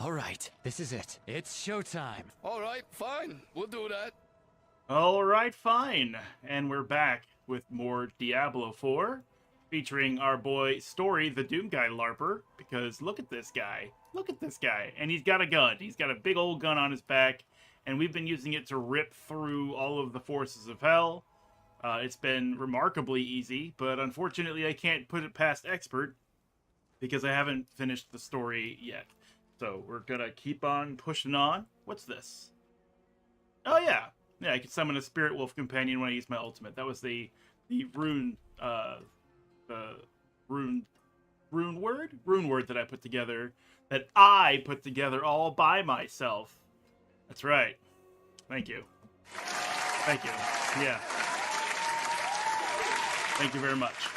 All right, this is it. It's showtime. All right, fine. We'll do that. All right, fine. And we're back with more Diablo 4, featuring our boy Story, the Doom Guy LARPer, because look at this guy. Look at this guy. And he's got a gun. He's got a big old gun on his back, and we've been using it to rip through all of the forces of hell. It's been remarkably easy, but unfortunately I can't put it past expert because I haven't finished the story yet. So we're gonna keep on pushing on. What's this? Oh yeah. Yeah, I can summon a spirit wolf companion when I use my ultimate. That was the rune rune word that I put together, that I put together all by myself. That's right. Thank you. Thank you. Yeah. Thank you very much.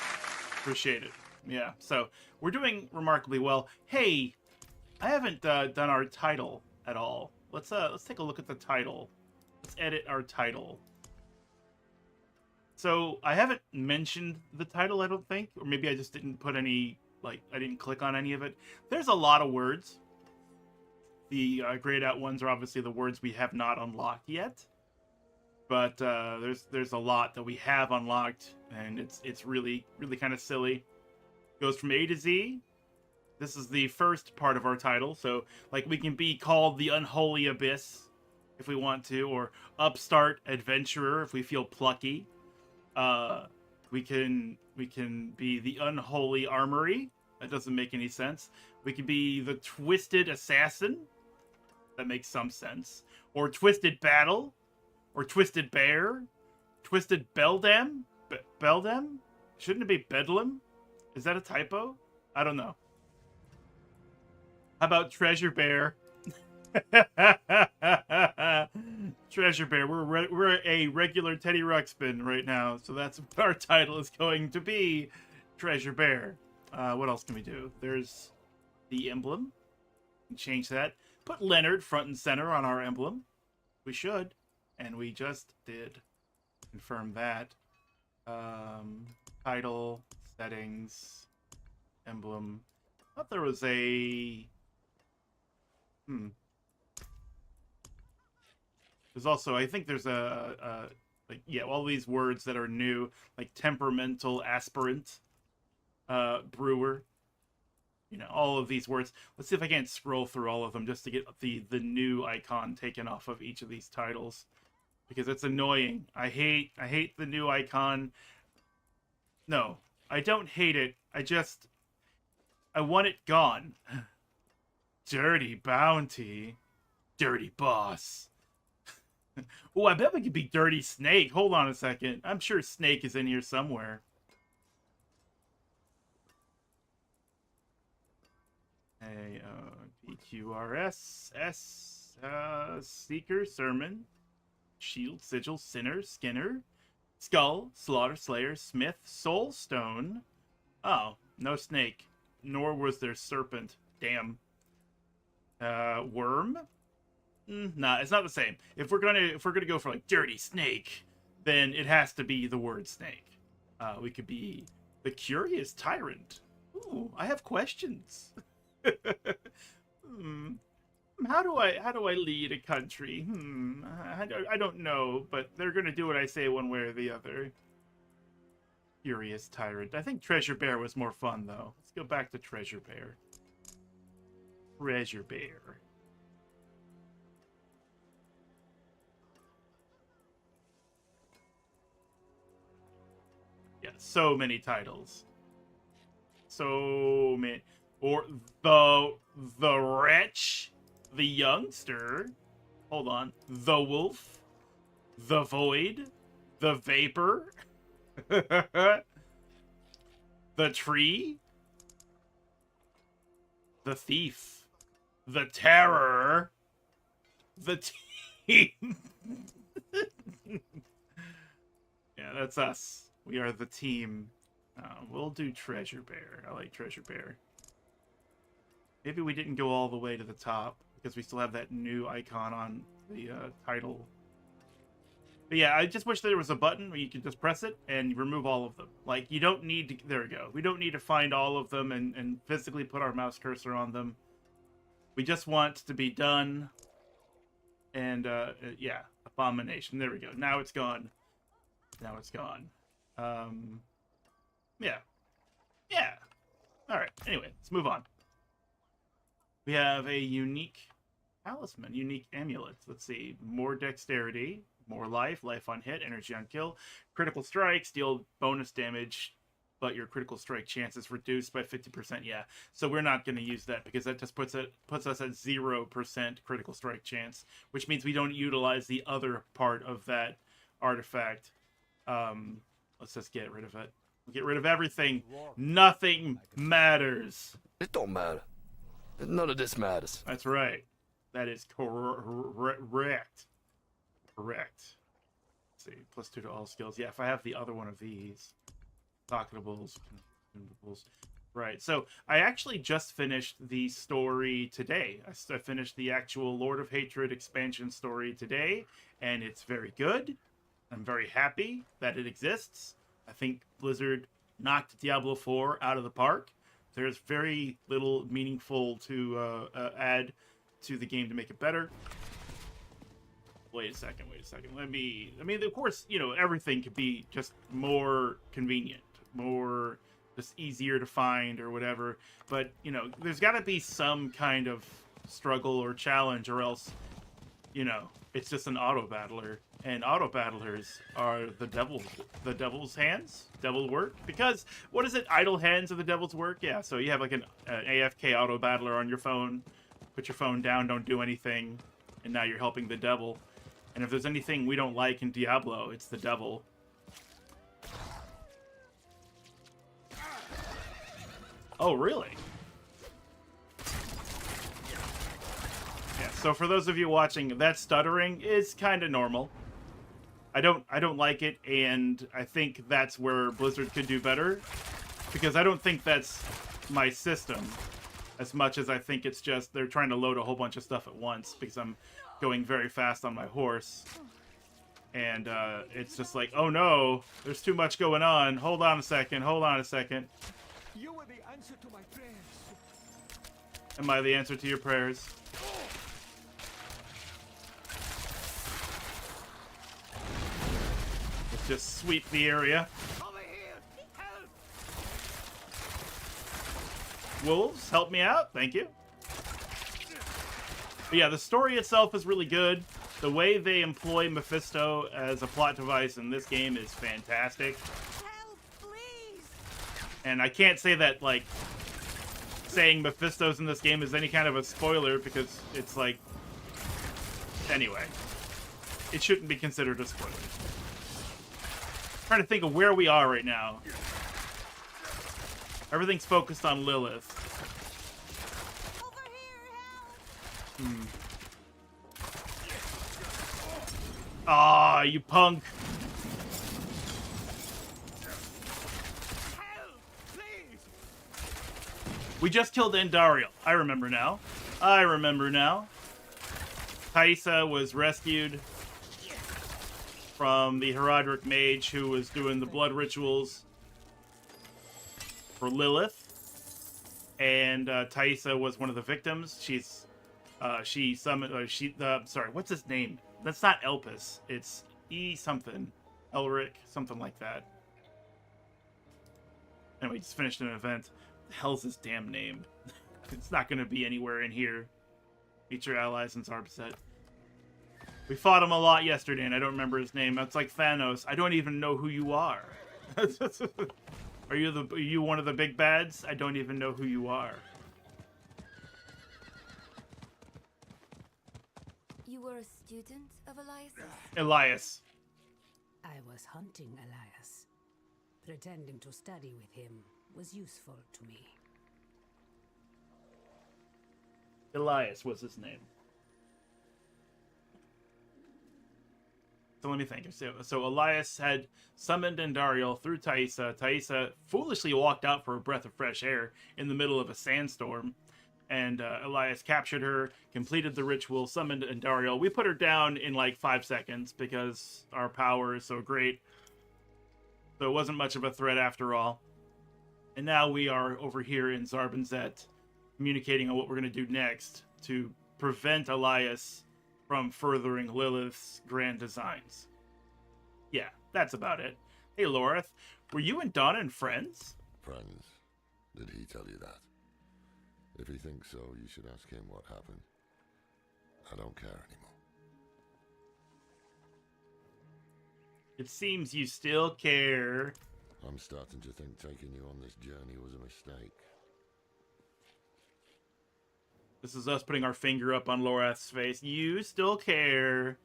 Appreciate it. Yeah. So we're doing remarkably well. Hey, I haven't done our title at all. Let's take a look at the title. Let's edit our title. So I haven't mentioned the title, I don't think, or maybe I just didn't put any, like, I didn't click on any of it. There's a lot of words. The grayed out ones are obviously the words we have not unlocked yet, but there's a lot that we have unlocked, and it's really kind of silly. Goes from A to Z. This is the first part of our title, so like we can be called the Unholy Abyss if we want to, or Upstart Adventurer if we feel plucky. We can be the Unholy Armory. That doesn't make any sense. We could be the Twisted Assassin. That makes some sense. Or Twisted Battle. Or Twisted Bear. Twisted Beldam? Beldam? Shouldn't it be Bedlam? Is that a typo? I don't know. How about Treasure Bear? Treasure Bear. We're a regular Teddy Ruxpin right now, so that's what our title is going to be. Treasure Bear. What else can we do? There's the emblem. Change that. Put Leonard front and center on our emblem. We should, and we just did. Confirm that. Title, settings, emblem. I thought there was a... There's also, I think there's like, yeah, all these words that are new, like temperamental aspirant, brewer, you know, all of these words. Let's see if I can't scroll through all of them just to get the new icon taken off of each of these titles, because it's annoying. I hate the new icon. No, I don't hate it. I want it gone. Dirty Bounty. Dirty Boss. Oh, I bet we could be Dirty Snake. Hold on a second. I'm sure Snake is in here somewhere. PQRS, S, Seeker, Sermon, Shield, Sigil, Sinner, Skinner, Skull, Slaughter, Slayer, Smith, Soulstone. Oh, no Snake. Nor was there Serpent. Damn. Worm? Nah, it's not the same. If we're gonna go for like Dirty Snake, then it has to be the word snake. We could be the Curious Tyrant. Ooh, I have questions. How do I lead a country? I don't know, but they're gonna do what I say one way or the other. Curious Tyrant. I think Treasure Bear was more fun though. Let's go back to Treasure Bear. Treasure Bear. Yeah, so many titles. So many. Or the Wretch, the Youngster. Hold on. The Wolf, the Void, the Vapor, the Tree, the Thief, the Terror, the Team. Yeah, that's us. We are the team. We'll do Treasure Bear. I like Treasure Bear. Maybe we didn't go all the way to the top because we still have that new icon on the title. But yeah, I just wish there was a button where you could just press it and remove all of them. Like, you don't need to... There we go. We don't need to find all of them and physically put our mouse cursor on them. We just want to be done. And, yeah, abomination. There we go. Now it's gone. Now it's gone. Yeah. Yeah. All right. Anyway, let's move on. We have a unique talisman, unique amulets. Let's see. More dexterity, more life, life on hit, energy on kill, critical strikes, deal bonus damage, but your critical strike chance is reduced by 50%. Yeah, so we're not going to use that because that just puts us at 0% critical strike chance, which means we don't utilize the other part of that artifact. Let's just get rid of it. Get rid of everything. Nothing matters. It don't matter. None of this matters. That's right. That is correct. Correct. Let's see. +2 to all skills. Yeah, if I have the other one of these. Pocketables. Consumables. Right. So I actually just finished the story today. I finished the actual Lord of Hatred expansion story today, and it's very good. I'm very happy that it exists. I think Blizzard knocked Diablo 4 out of the park. There's very little meaningful to add to the game to make it better. Wait a second. I mean, of course, you know, everything could be just more convenient, more just easier to find or whatever. But, you know, there's got to be some kind of struggle or challenge, or else, you know, it's just an auto battler. And auto battlers are the devil's hands, devil work. Because what is it? Idle hands are the devil's work. Yeah. So you have like an AFK auto battler on your phone. Put your phone down, don't do anything, and now you're helping the devil. And if there's anything we don't like in Diablo, it's the devil. Oh, really? Yeah. So for those of you watching, that stuttering is kind of normal. I don't like it, and I think that's where Blizzard could do better, because I don't think that's my system as much as I think it's just they're trying to load a whole bunch of stuff at once, because I'm going very fast on my horse, and it's just like, oh no, there's too much going on. Hold on a second. You were the answer to my prayers. Am I the answer to your prayers? Let's just sweep the area. Over here! Help! Wolves, help me out. Thank you. But yeah, the story itself is really good. The way they employ Mephisto as a plot device in this game is fantastic. Help, please! And I can't say that, like, saying Mephisto's in this game is any kind of a spoiler, because it's like... Anyway. It shouldn't be considered a spoiler. I'm trying to think of where we are right now. Everything's focused on Lilith. Over here, help! Ah, you punk. Help, please! We just killed Endariel. I remember now. Thaisa was rescued from the Herodric mage who was doing the blood rituals for Lilith. And Thaisa was one of the victims. She summoned, sorry, what's his name? That's not Elpis. It's E something. Elric, something like that. Anyway, just finished an event. What the hell's his damn name? It's not going to be anywhere in here. Meet your allies in Zarbset. We fought him a lot yesterday, and I don't remember his name. That's like Thanos. I don't even know who you are. Are you one of the big bads? I don't even know who you are. You were a student of Elias? Elias. I was hunting Elias. Pretending to study with him was useful to me. Elias was his name. So let me think. So Elias had summoned Endariel through Thaisa. Thaisa foolishly walked out for a breath of fresh air in the middle of a sandstorm. And Elias captured her, completed the ritual, summoned Endariel. We put her down in like 5 seconds because our power is so great. So it wasn't much of a threat after all. And now we are over here in Zarbinzet, communicating on what we're going to do next. to prevent Elias from furthering Lilith's grand designs. Yeah, that's about it. Hey, Loreth, were you and Donna friends? Friends? Did he tell you that? If he thinks so, you should ask him what happened. I don't care anymore. It seems you still care. I'm starting to think taking you on this journey was a mistake. This is us putting our finger up on Loreth's face. You still care.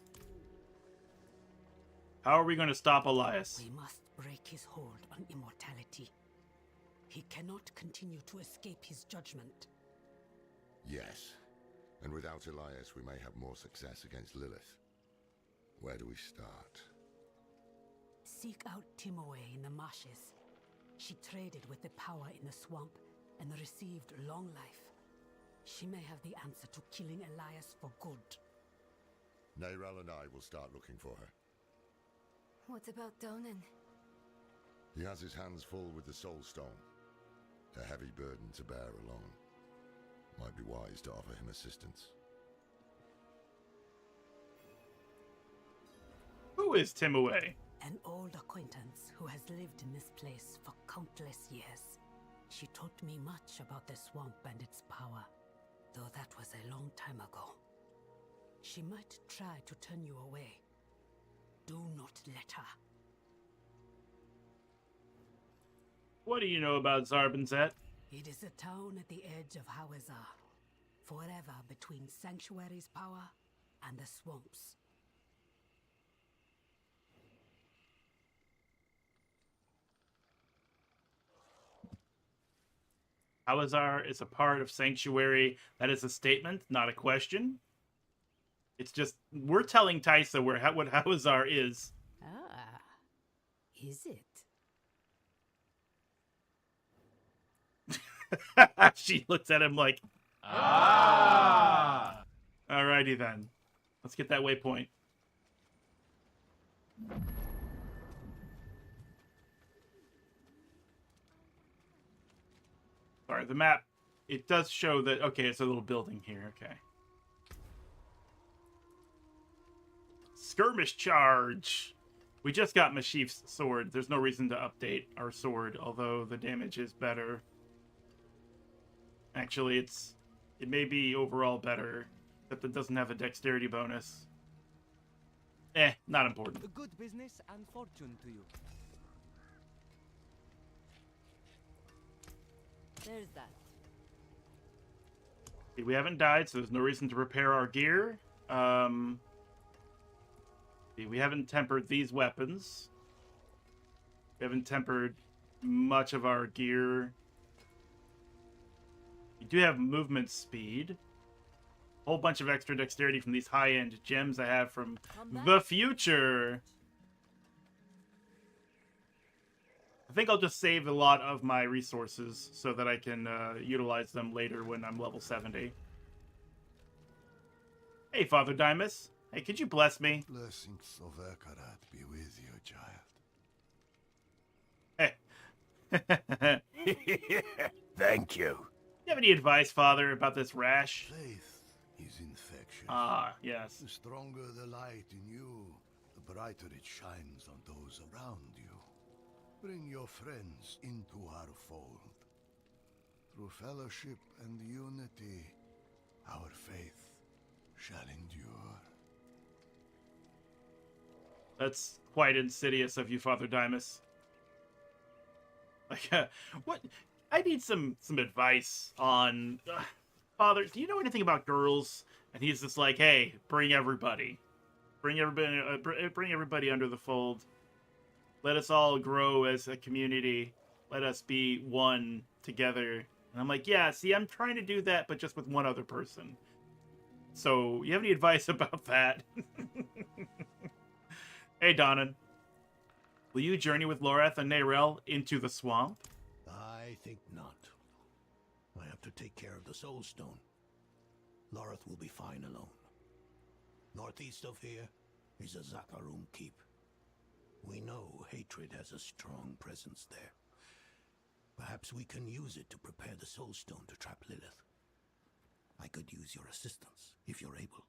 How are we going to stop Elias? We must break his hold on immortality. He cannot continue to escape his judgment. Yes. And without Elias, we may have more success against Lilith. Where do we start? Seek out Timoe in the marshes. She traded with the power in the swamp and received long life. She may have the answer to killing Elias for good. Neyrel and I will start looking for her. What about Donan? He has his hands full with the Soul Stone. A heavy burden to bear alone. Might be wise to offer him assistance. Who is Timoe? An old acquaintance who has lived in this place for countless years. She taught me much about the swamp and its power, though that was a long time ago. She might try to turn you away. Do not let her. What do you know about Zarbinzet? It is a town at the edge of Hawazar, forever between Sanctuary's power and the swamps. Hawazar is a part of Sanctuary. That is a statement, not a question. It's just, we're telling Taisa what Hawazar is. Ah, is it? She looks at him like, ah! Alrighty then. Let's get that waypoint. Sorry, the map, it does show that, okay, it's a little building here, okay. Skirmish charge! We just got Mashif's sword. There's no reason to update our sword, although the damage is better. Actually, it may be overall better, except it doesn't have a dexterity bonus. Not important. A good business and fortune to you. There's that. We haven't died, so there's no reason to repair our gear. We haven't tempered these weapons. We haven't tempered much of our gear. We do have movement speed. A whole bunch of extra dexterity from these high-end gems I have from the future. I think I'll just save a lot of my resources so that I can utilize them later when I'm level 70. Hey, Father Dimas. Hey, could you bless me? Blessings of Ekarat be with you, child. Hey. Thank you. You have any advice, Father, about this rash? Faith is infectious. Ah, yes. The stronger the light in you, the brighter it shines on those around you. Bring your friends into our fold. Through fellowship and unity, our faith shall endure. That's quite insidious of you, Father Dimas. Like, what? I need some advice on... Father, do you know anything about girls? And he's just like, hey, bring everybody. Bring everybody under the fold. Let us all grow as a community. Let us be one together. And I'm like, yeah, see, I'm trying to do that, but just with one other person. So, you have any advice about that? Hey, Donan. Will you journey with Loreth and Neyrel into the swamp? I think not. I have to take care of the Soul Stone. Loreth will be fine alone. Northeast of here is a Zakarum keep. We know hatred has a strong presence there. Perhaps we can use it to prepare the Soul Stone to trap Lilith. I could use your assistance, if you're able.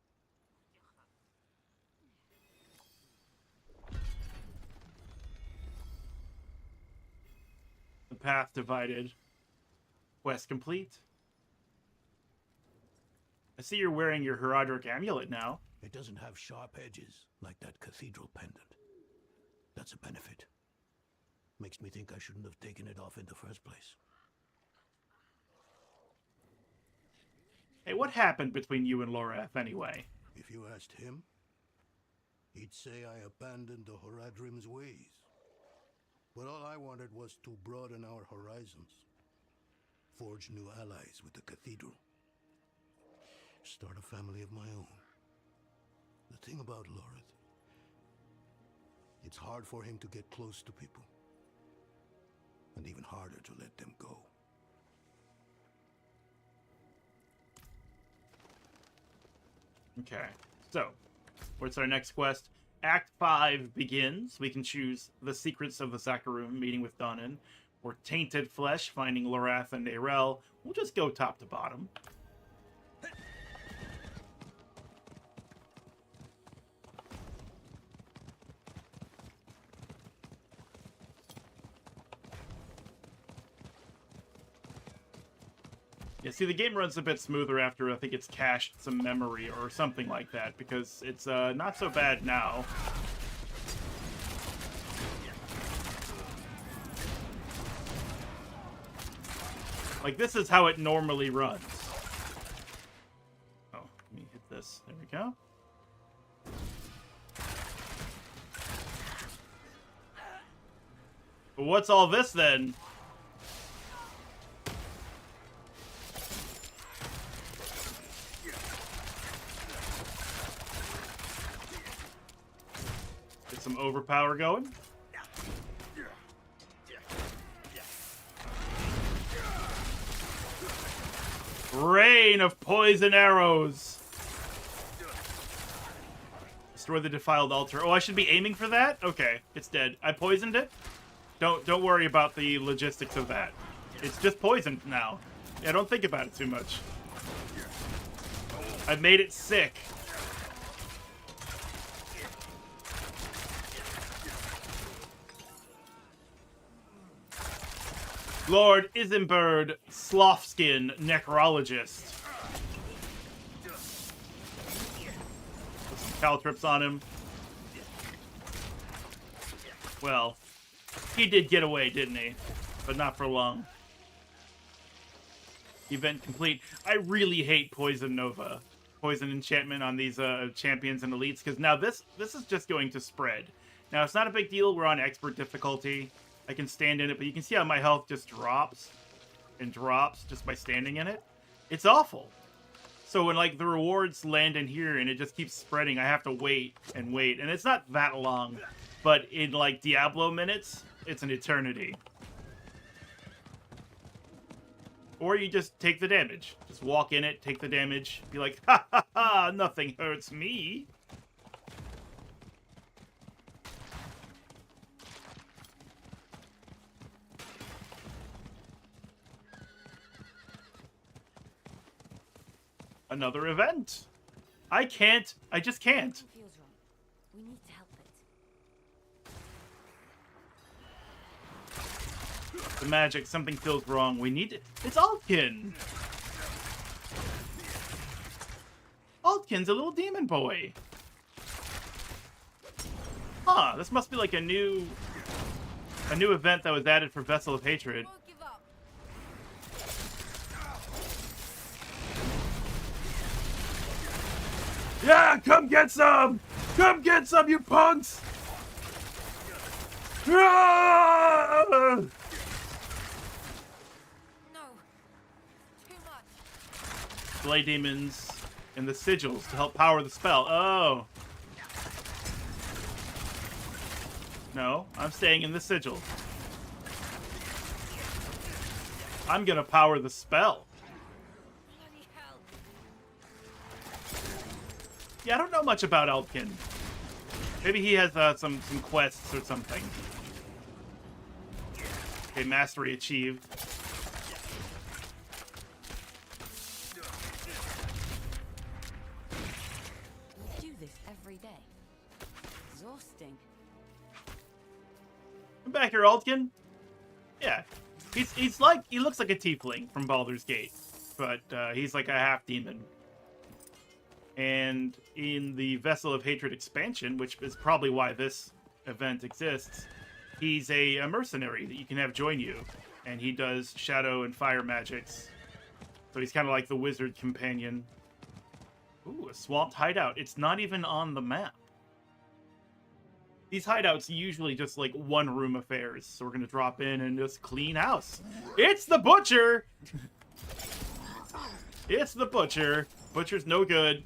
The path divided. Quest complete. I see you're wearing your Herodric amulet now. It doesn't have sharp edges like that cathedral pendant. That's a benefit. Makes me think I shouldn't have taken it off in the first place. Hey, what happened between you and Lorath, anyway? If you asked him, he'd say I abandoned the Horadrim's ways. But all I wanted was to broaden our horizons. Forge new allies with the cathedral. Start a family of my own. The thing about Lorath, it's hard for him to get close to people. And even harder to let them go. Okay, so what's our next quest? Act 5 begins. We can choose the Secrets of the Zakarum, meeting with Donan, or Tainted Flesh, finding Lorath and Aerel. We'll just go top to bottom. Yeah, see, the game runs a bit smoother after I think it's cached some memory or something like that, because it's not so bad now. Like, this is how it normally runs. Oh, let me hit this. There we go. But what's all this, then? Get some overpower going. Rain of poison arrows. Destroy the defiled altar. Oh, I should be aiming for that? Okay, it's dead. I poisoned it. Don't worry about the logistics of that. It's just poisoned now. Yeah, don't think about it too much. I've made it sick. Lord Isambird, Slothskin, Necrologist. Put some caltrips on him. Well, he did get away, didn't he? But not for long. Event complete. I really hate Poison Nova. Poison enchantment on these champions and elites, because now this is just going to spread. Now, it's not a big deal. We're on expert difficulty. I can stand in it, but you can see how my health just drops and drops just by standing in it. It's awful. So when, like, the rewards land in here and it just keeps spreading, I have to wait and wait. And it's not that long, but in, like, Diablo minutes, it's an eternity. Or you just take the damage. Just walk in it, take the damage, be like, ha ha ha, nothing hurts me. Another event. I just can't. Something feels wrong. We need to help it. The magic, something feels wrong. We need it. It's Altkin. Altkin's a little demon boy. Huh, this must be like a new event that was added for Vessel of Hatred. Won't give up. Yeah, come get some! Come get some, you punks! Ah! No. Too much. Slay demons and the sigils to help power the spell. Oh. No, I'm staying in the sigil. I'm gonna power the spell. Bloody hell. Yeah, I don't know much about Elkin. Maybe he has some quests or something. Okay, mastery achieved. every day. Exhausting. I'm back here, Altkin. Yeah. He's like, he looks like a tiefling from Baldur's Gate, but he's like a half demon. And in the Vessel of Hatred expansion, which is probably why this event exists, he's a mercenary that you can have join you, and he does shadow and fire magics. So he's kind of like the wizard companion. Ooh, a swamped hideout. It's not even on the map. These hideouts are usually just like one-room affairs, so we're gonna drop in and just clean house. It's the Butcher! It's the Butcher. Butcher's no good.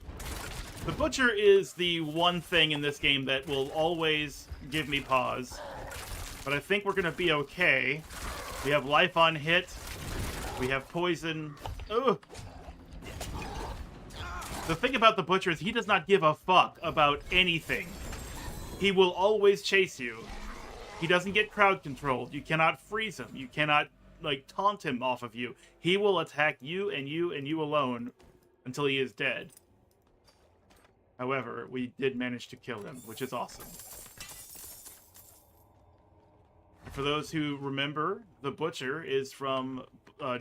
The Butcher is the one thing in this game that will always give me pause. But I think we're gonna be okay. We have life on hit. We have poison. Ugh. The thing about the Butcher is he does not give a fuck about anything. He will always chase you. He doesn't get crowd controlled. You cannot freeze him. You cannot, like, taunt him off of you. He will attack you and you and you alone until he is dead. However, we did manage to kill him, which is awesome. For those who remember, the Butcher is from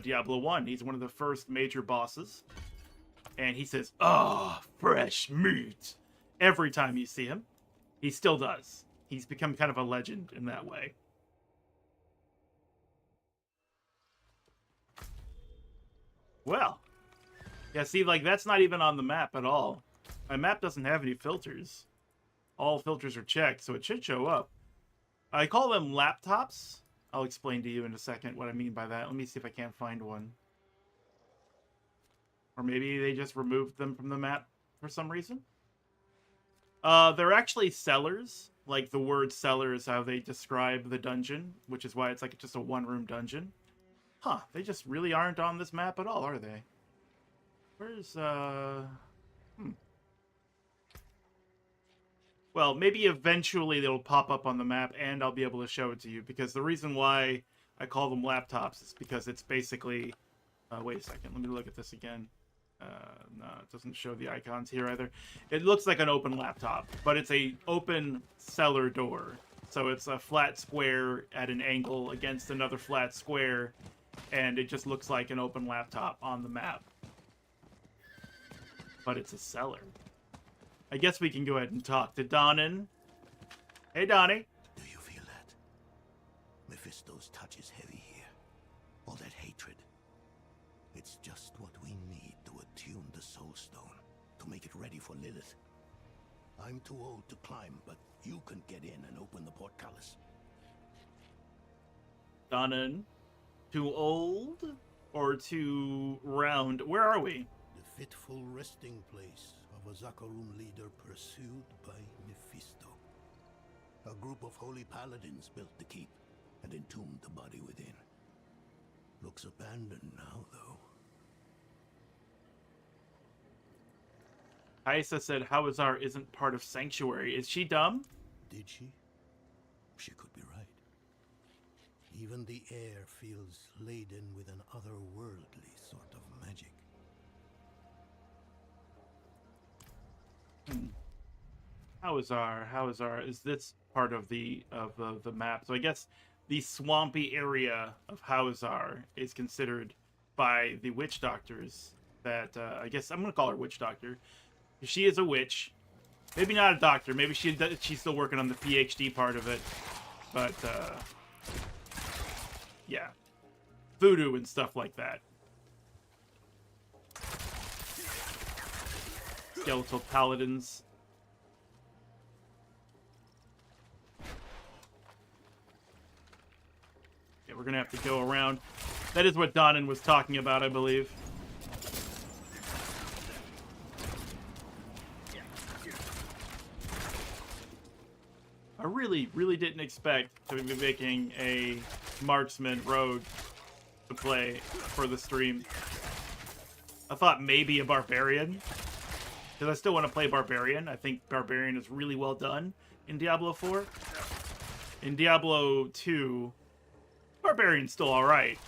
Diablo 1. He's one of the first major bosses. And he says, "Ah, fresh meat," every time you see him. He still does. He's become kind of a legend in that way. Well. Yeah, see, like, that's not even on the map at all. My map doesn't have any filters. All filters are checked, so it should show up. I call them laptops. I'll explain to you in a second what I mean by that. Let me see if I can't find one. Or maybe they just removed them from the map for some reason. They're actually cellars. Like, the word cellar is how they describe the dungeon, which is why it's like just a one-room dungeon. Huh, they just really aren't on this map at all, are they? Where's, Well, maybe eventually they'll pop up on the map and I'll be able to show it to you, because the reason why I call them laptops is because it's basically... wait a second, let me look at this again. No, it doesn't show the icons here either. It looks like an open laptop, but it's a open cellar door. So it's a flat square at an angle against another flat square, and it just looks like an open laptop on the map. But it's a cellar. I guess we can go ahead and talk to Donnan. Hey, Donnie. Do you feel that? Mephisto's touch is heavy here. All that hatred. It's just what we need to attune the Soul Stone, to make it ready for Lilith. I'm too old to climb, but you can get in and open the portcullis. Donnan. Too old or too round? Where are we? The fitful resting place of a Zakarum leader pursued by Mephisto. A group of holy paladins built the keep and entombed the body within. Looks abandoned now, though. Aisa said Hawazar isn't part of Sanctuary. Is she dumb? Did she? She could be right. Even the air feels laden with an otherworldly sort of magic. Hawazar. Is this part of the map? So I guess the swampy area of Hawazar is considered by the witch doctors that I guess I'm gonna call her witch doctor. She is a witch, maybe not a doctor. Maybe she's still working on the PhD part of it, but yeah, voodoo and stuff like that. Skeletal paladins. Yeah, we're gonna have to go around. That is what Donnan was talking about, I believe. I really didn't expect to be making a marksman rogue to play for the stream. I thought maybe a barbarian, because I still want to play barbarian. I think barbarian is really well done in Diablo 4. In Diablo 2, barbarian's still alright,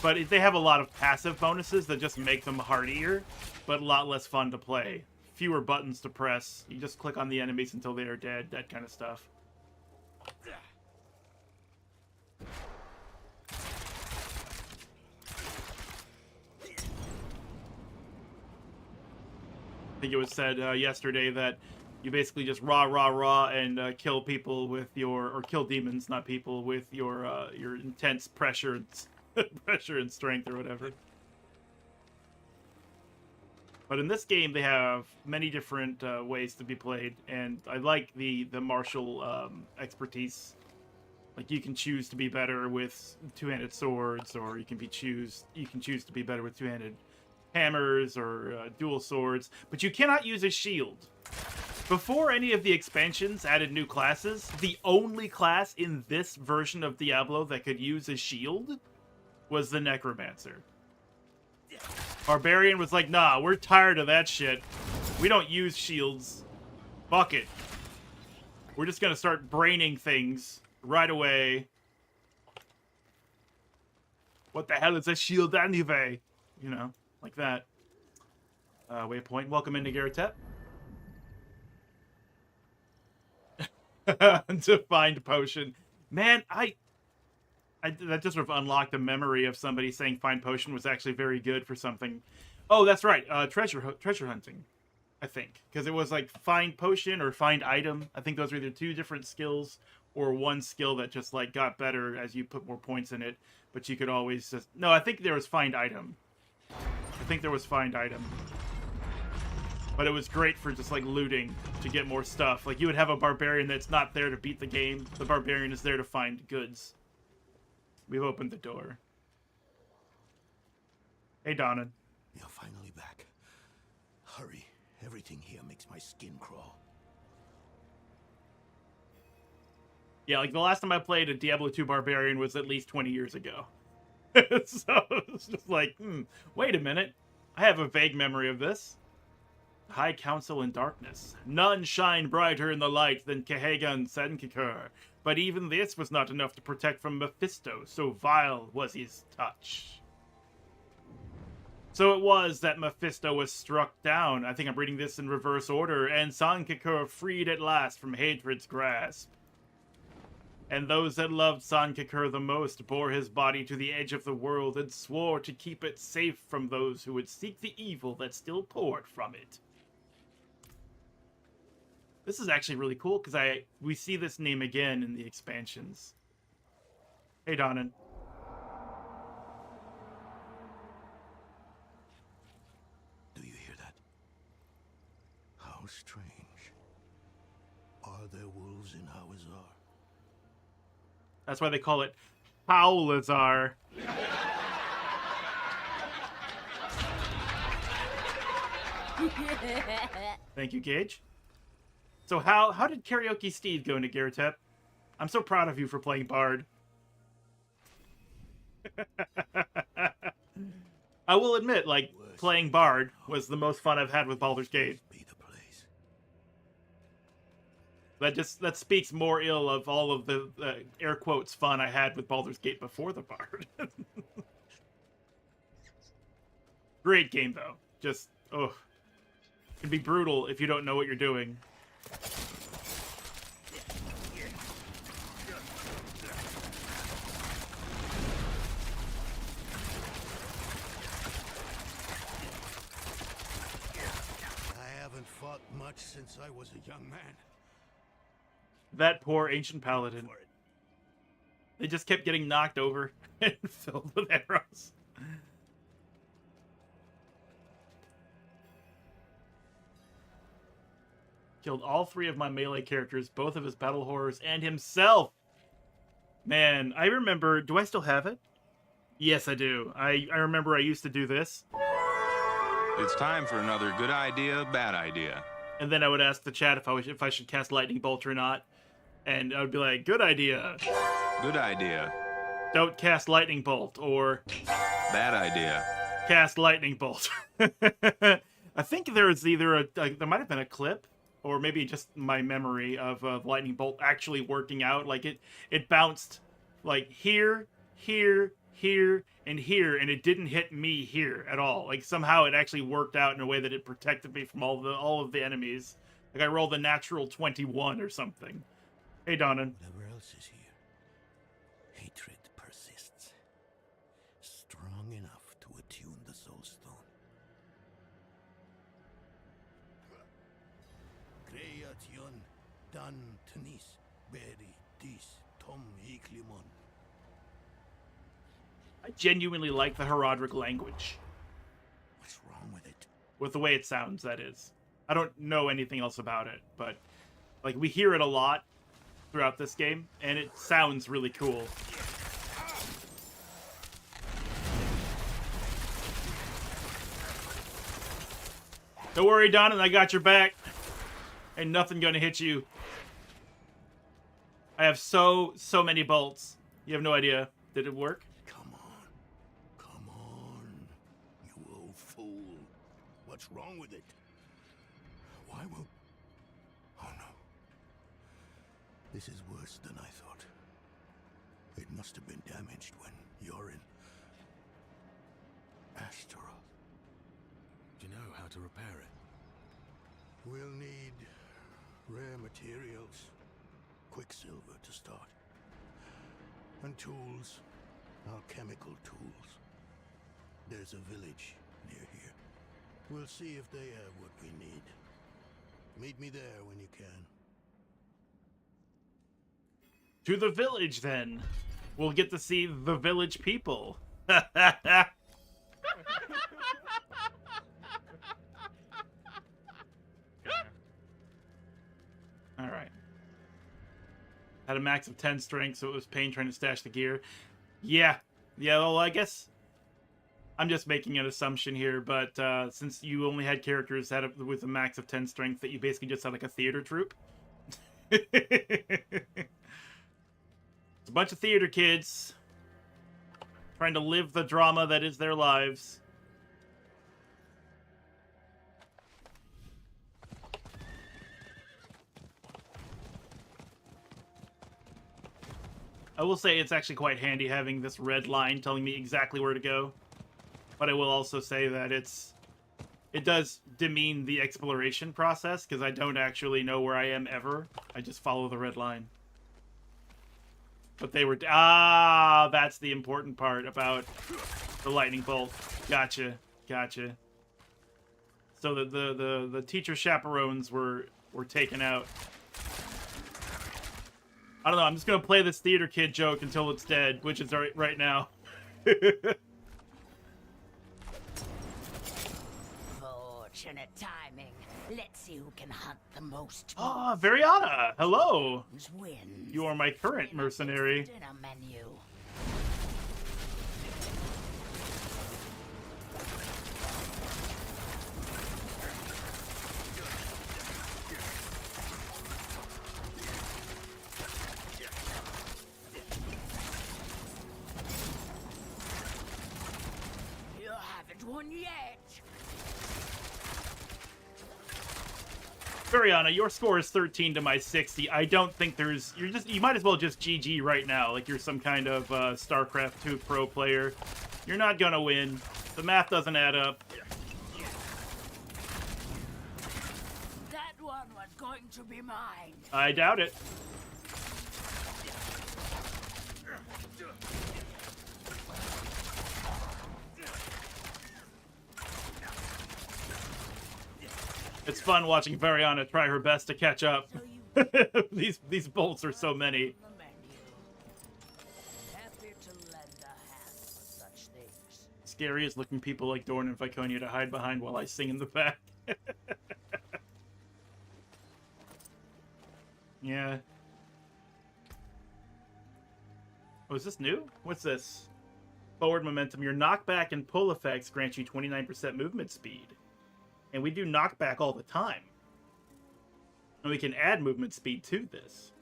but they have a lot of passive bonuses that just make them hardier, but a lot less fun to play. fewer buttons to press. You just click on the enemies until they are dead, that kind of stuff. I think it was said yesterday that you basically just rah and kill people with or kill demons, not people, with your intense pressure and strength or whatever. But in this game, they have many different ways to be played, and I like the martial expertise. Like, you can choose to be better with two-handed swords, or you can choose to be better with two-handed hammers or dual swords, but you cannot use a shield. Before any of the expansions added new classes, the only class in this version of Diablo that could use a shield was the Necromancer. Barbarian was like, nah, we're tired of that shit. We don't use shields. Fuck it. We're just gonna start braining things right away. What the hell is a shield anyway? You know, like that. Waypoint. Welcome into Garatep. To find potion. Man, I that just sort of unlocked a memory of somebody saying find potion was actually very good for something. Oh, that's right. Treasure hunting, I think. Because it was like find potion or find item. I think those were either two different skills or one skill that just like got better as you put more points in it. But you could always just... No, I think there was find item. But it was great for just like looting to get more stuff. Like you would have a barbarian that's not there to beat the game. The barbarian is there to find goods. We've opened the door. Hey, Donna. You're finally back. Hurry. Everything here makes my skin crawl. Yeah, like the last time I played a Diablo 2 barbarian was at least 20 years ago. So it's just like, wait a minute. I have a vague memory of this. High Council in Darkness. None shine brighter in the light than Kehagan Senkikar. But even this was not enough to protect from Mephisto, so vile was his touch. So it was that Mephisto was struck down. I think I'm reading this in reverse order. And Sankikar freed at last from hatred's grasp. And those that loved Sankikar the most bore his body to the edge of the world and swore to keep it safe from those who would seek the evil that still poured from it. This is actually really cool because we see this name again in the expansions. Hey, Donnan. Do you hear that? How strange. Are there wolves in Hawazar? That's why they call it Howlazar. Thank you, Gage. So how did Karaoke Steve go into Garatep? I'm so proud of you for playing Bard. I will admit, like, playing Bard was the most fun I've had with Baldur's Gate. Be the place. That speaks more ill of all of the air quotes fun I had with Baldur's Gate before the Bard. Great game though. Just it can be brutal if you don't know what you're doing. I haven't fought much since I was a young man. That poor ancient paladin. They just kept getting knocked over and filled with arrows. Killed all 3 of my melee characters, both of his battle horrors, and himself. Man, I remember... Do I still have it? Yes, I do. I remember I used to do this. It's time for another good idea, bad idea. And then I would ask the chat if I should cast Lightning Bolt or not. And I would be like, good idea. Good idea. Don't cast Lightning Bolt. Or... Bad idea. Cast Lightning Bolt. I think there's either there might have been a clip, or maybe just my memory of Lightning Bolt actually working out. Like it bounced like here, here, and here, and it didn't hit me here at all. Like, somehow it actually worked out in a way that it protected me from all of the enemies. Like, I rolled a natural 21 or something. Hey, Donan. Whatever else is here, hatred persists. Strong enough to attune the Soul Stone. Creation dan tenis beri dis tom iklimon. I genuinely like the Herodric language. What's wrong with it? With the way it sounds, that is. I don't know anything else about it, but like we hear it a lot throughout this game, and it sounds really cool. Don't worry, Donan, I got your back. Ain't nothing gonna hit you. I have so many bolts. You have no idea. Did it work? Come on, you old fool. What's wrong with it? Why will... Oh no. This is worse than I thought. It must have been damaged when you're in... Astaroth. Do you know how to repair it? We'll need rare materials. Quicksilver to start. And tools. Alchemical tools. There's a village near here. We'll see if they have what we need. Meet me there when you can. To the village, then. We'll get to see the village people. Alright. Had a max of 10 strength, so it was pain trying to stash the gear. Yeah, well, I guess I'm just making an assumption here, but since you only had characters with a max of 10 strength, that you basically just had like a theater troupe. It's a bunch of theater kids trying to live the drama that is their lives. I will say it's actually quite handy having this red line telling me exactly where to go. But I will also say that it does demean the exploration process, because I don't actually know where I am ever. I just follow the red line. But they were... Ah, that's the important part about the lightning bolt. Gotcha. So the teacher chaperones were taken out. I don't know, I'm just gonna play this theater kid joke until it's dead, which is right now. Fortunate timing. Let's see who can hunt the most. Ah, Variana, hello. Wins. You are my current mercenary. Dinner menu. You haven't won yet. Variana, your score is 13 to my 60. I don't think there's... You might as well just GG right now, like you're some kind of StarCraft 2 pro player. You're not gonna win. The math doesn't add up. That one was going to be mine. I doubt it. It's fun watching Variana try her best to catch up. These bolts are so many. The menu. Happy to lend a hand for such things. Scariest looking people like Dorn and Viconia to hide behind while I sing in the back. Yeah. Oh, is this new? What's this? Forward momentum. Your knockback and pull effects grant you 29% movement speed. And we do knockback all the time. And we can add movement speed to this.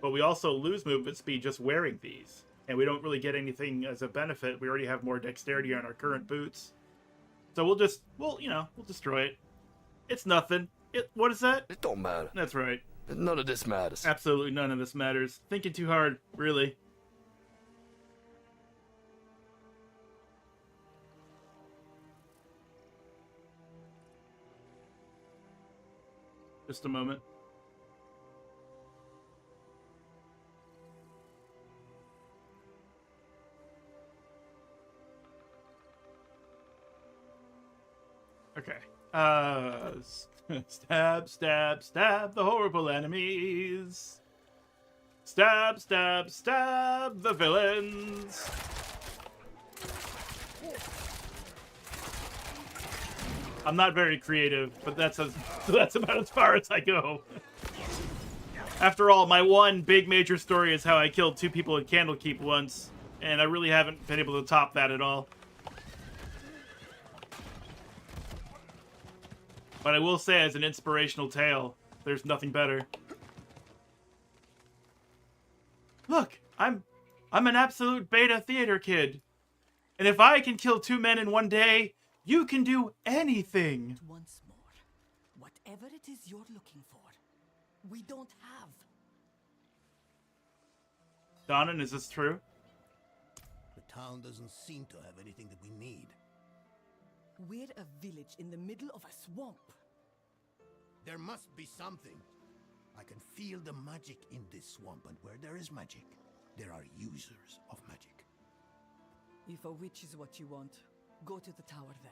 But we also lose movement speed just wearing these. And we don't really get anything as a benefit. We already have more dexterity on our current boots. So we'll destroy it. It's nothing. What is that? It don't matter. That's right. None of this matters. Absolutely none of this matters. Thinking too hard, really. Just a moment. Okay. Stab, stab, stab the horrible enemies. Stab, stab, stab the villains. I'm not very creative, but that's about as far as I go. After all, my one big major story is how I killed 2 people at Candlekeep once, and I really haven't been able to top that at all. But I will say, as an inspirational tale, there's nothing better. Look, I'm an absolute beta theater kid. And if I can kill 2 men in one day, you can do anything. Once more, whatever it is you're looking for, we don't have. Donnan, is this true? The town doesn't seem to have anything that we need. We're a village in the middle of a swamp. There must be something. I can feel the magic in this swamp, and where there is magic, there are users of magic. If a witch is what you want, go to the tower then.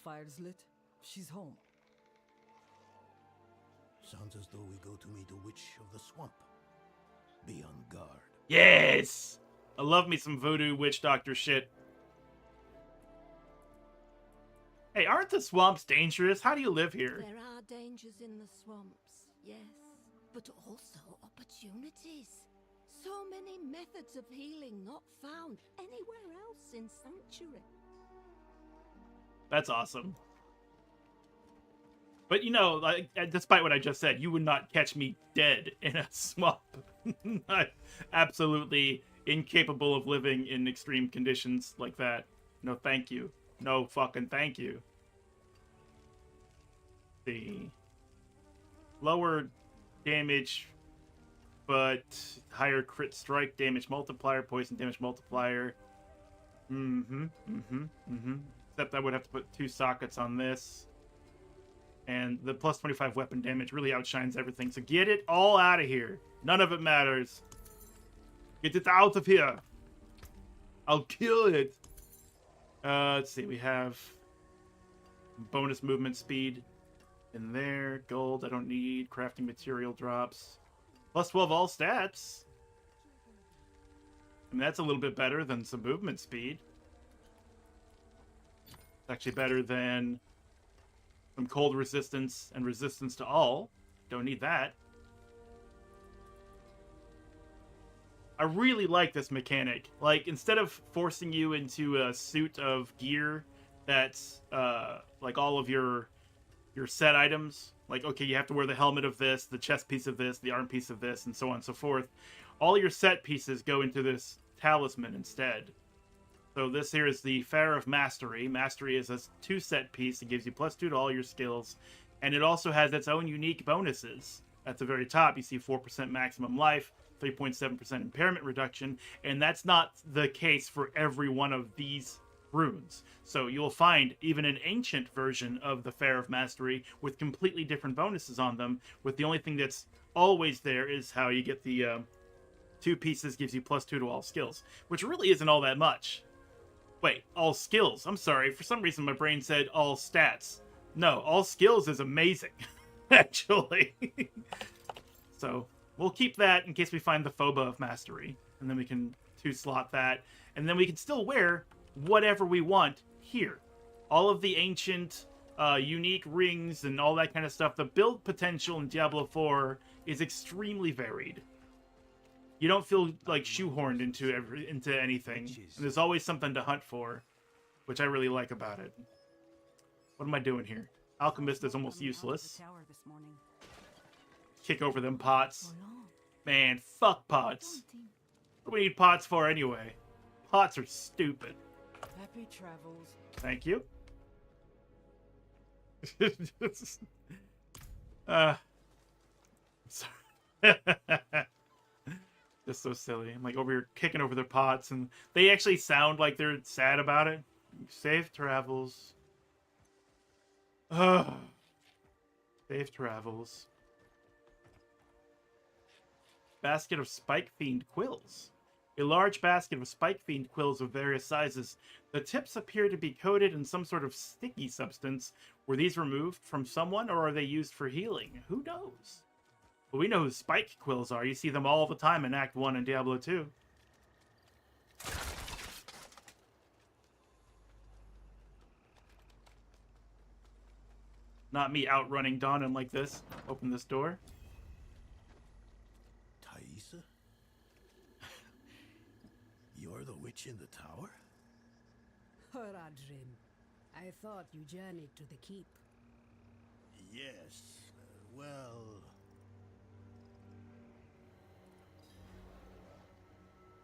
Fire's lit, she's home. Sounds as though we go to meet a witch of the swamp. Be on guard. Yes! I love me some voodoo witch doctor shit. Hey, aren't the swamps dangerous? How do you live here? There are dangers in the swamps, yes, but also opportunities. So many methods of healing not found anywhere else in Sanctuary. That's awesome. But you know, like, despite what I just said, you would not catch me dead in a swamp. I'm absolutely incapable of living in extreme conditions like that. No, thank you. No fucking thank you. The lower damage, but higher crit strike damage multiplier, poison damage multiplier. Except I would have to put 2 sockets on this. And the plus 25 weapon damage really outshines everything. So get it all out of here. None of it matters. Get it out of here. I'll kill it. Let's see. We have bonus movement speed in there. Gold I don't need. Crafting material drops. Plus 12 all stats. I mean, that's a little bit better than some movement speed. It's actually better than some cold resistance and resistance to all. Don't need that. I really like this mechanic. Like, instead of forcing you into a suit of gear that's like all of your set items, like, okay, you have to wear the helmet of this, the chest piece of this, the arm piece of this, and so on and so forth. All your set pieces go into this talisman instead. So this here is the Fair of Mastery. Mastery is a 2 set piece. It gives you +2 to all your skills. And it also has its own unique bonuses. At the very top, you see 4% maximum life, 3.7% impairment reduction, and that's not the case for every one of these runes. So you'll find even an ancient version of the Fair of Mastery with completely different bonuses on them, with the only thing that's always there is how you get the 2 pieces gives you +2 to all skills, which really isn't all that much. Wait, all skills. I'm sorry. For some reason, my brain said all stats. No, all skills is amazing, actually. So we'll keep that in case we find the Phoba of Mastery, and then we can 2-slot that, and then we can still wear whatever we want here. All of the ancient, unique rings and all that kind of stuff. The build potential in Diablo 4 is extremely varied. You don't feel like shoehorned into anything. And there's always something to hunt for, which I really like about it. What am I doing here? Alchemist is almost useless. Kick over them pots. Man, fuck pots. What do we need pots for anyway? Pots are stupid. Happy travels. Thank you. Sorry. Just so silly. I'm like over here kicking over their pots, and they actually sound like they're sad about it. Safe travels. Ugh. Safe travels. Basket of spike-themed quills. A large basket of spike-themed quills of various sizes. The tips appear to be coated in some sort of sticky substance. Were these removed from someone, or are they used for healing? Who knows? But we know who spike quills are. You see them all the time in Act 1 and Diablo 2. Not me outrunning Donan like this. Open this door. Thaisa? You're the witch in the tower? Horadrim, I thought you journeyed to the keep. Yes. Well...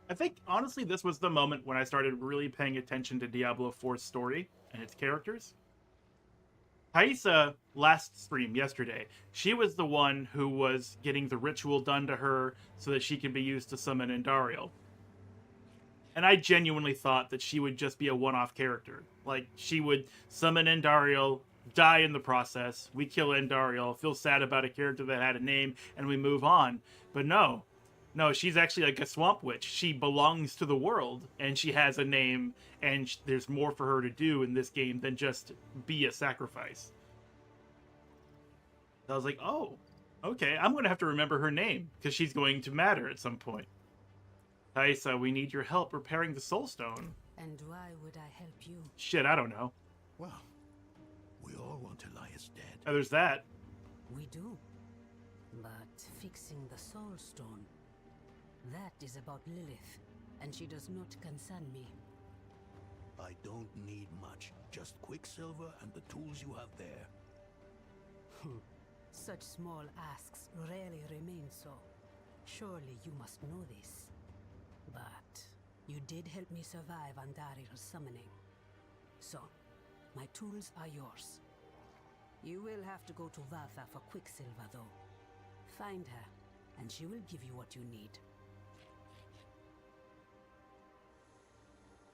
I think, honestly, this was the moment when I started really paying attention to Diablo 4's story and its characters. Thaisa, last stream, yesterday, she was the one who was getting the ritual done to her so that she can be used to summon Andariel. And I genuinely thought that she would just be a one-off character. Like, she would summon Andariel, die in the process, we kill Andariel, feel sad about a character that had a name, and we move on. But no. No, she's actually like a swamp witch. She belongs to the world, and she has a name, and there's more for her to do in this game than just be a sacrifice. I was like, oh, okay, I'm going to have to remember her name, because she's going to matter at some point. Thaisa, we need your help repairing the Soul Stone. And why would I help you? Shit, I don't know. Well, we all want Elias dead. Oh, there's that. We do. But fixing the Soul Stone, that is about Lilith, and she does not concern me. I don't need much. Just Quicksilver and the tools you have there. Such small asks rarely remain so. Surely you must know this. But you did help me survive Andariel's summoning. So, my tools are yours. You will have to go to Valtha for Quicksilver, though. Find her, and she will give you what you need.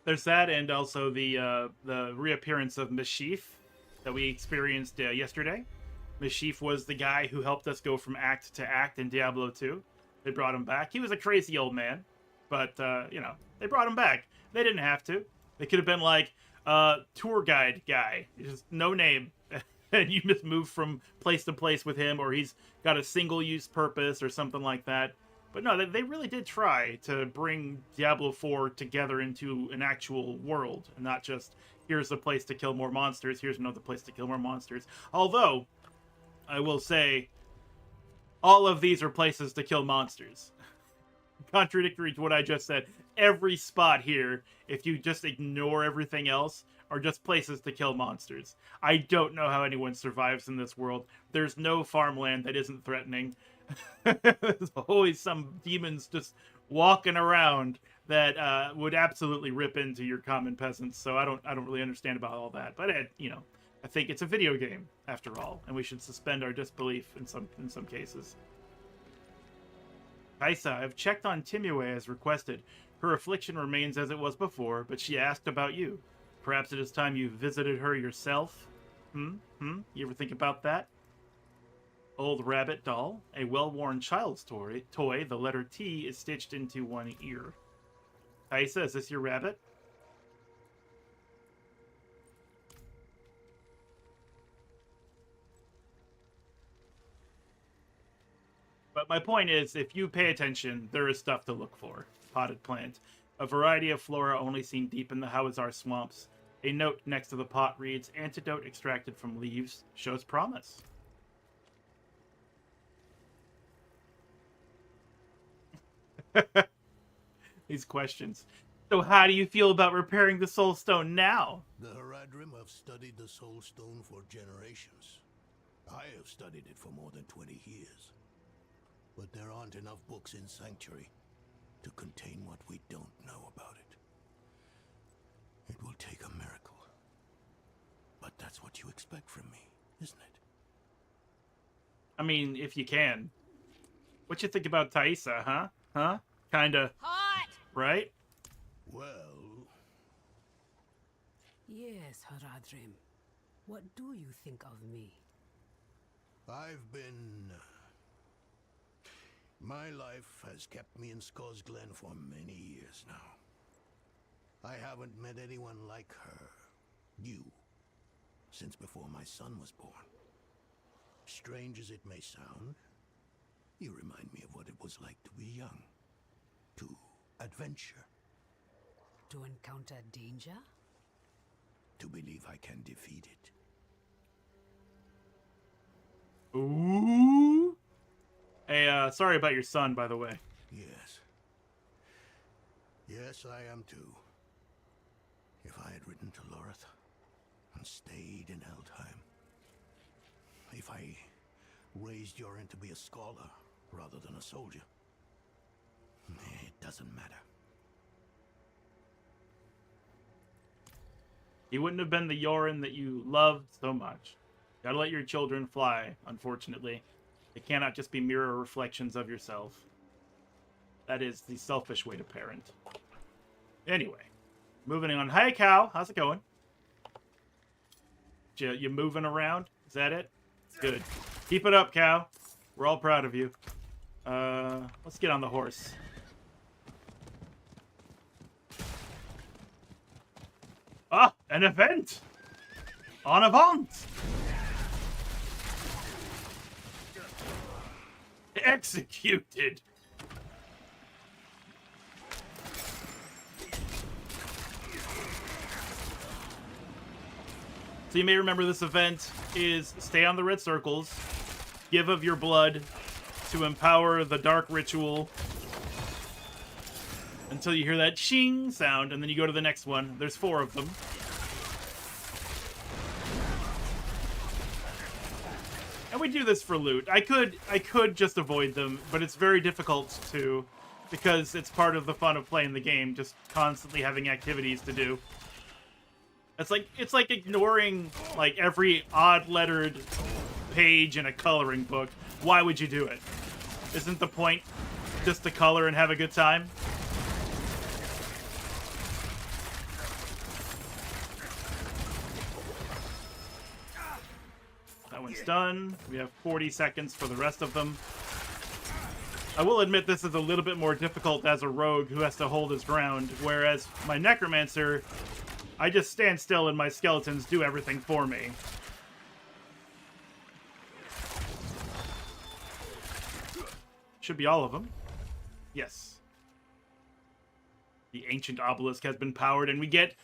There's that, and also the reappearance of Mashif that we experienced yesterday. Mashif was the guy who helped us go from act to act in Diablo 2. They brought him back. He was a crazy old man, but, you know, they brought him back. They didn't have to. They could have been like, tour guide guy. Just no name. And you just move from place to place with him, or he's got a single-use purpose or something like that. But no, they really did try to bring Diablo 4 together into an actual world, and not just, here's a place to kill more monsters, here's another place to kill more monsters. Although, I will say, all of these are places to kill monsters. Contradictory to what I just said, every spot here, if you just ignore everything else, are just places to kill monsters. I don't know how anyone survives in this world. There's no farmland that isn't threatening. There's always some demons just walking around that would absolutely rip into your common peasants. So I don't really understand about all that. But you know, I think it's a video game after all, and we should suspend our disbelief in some cases. Thaisa, I've checked on Timue as requested. Her affliction remains as it was before, but she asked about you. Perhaps it is time you visited her yourself? You ever think about that? Old rabbit doll, a well-worn child's toy. The letter T is stitched into one ear. Thaisa, is this your rabbit? But my point is, if you pay attention, there is stuff to look for. Potted plant. A variety of flora only seen deep in the Hawazar swamps. A note next to the pot reads, antidote extracted from leaves shows promise. These questions. So how do you feel about repairing the Soul Stone now? The Haradrim have studied the Soul Stone for generations. I have studied it for more than 20 years. But there aren't enough books in Sanctuary to contain what we don't know about it. It will take a miracle. But that's what you expect from me, isn't it? I mean, if you can. What you think about Thaisa, huh? Huh? Kinda. Hot! Right? Well... Yes, Haradrim. What do you think of me? I've been... My life has kept me in Skull's Glen for many years now. I haven't met anyone like her, you, since before my son was born. Strange as it may sound, you remind me of what it was like to be young, to adventure. To encounter danger? To believe I can defeat it. Ooh. Hey, sorry about your son, by the way. Yes. Yes, I am too. If I had written to Lorith and stayed in Eldheim. If I raised Yorin to be a scholar rather than a soldier. It doesn't matter. He wouldn't have been the Yorin that you loved so much. Gotta let your children fly, unfortunately. They cannot just be mirror reflections of yourself. That is the selfish way to parent. Anyway, moving on. Hey, Cow. How's it going? You moving around? Is that it? Good. Keep it up, Cow. We're all proud of you. Let's get on the horse. Ah, an event! En avant! Executed! So you may remember this event is stay on the red circles, give of your blood to empower the dark ritual until you hear that shing sound, and then you go to the next one. There's 4 of them. And we do this for loot. I could just avoid them, but it's very difficult to, because it's part of the fun of playing the game, just constantly having activities to do. It's like ignoring like every odd lettered page in a coloring book. Why would you do it? Isn't the point just to color and have a good time? That one's done. We have 40 seconds for the rest of them. I will admit this is a little bit more difficult as a rogue who has to hold his ground, whereas my necromancer, I just stand still and my skeletons do everything for me. Should be all of them. Yes. The ancient obelisk has been powered and we get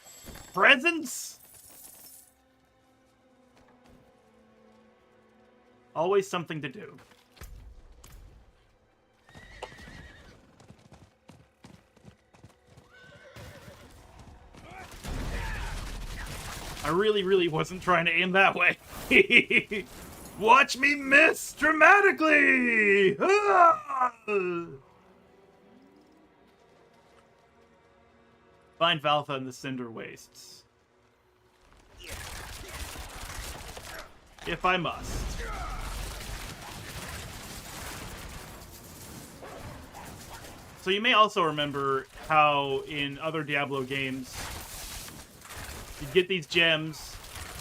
presents! Always something to do. I really wasn't trying to aim that way. Watch me miss dramatically! Ah! Find Valtha in the Cinder Wastes. If I must. So you may also remember how in other Diablo games, you get these gems,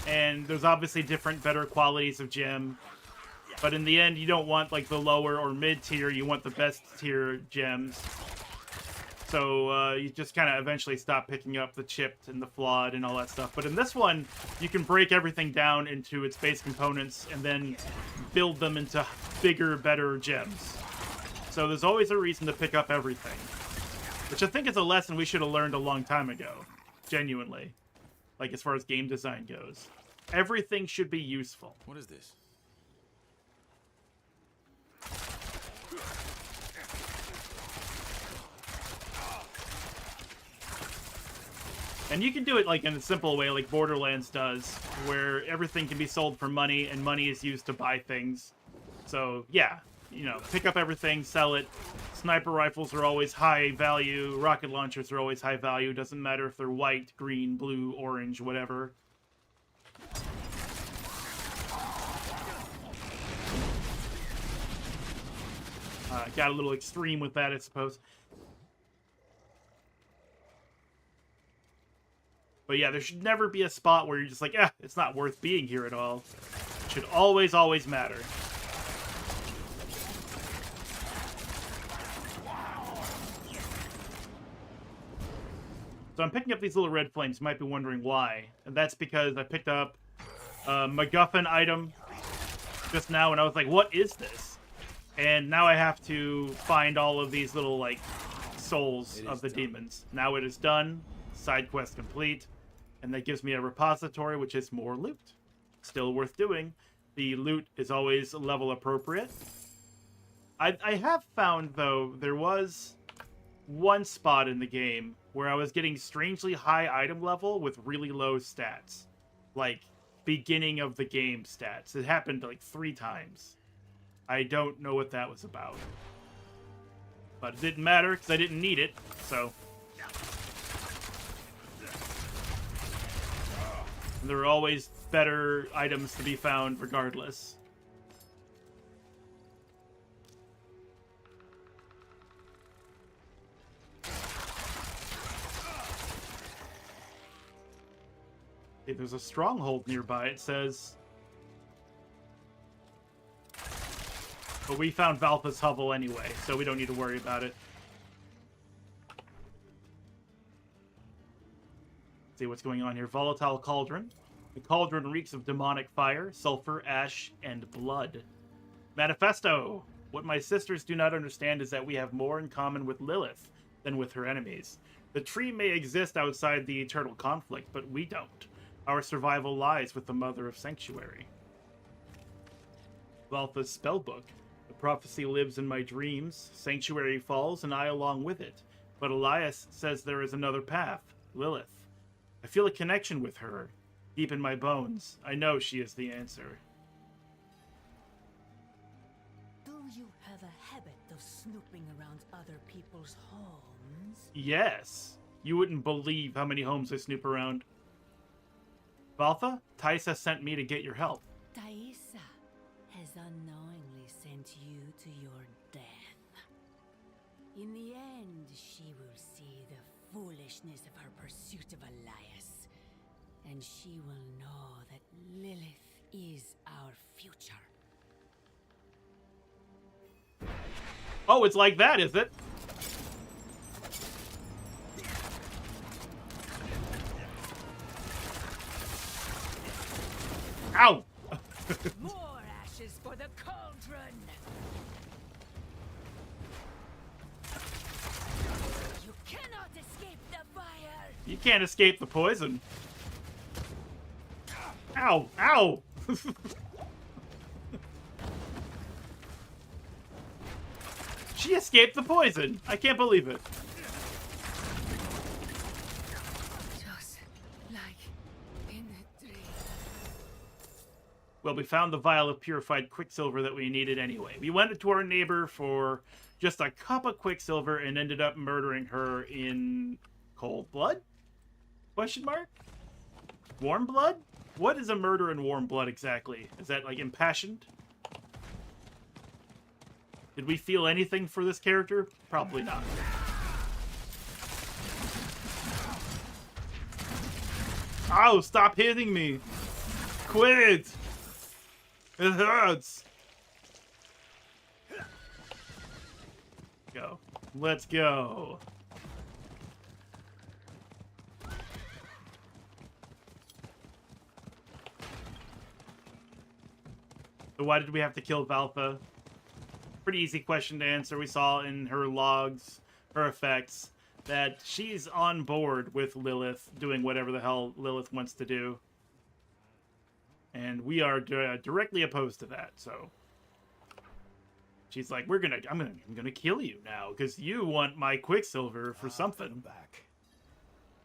and there's obviously different, better qualities of gem. But in the end, you don't want like the lower or mid tier, you want the best tier gems. So you just kind of eventually stop picking up the chipped and the flawed and all that stuff. But in this one, you can break everything down into its base components and then build them into bigger, better gems. So there's always a reason to pick up everything. Which I think is a lesson we should have learned a long time ago. Genuinely. Like, as far as game design goes. Everything should be useful. What is this? And you can do it, like, in a simple way, like Borderlands does, where everything can be sold for money, and money is used to buy things. So, yeah, you know, pick up everything, sell it. Sniper rifles are always high value. Rocket launchers are always high value. Doesn't matter if they're white, green, blue, orange, whatever. Got a little extreme with that, I suppose. But yeah, there should never be a spot where you're just like, it's not worth being here at all. It should always matter. So I'm picking up these little red flames. You might be wondering why. And that's because I picked up a MacGuffin item just now, and I was like, what is this? And now I have to find all of these little, like, souls of the demons. Now it is done. Side quest complete. And that gives me a repository, which is more loot. Still worth doing. The loot is always level appropriate. I have found, though, there was one spot in the game where I was getting strangely high item level with really low stats. Like, beginning of the game stats. It happened, like, 3 times. I don't know what that was about. But it didn't matter, because I didn't need it, so... And there are always better items to be found regardless. Okay, there's a stronghold nearby, it says. But we found Valpa's hovel anyway, so we don't need to worry about it. See what's going on here. Volatile cauldron. The cauldron reeks of demonic fire, sulfur, ash, and blood. Manifesto. What my sisters do not understand is that we have more in common with Lilith than with her enemies. The tree may exist outside the eternal conflict, but we don't. Our survival lies with the Mother of Sanctuary. Valpa's spellbook. The prophecy lives in my dreams. Sanctuary falls, and I along with it. But Elias says there is another path. Lilith. I feel a connection with her, deep in my bones. I know she is the answer. Do you have a habit of snooping around other people's homes? Yes. You wouldn't believe how many homes I snoop around. Valtha, Taisa sent me to get your help. Taisa has unknowingly sent you to your death. In the end, she will see the foolishness of her pursuit of Elias, and she will know that Lilith is our future. Oh, it's like that, is it? Ow! More ashes for the cauldron! You cannot escape the fire! You can't escape the poison. Ow! Ow! She escaped the poison! I can't believe it. Just like in a dream. Well, we found the vial of purified quicksilver that we needed anyway. We went to our neighbor for just a cup of quicksilver and ended up murdering her in cold blood? Question mark? Warm blood? What is a murder in warm blood exactly? Is that like impassioned? Did we feel anything for this character? Probably not. Ow, stop hitting me! Quit! It hurts! Go. Let's go. So why did we have to kill Valtha? Pretty easy question to answer. We saw in her logs, her effects, that she's on board with Lilith doing whatever the hell Lilith wants to do. And we are directly opposed to that, so... She's like, I'm gonna kill you now, because you want my Quicksilver for something. Back.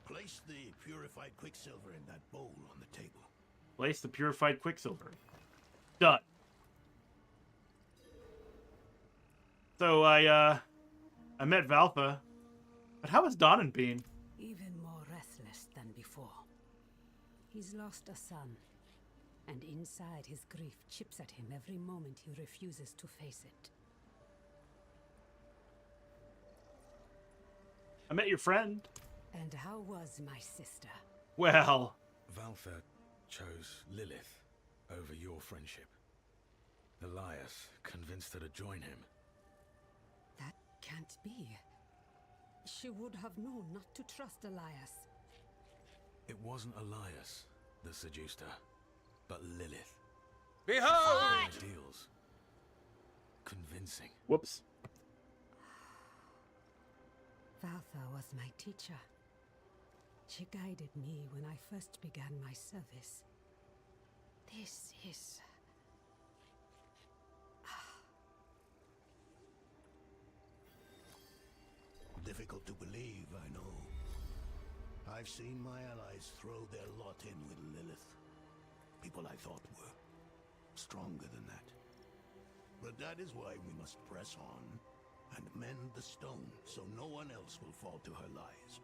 Place the purified Quicksilver in that bowl on the table. Place the purified Quicksilver. Done. So I met Valtha. But how has Donan been? Even more restless than before. He's lost a son, and inside his grief chips at him every moment he refuses to face it. I met your friend. And how was my sister? Well... Valtha chose Lilith over your friendship. Elias convinced her to join him. That can't be. She would have known not to trust Elias. It wasn't Elias that seduced her, but Lilith. Behold! Ideals. Convincing. Whoops. Valtha was my teacher. She guided me when I first began my service. This is... Difficult to believe, I know. I've seen my allies throw their lot in with Lilith. People I thought were stronger than that. But that is why we must press on and mend the stone so no one else will fall to her lies.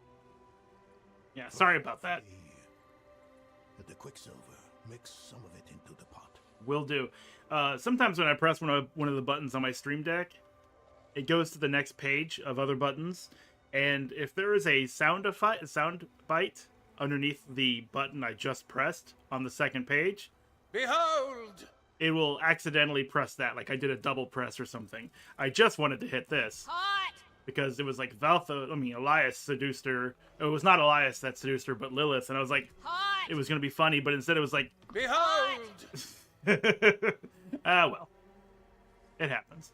Yeah, sorry about that. With the quicksilver, mix some of it into the pot. Will do. Sometimes when I press one of the buttons on my stream deck, it goes to the next page of other buttons, and if there is a sound bite underneath the button I just pressed on the second page, Behold! it will accidentally press that, like I did a double press or something. I just wanted to hit this. Hot! Because it was like Elias seduced her. It was not Elias that seduced her, but Lilith, and I was like, Hot! it was going to be funny, but instead it was like, Behold! well. It happens.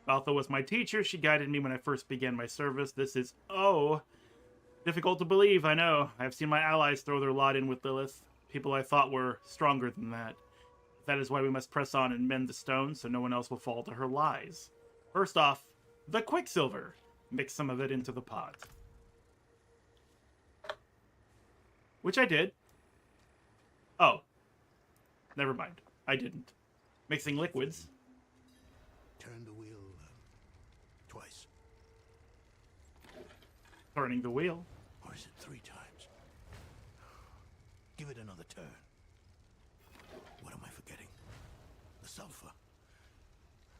Valtha was my teacher. She guided me when I first began my service. This is, difficult to believe, I know. I've seen my allies throw their lot in with Lilith. People I thought were stronger than that. That is why we must press on and mend the stone so no one else will fall to her lies. First off, the quicksilver. Mix some of it into the pot. Which I did. Oh. Never mind. I didn't. Mixing liquids. Turn the wheel twice. Turning the wheel. Or is it 3 times? Give it another turn. What am I forgetting? The sulfur.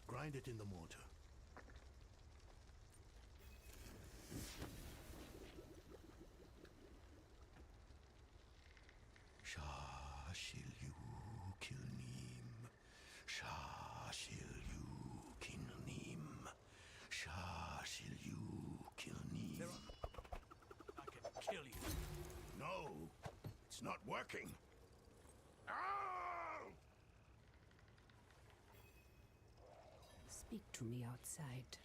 Grind it in the mortar. Kill you. No, it's not working. Speak to me outside.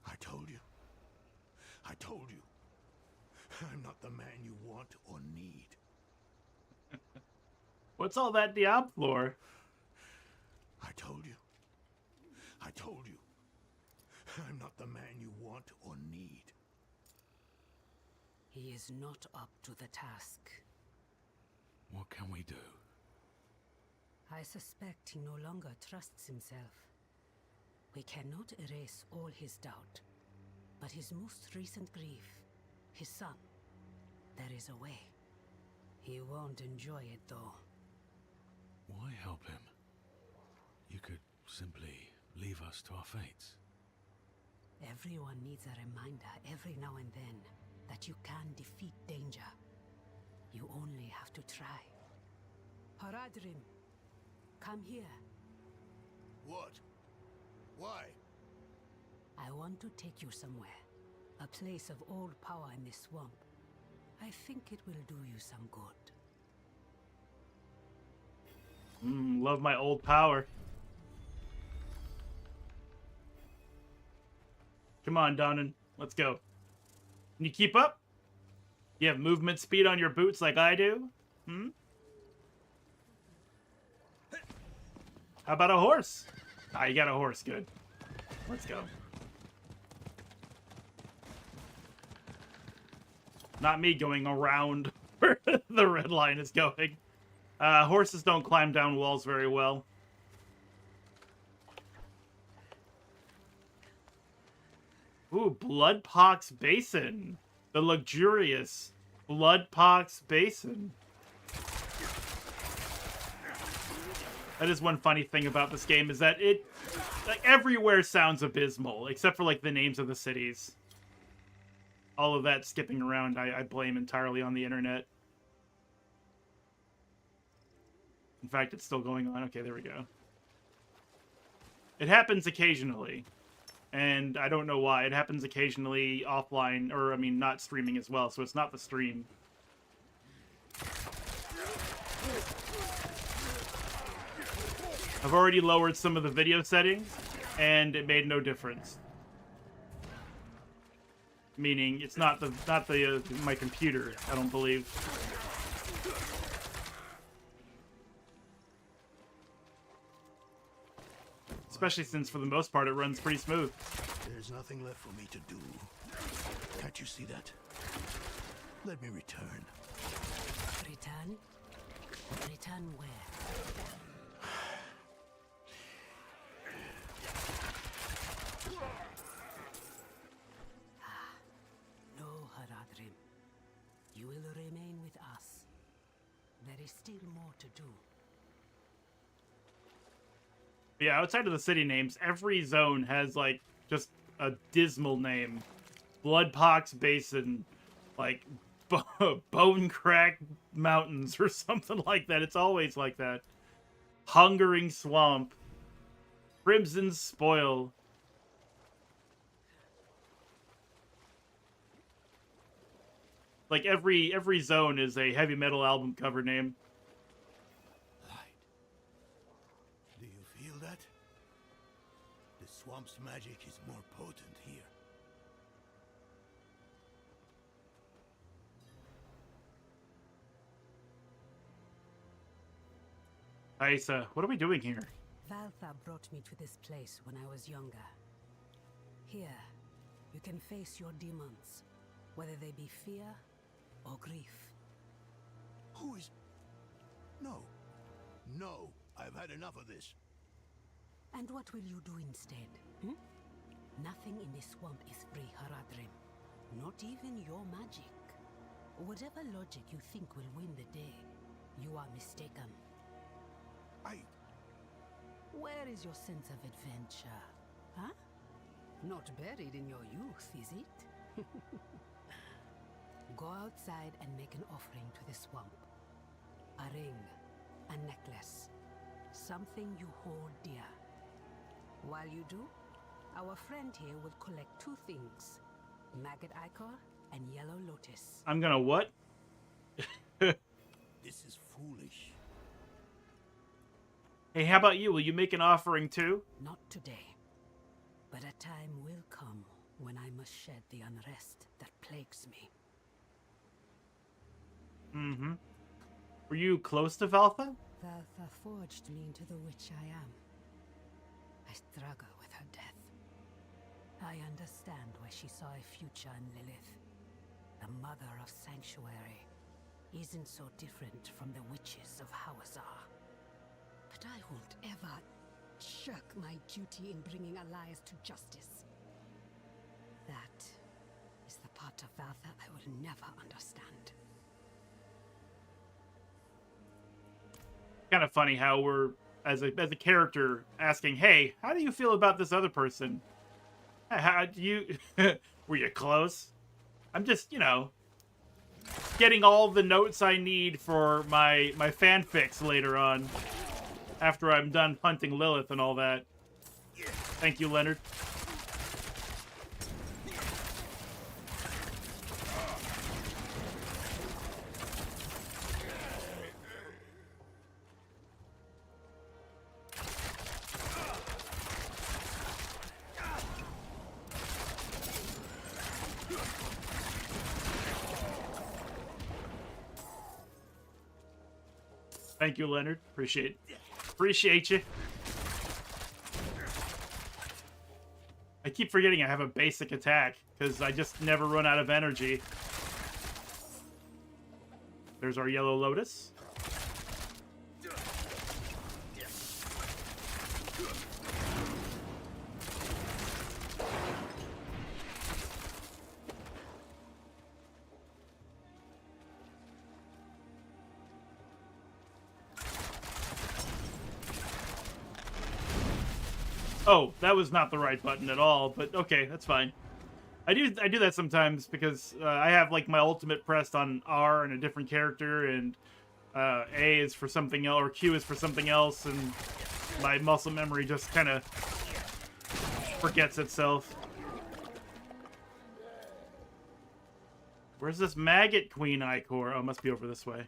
I told you. I told you. I'm not the man you want or need. What's all that Diablo for? I told you. I told you. I'm not the man you want or need. He is not up to the task. What can we do? I suspect he no longer trusts himself. We cannot erase all his doubt, but his most recent grief, his son, there is a way. He won't enjoy it, though. Why help him? You could simply leave us to our fates. Everyone needs a reminder every now and then that you can defeat danger. You only have to try. Haradrim, come here. What? Why? I want to take you somewhere. A place of old power in this swamp. I think it will do you some good. Love my old power. Come on, Donan. Let's go. Can you keep up? You have movement speed on your boots like I do? How about a horse? Ah, you got a horse. Good. Let's go. Not me going around where the red line is going. Horses don't climb down walls very well. Ooh, Bloodpox Basin. The luxurious Bloodpox Basin. That is one funny thing about this game, is that it, like, everywhere sounds abysmal, except for, like, the names of the cities. All of that skipping around, I blame entirely on the internet. In fact, it's still going on. Okay, there we go. It happens occasionally. and I don't know why. It happens occasionally offline, or I mean, not streaming as well, so it's not the stream. I've already lowered some of the video settings, and it made no difference. Meaning, it's not my computer, I don't believe. Especially since, for the most part, it runs pretty smooth. There's nothing left for me to do. Can't you see that? Let me return. Return? Return where? No, Haradrim. You will remain with us. There is still more to do. Yeah, outside of the city names, every zone has, like, just a dismal name. Bloodpox Basin, like, Bone Crack Mountains, or something like that. It's always like that. Hungering Swamp. Crimson Spoil. Like, every zone is a heavy metal album cover name. Do you feel that? The swamp's magic is more potent here. Aisa, what are we doing here? Valtha brought me to this place when I was younger. Here, you can face your demons, whether they be fear or grief. Who is... No. No. I've had enough of this. And what will you do instead? Hmm? Nothing in this swamp is free, Haradrim. Not even your magic. Whatever logic you think will win the day, you are mistaken. Where is your sense of adventure? Huh? Not buried in your youth, is it? Go outside and make an offering to the swamp. A ring, a necklace, something you hold dear. While you do, our friend here will collect two things: maggot ichor and yellow lotus. I'm gonna what? This is foolish. Hey, how about you? Will you make an offering too? Not today. But a time will come when I must shed the unrest that plagues me. Mm-hmm. Were you close to Valtha? Valtha forged me into the witch I am. I struggle with her death. I understand why she saw a future in Lilith. The mother of Sanctuary isn't so different from the witches of Hawazar. But I won't ever shirk my duty in bringing allies to justice. That is the part of Valtha I will never understand. Kind of funny how we're, as a character, asking, hey, how do you feel about this other person? How do you... Were you close? I'm just, you know, getting all the notes I need for my fanfics later on. After I'm done hunting Lilith and all that. Thank you, Leonard. Thank you, Leonard. Appreciate you. I keep forgetting I have a basic attack, because I just never run out of energy. There's our yellow lotus. Oh, that was not the right button at all, but okay, that's fine. I do that sometimes because I have like my ultimate pressed on R and a different character, and A is for something else, or Q is for something else, and my muscle memory just kind of forgets itself. Where's this maggot queen ichor? Oh, it must be over this way.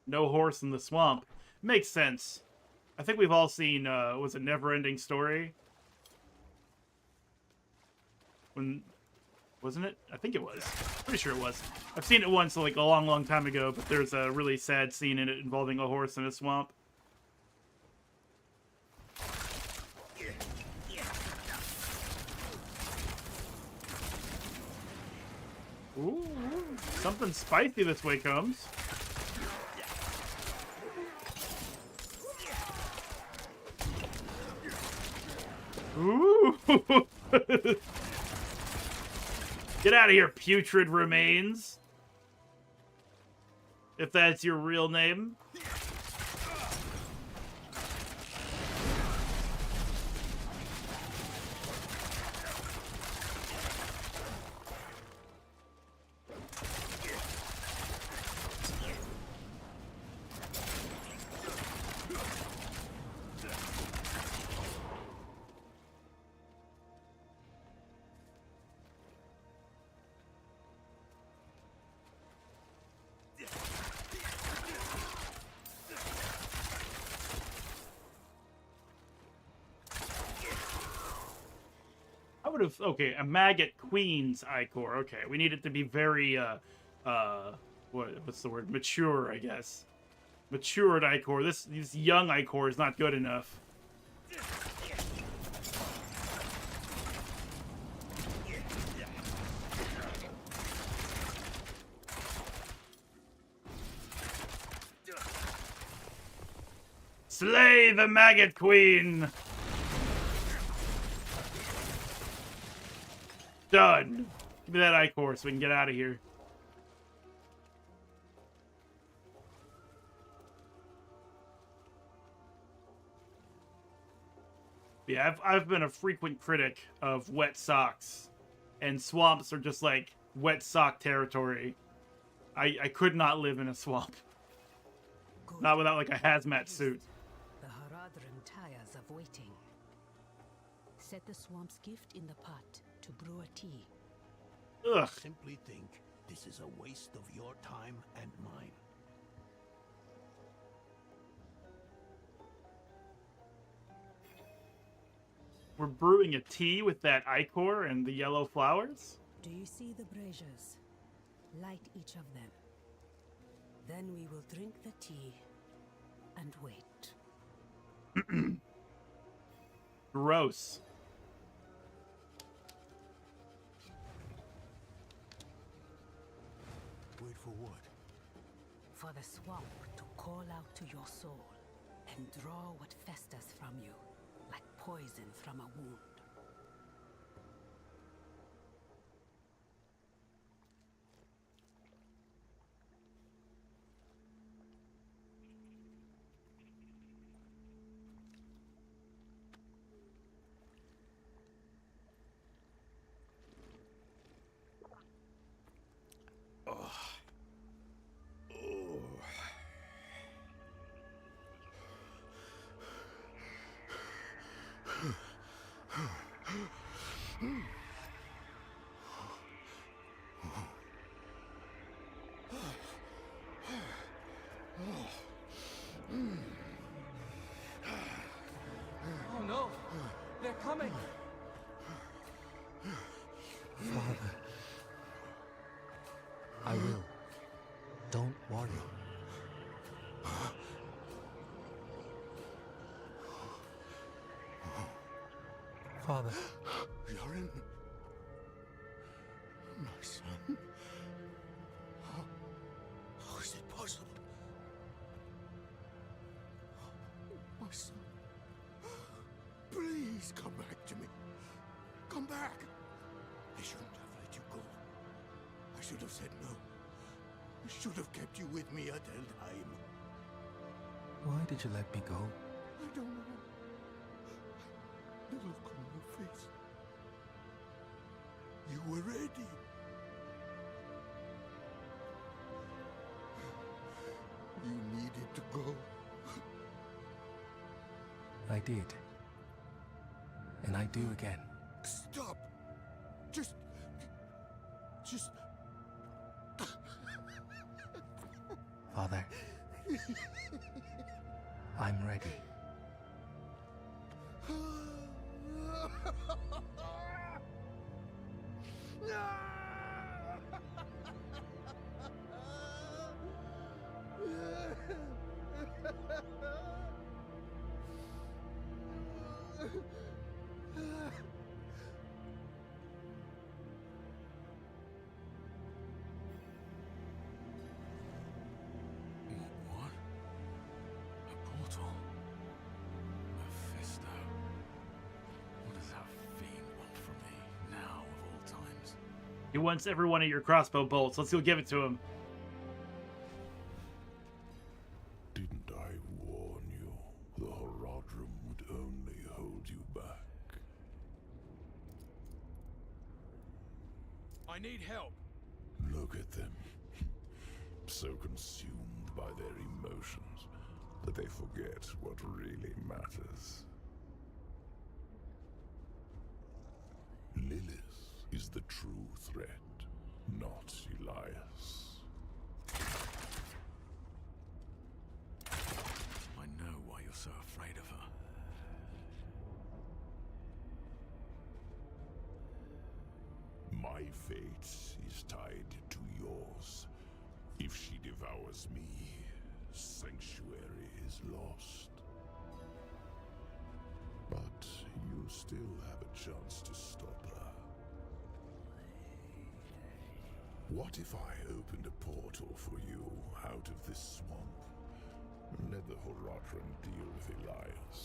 No horse in the swamp. Makes sense. I think we've all seen, was it Never-Ending Story? Wasn't it? I think it was. Pretty sure it was. I've seen it once, like, a long, long time ago, but there's a really sad scene in it involving a horse in a swamp. Ooh, something spicy this way comes. Ooh! Get out of here, putrid remains. If that's your real name. Okay, a maggot queen's ichor. Okay, we need it to be very what's the word? Mature, I guess. Matured ichor. This young ichor is not good enough. Slay the maggot queen. Done. Give me that ichor so we can get out of here. Yeah, I've been a frequent critic of wet socks, and swamps are just like wet sock territory. I could not live in a swamp. Good. Not without like a hazmat suit. The Haradrim tires of waiting. Set the swamp's gift in the pot to brew a tea. Ugh. Simply think this is a waste of your time and mine. We're brewing a tea with that ichor and the yellow flowers? Do you see the braziers? Light each of them. Then we will drink the tea and wait. Gross. Wait for what? For the swamp to call out to your soul and draw what festers from you, like poison from a wound. Oh no! They're coming! Father, I will. Don't worry. Father. Yorin. My son. How is it possible? My son. Please come back to me. Come back. I shouldn't have let you go. I should have said no. I should have kept you with me at Eldheim. Why did you let me go? I don't know. The look on your face. You were ready. You needed to go. I did. And I do again. Stop! Just... Father, I'm ready. What? A portal? Mephisto. What does that fiend want from me, now of all times? He wants every one of your crossbow bolts. Let's go give it to him. Didn't I warn you? The Horadrim would only hold you back. I need help. Look at them. So consumed by their emotions that they forget what really matters. Lilith is the true threat, not Elias. I know why you're so afraid of her. My fate is tied to yours. If she devours me, Sanctuary is lost. But you still have a chance to stop her. What if I opened a portal for you out of this swamp? Let the Horadrim deal with Elias.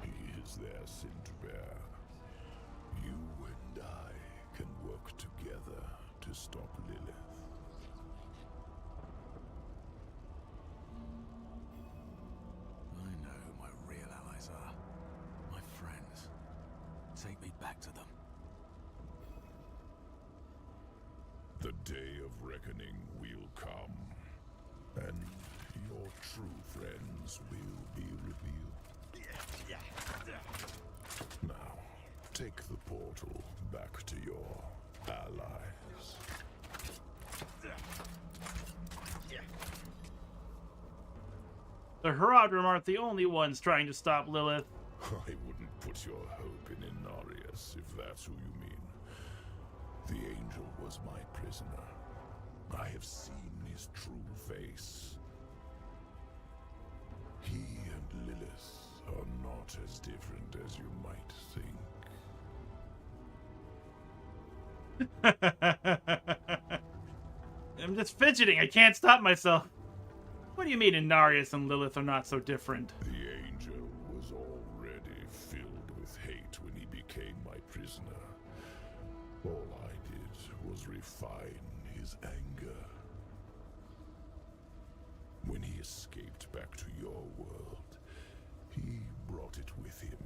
He is their sin to bear. You and I can work together to stop Lilith. I know who my real allies are. My friends. Take me back to them. The day of reckoning will come, and your true friends will be revealed. Now, take the portal back to your allies. The Horadrim aren't the only ones trying to stop Lilith. I wouldn't put your hope in Inarius, if that's who you mean. The angel was my prisoner. I have seen his true face. He and Lilith are not as different as you might think. I'm just fidgeting. I can't stop myself. What do you mean Inarius and Lilith are not so different? The angel was already filled with hate when he became my prisoner. All I did was refine his anger. When he escaped back to your world, he brought it with him.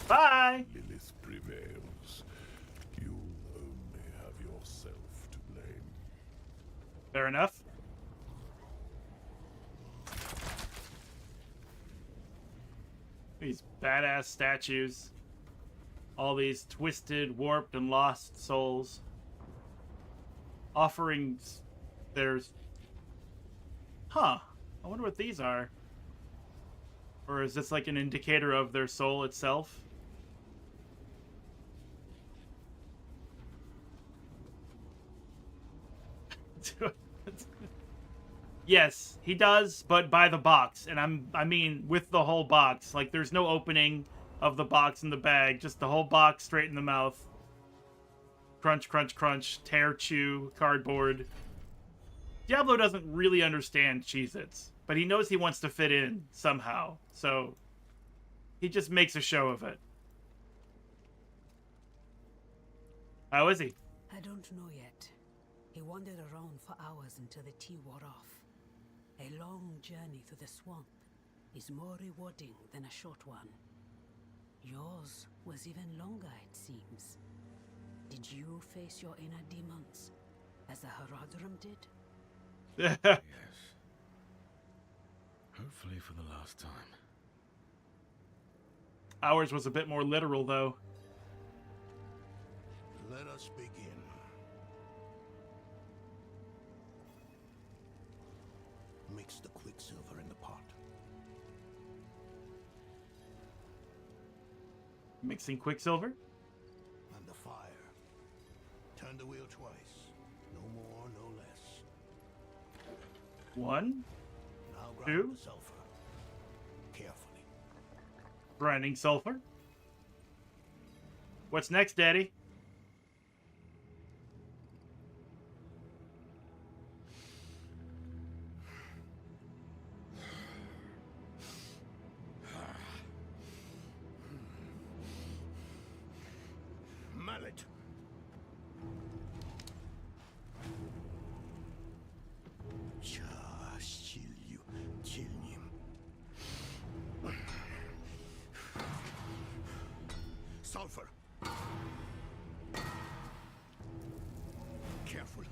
Bye! Lilith prevails. You'll only have yourself to blame. Fair enough. These badass statues. All these twisted, warped, and lost souls. Offerings. There's... Huh. I wonder what these are. Or is this like an indicator of their soul itself? Yes, he does, but by the box. And I mean with the whole box. Like there's no opening of the box in the bag, just the whole box straight in the mouth. Crunch, crunch, crunch, tear, chew, cardboard. Diablo doesn't really understand Cheez-Its, but he knows he wants to fit in somehow. So he just makes a show of it. How is he? I don't know yet. He wandered around for hours until the tea wore off. A long journey through the swamp. is more rewarding than a short one. Yours was even longer, it seems. Did you face your inner demons, as the Haradrim did? Yes. Hopefully for the last time. Ours was a bit more literal, though. Let us begin. Mix the quicksilver in the pot. Mixing quicksilver? And the fire. Turn the wheel twice. No more, no less. 1, Now grind 2. the sulfur. Carefully. Grinding sulfur. What's next, Daddy? Mallet. Sulfur. Careful.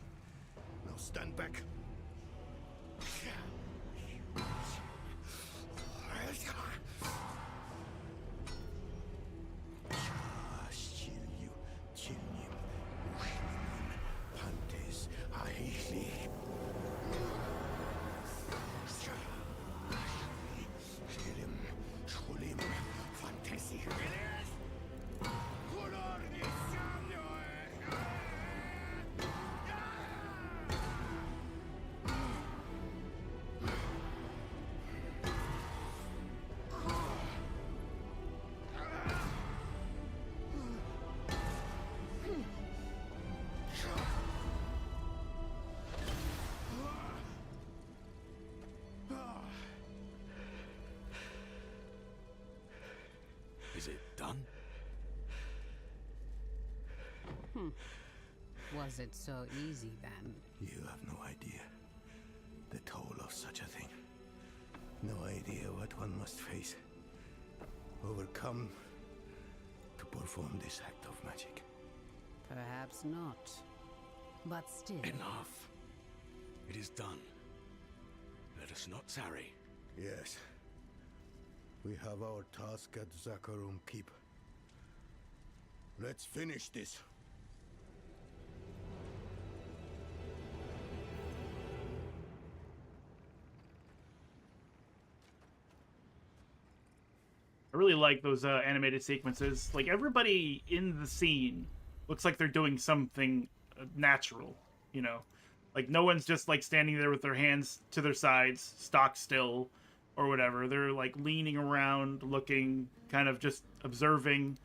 Now stand back. Is it done? Was it so easy then? You have no idea the toll of such a thing. No idea what one must face. Overcome to perform this act of magic. Perhaps not. But still. Enough. It is done. Let us not tarry. Yes. We have our task at Zakharum Keep. Let's finish this. I really like those animated sequences. Like, everybody in the scene looks like they're doing something natural, you know? Like, no one's just, like, standing there with their hands to their sides, stock still, or whatever. They're, like, leaning around, looking, kind of just observing.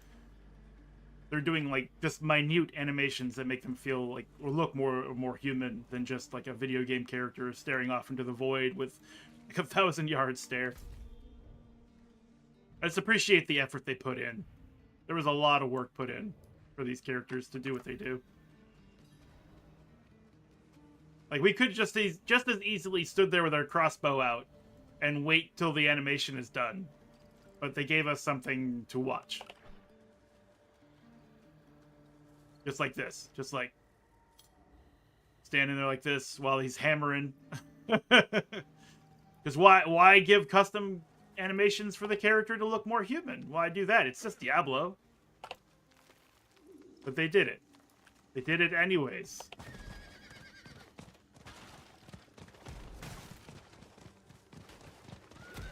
They're doing, like, just minute animations that make them feel, like, or look more human than just, like, a video game character staring off into the void with, like, a 1,000-yard stare. I just appreciate the effort they put in. There was a lot of work put in for these characters to do what they do. Like, we could just as easily stood there with our crossbow out and wait till the animation is done. But they gave us something to watch. Just like this. Just like standing there like this while he's hammering. Because why give custom animations for the character to look more human? Why do that? It's just Diablo. But they did it. They did it anyways.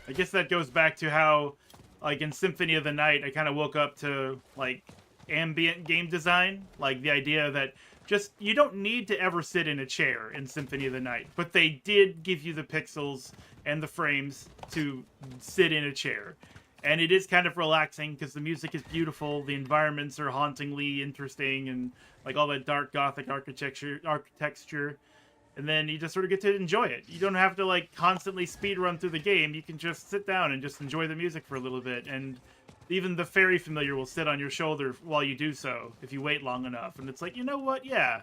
I guess that goes back to how, like, in Symphony of the Night, I kind of woke up to, like, ambient game design. Like, the idea that just, you don't need to ever sit in a chair in Symphony of the Night. But they did give you the pixels and the frames to sit in a chair. And it is kind of relaxing because the music is beautiful, the environments are hauntingly interesting, and, like, all that dark gothic architecture. And then you just sort of get to enjoy it. You don't have to, like, constantly speed run through the game. You can just sit down and just enjoy the music for a little bit. And even the fairy familiar will sit on your shoulder while you do so, if you wait long enough. And it's like, you know what? Yeah,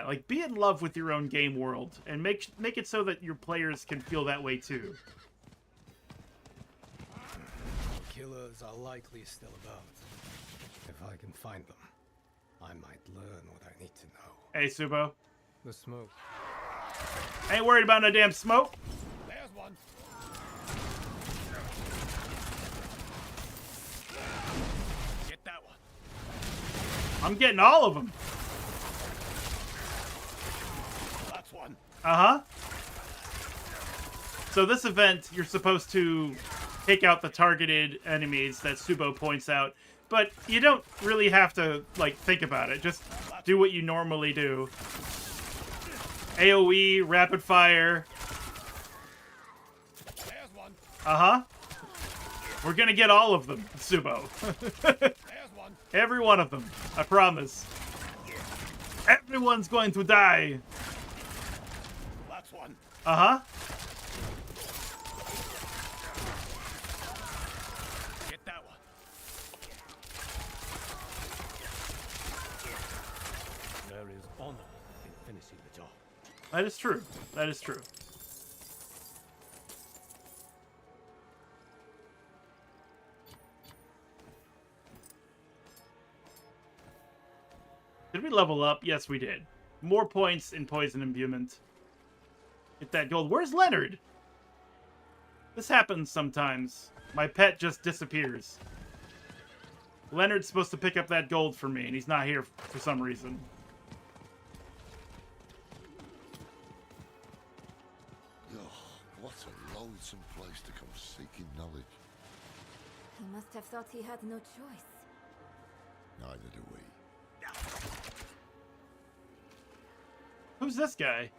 like, be in love with your own game world. And make it so that your players can feel that way, too. killers are likely still about. If I can find them, I might learn what I need to know. Hey, Subo. The smoke. Ain't worried about no damn smoke. There's one. Get that one. I'm getting all of them. That's one. Uh-huh. So this event, you're supposed to take out the targeted enemies that Subo points out, but you don't really have to, like, think about it. Just do what you normally do. AoE, rapid fire. There's one. Uh-huh. We're gonna get all of them, Subo. There's one. Every one of them. I promise. Everyone's going to die. That's one. Uh-huh. Get that one. There is honor in finishing the job. That is true. That is true. Did we level up? Yes, we did. More points in poison imbuement. Get that gold. Where's Leonard? This happens sometimes. My pet just disappears. Leonard's supposed to pick up that gold for me, and he's not here for some reason. What a loathsome place to come seeking knowledge. He must have thought he had no choice. Neither do we. Who's this guy?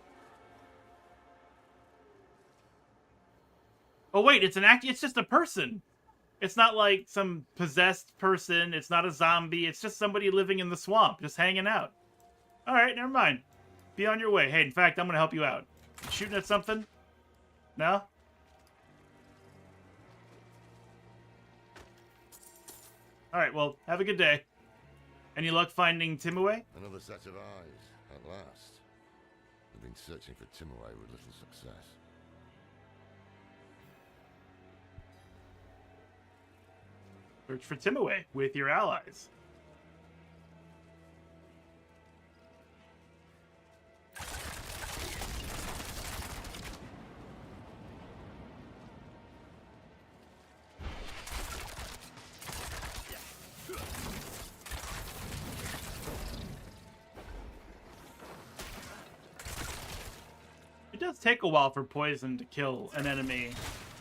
Oh wait, it's just a person. It's not like some possessed person. It's not a zombie. It's just somebody living in the swamp, just hanging out. All right, never mind. Be on your way. Hey, in fact, I'm gonna help you out. Shooting at something? No? All right, well, have a good day. Any luck finding Timue? Another set of eyes, at last. I've been searching for Timue with little success. Search for Timue with your allies. It does take a while for poison to kill an enemy,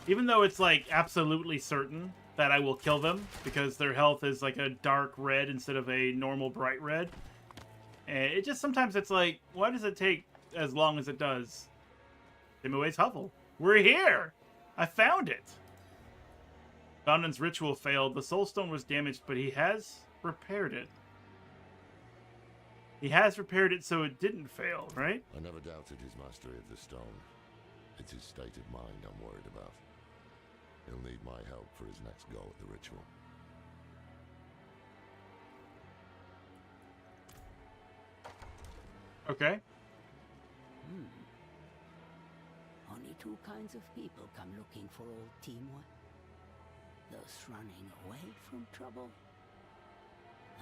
even though it's like absolutely certain that I will kill them because their health is like a dark red instead of a normal bright red. And it just sometimes it's like, why does it take as long as it does? Timue's hovel. We're here! I found it! Donan's ritual failed. The soul stone was damaged, but he has repaired it. He has repaired it so it didn't fail, right? I never doubted his mastery of the stone. It's his state of mind I'm worried about. He'll need my help for his next go at the ritual. Okay. Only two kinds of people come looking for old Timur. Those running away from trouble,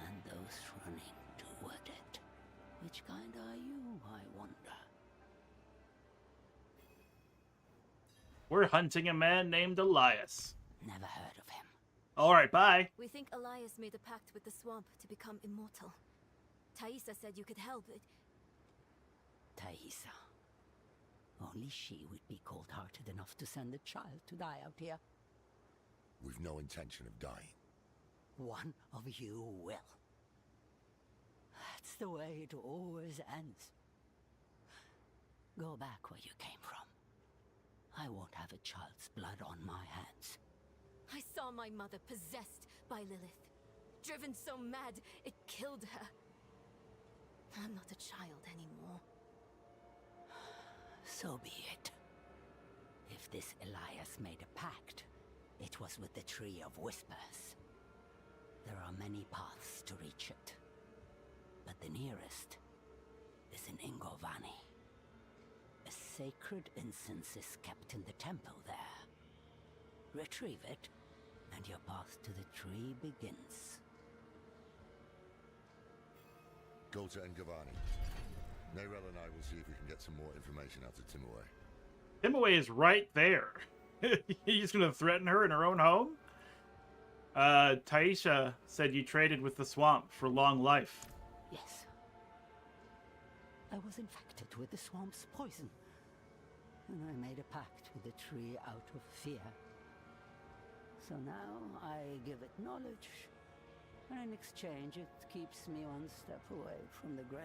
and those running toward it. Which kind are you, I wonder? We're hunting a man named Elias. Never heard of him. Alright, bye. We think Elias made a pact with the swamp to become immortal. Thaisa said you could help it. Thaisa. Only she would be cold-hearted enough to send a child to die out here. We've no intention of dying. One of you will. That's the way it always ends. Go back where you came from. I won't have a child's blood on my hands. I saw my mother possessed by Lilith. Driven so mad, it killed her. I'm not a child anymore. So be it. If this Elias made a pact, it was with the Tree of Whispers. There are many paths to reach it. But the nearest is in Ingovani. A sacred incense is kept in the temple there. Retrieve it, and your path to the tree begins. Go to Ngavani. Nayrel and I will see if we can get some more information out of Timaway. Timaway is right there. He's gonna threaten her in her own home? Taisha said you traded with the swamp for long life. Yes. I was infected with the swamp's poison, and I made a pact with the tree out of fear. So now I give it knowledge, and in exchange it keeps me one step away from the grave.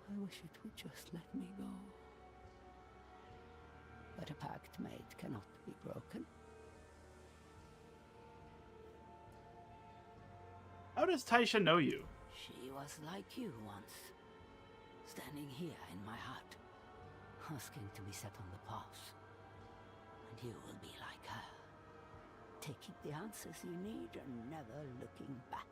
I wish it would just let me go. But a pact made cannot be broken. How does Taisha know you? She was like you once, standing here in my heart, asking to be set on the path. And you will be like her, taking the answers you need and never looking back.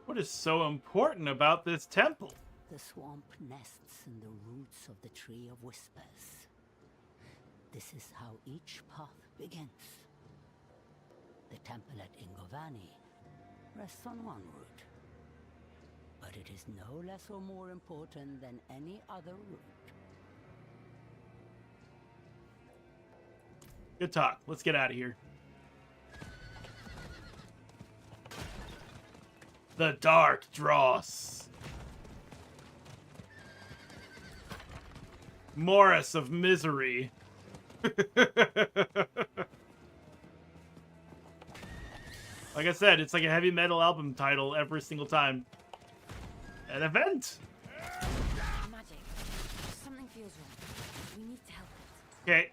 What is so important about this temple? The swamp nests in the roots of the Tree of Whispers. This is how each path begins. The temple at Ingovani rests on one route, but it is no less or more important than any other route. Good talk. Let's get out of here. The Dark Dross. Morris of Misery. Like I said, it's like a heavy metal album title every single time. An event. Magic. Something feels wrong. We need to help it. Okay.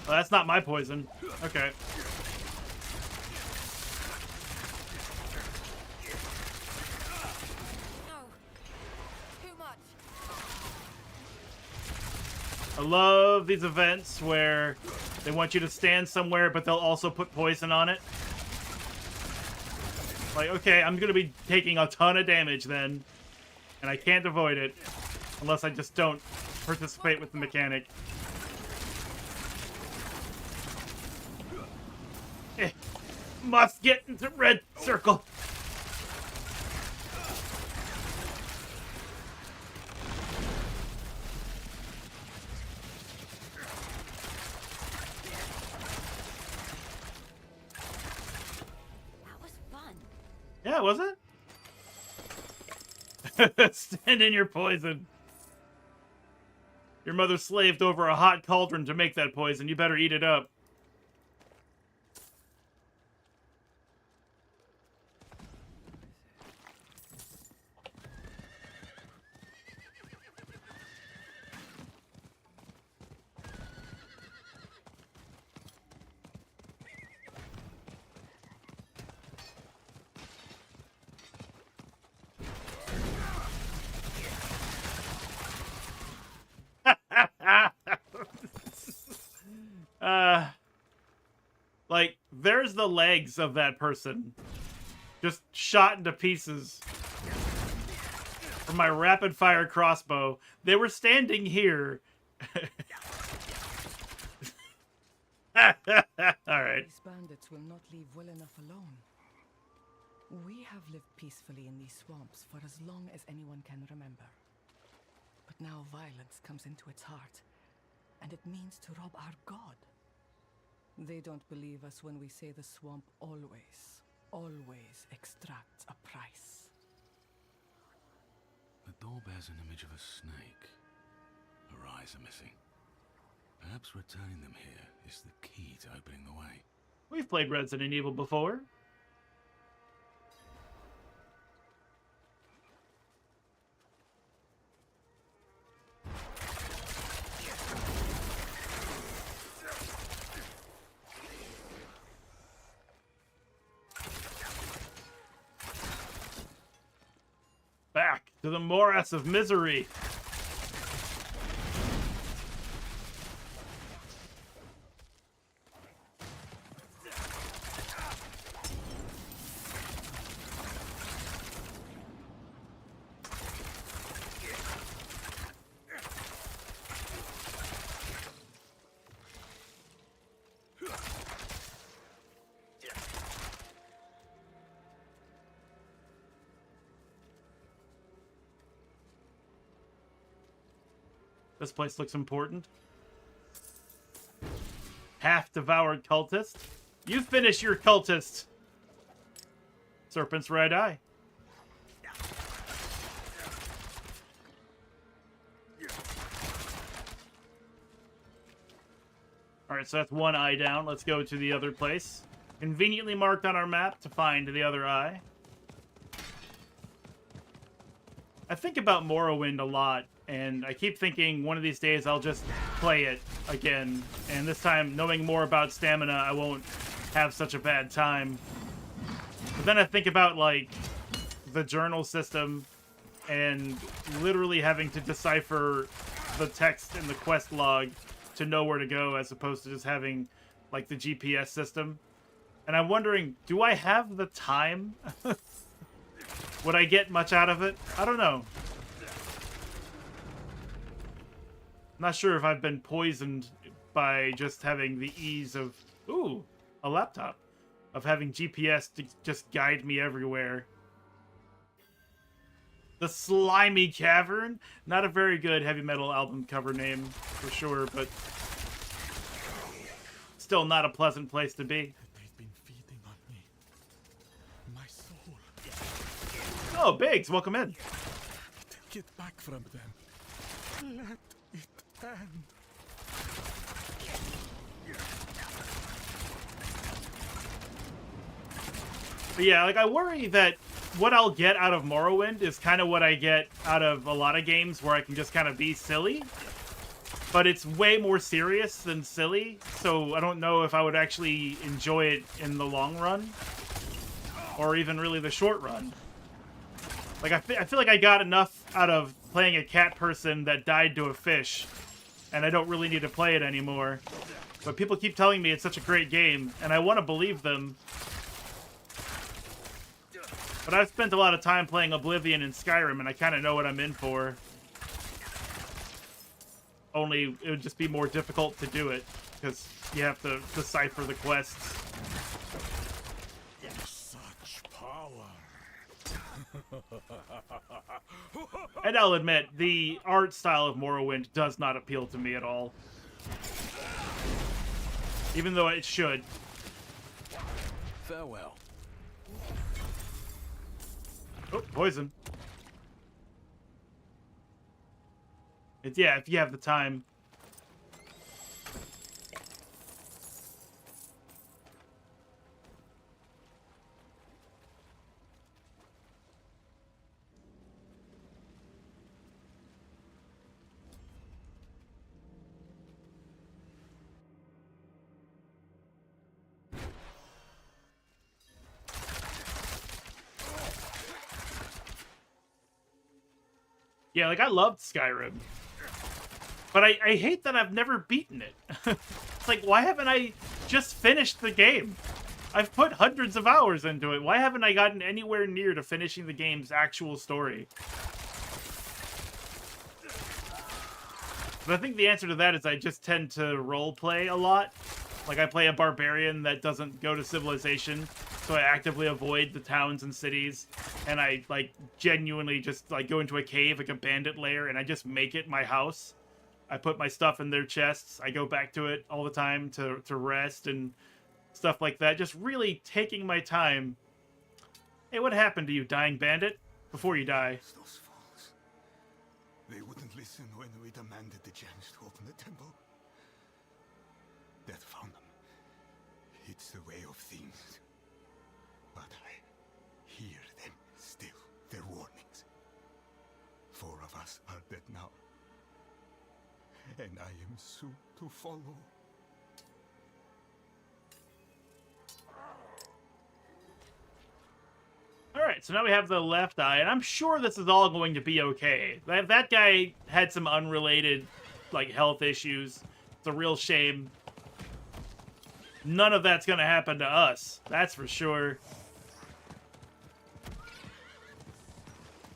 Well, that's not my poison. Okay. I love these events where they want you to stand somewhere, but they'll also put poison on it. Like, okay, I'm gonna be taking a ton of damage then, and I can't avoid it unless I just don't participate with the mechanic. Must get into red circle. Yeah, was it? Stand in your poison. Your mother slaved over a hot cauldron to make that poison. You better eat it up. Like, there's the legs of that person. Just shot into pieces. From my rapid-fire crossbow. They were standing here. Alright. These bandits will not leave well enough alone. We have lived peacefully in these swamps for as long as anyone can remember. But now violence comes into its heart, and it means to rob our god. They don't believe us when we say the swamp always extracts a price. The door bears an image of a snake. Her eyes are missing. Perhaps returning them here is the key to opening the way. We've played Resident Evil before. Back to the morass of misery. This place looks important. Half-devoured cultist. You finish your cultist. Serpent's right eye. Alright, so that's one eye down. Let's go to the other place. Conveniently marked on our map to find the other eye. I think about Morrowind a lot, and I keep thinking one of these days I'll just play it again. And this time, knowing more about stamina, I won't have such a bad time. But then I think about, like, the journal system and literally having to decipher the text in the quest log to know where to go as opposed to just having, like, the GPS system. And I'm wondering, do I have the time? Would I get much out of it? I don't know. I'm not sure if I've been poisoned by just having the ease of... Ooh, a laptop. Of having GPS to just guide me everywhere. The Slimy Cavern? Not a very good heavy metal album cover name, for sure, but... still not a pleasant place to be. They've been feeding on me. My soul. Oh, Biggs, welcome in. Take it back from them. Let it end. But yeah, like, I worry that what I'll get out of Morrowind is kind of what I get out of a lot of games where I can just kind of be silly. But it's way more serious than silly, so I don't know if I would actually enjoy it in the long run. Or even really the short run. Like, I feel like I got enough out of playing a cat person that died to a fish, and I don't really need to play it anymore. But people keep telling me it's such a great game, and I want to believe them. But I've spent a lot of time playing Oblivion and Skyrim, and I kind of know what I'm in for. Only, it would just be more difficult to do it, because you have to decipher the quests. Such power. And I'll admit, the art style of Morrowind does not appeal to me at all. Even though it should. Farewell. Oh, poison. It's, yeah, if you have the time. Yeah, like, I loved Skyrim. But I hate that I've never beaten it. It's like, why haven't I just finished the game? I've put hundreds of hours into it. Why haven't I gotten anywhere near to finishing the game's actual story? But I think the answer to that is I just tend to roleplay a lot. Like, I play a barbarian that doesn't go to civilization, so I actively avoid the towns and cities, and I, like, genuinely just, like, go into a cave, like a bandit lair, and I just make it my house. I put my stuff in their chests, I go back to it all the time to rest and stuff like that. Just really taking my time. Hey, what happened to you, dying bandit? Before you die. Those fools. They wouldn't listen when we demanded the gems to open the temple. Death found them. It's the way of things. But I hear them still, their warnings. 4 of us are dead now. And I am soon to follow. Alright, so now we have the left eye, and I'm sure this is all going to be okay. That guy had some unrelated, like, health issues. It's a real shame. None of that's gonna happen to us. That's for sure.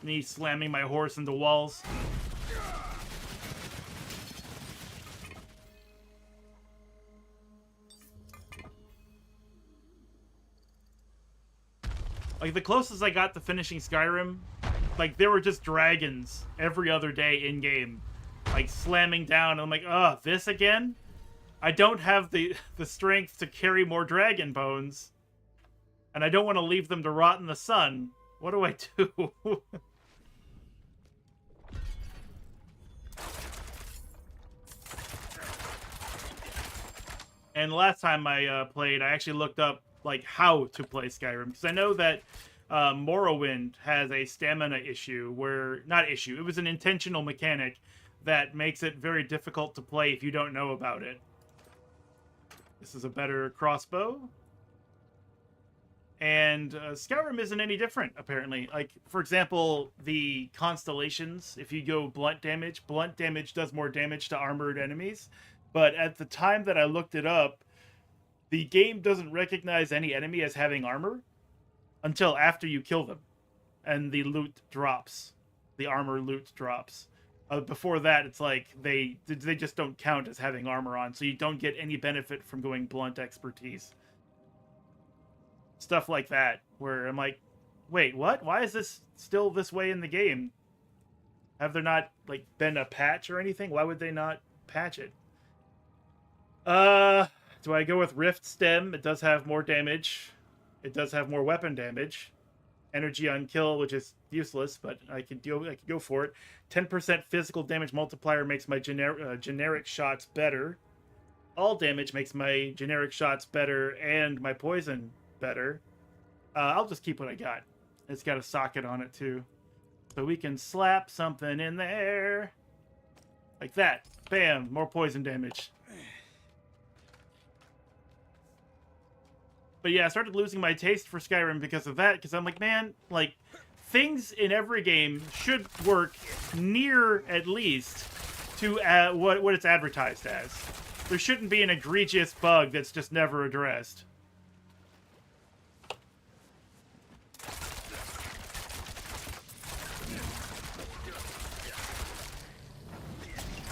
Me slamming my horse into walls. Like, the closest I got to finishing Skyrim, like, there were just dragons every other day in-game. like slamming down. And I'm like, oh, this again? I don't have the strength to carry more dragon bones. And I don't want to leave them to rot in the sun. What do I do? And last time I played, I actually looked up like how to play Skyrim, because I know that Morrowind has a stamina issue where, not issue, it was an intentional mechanic that makes it very difficult to play if you don't know about it. This is a better crossbow. And Skyrim isn't any different, apparently. Like, for example, the constellations, if you go blunt damage does more damage to armored enemies. But at the time that I looked it up, the game doesn't recognize any enemy as having armor until after you kill them. And the loot drops. The armor loot drops. Before that, it's like they just don't count as having armor on, so you don't get any benefit from going blunt expertise. Stuff like that, where I'm like, wait, what? Why is this still this way in the game? Have there not, like, been a patch or anything? Why would they not patch it? Do I go with Rift Stem? It does have more damage. It does have more weapon damage. Energy on kill, which is useless, but I could go for it. 10% physical damage multiplier makes my generic shots better. All damage makes my generic shots better, and my poison better. I'll just keep what I got. It's got a socket on it too, so we can slap something in there like that. Bam, more poison damage. But yeah, I started losing my taste for Skyrim because of that, because I'm like, man, like, things in every game should work near, at least, to what it's advertised as. There shouldn't be an egregious bug that's just never addressed.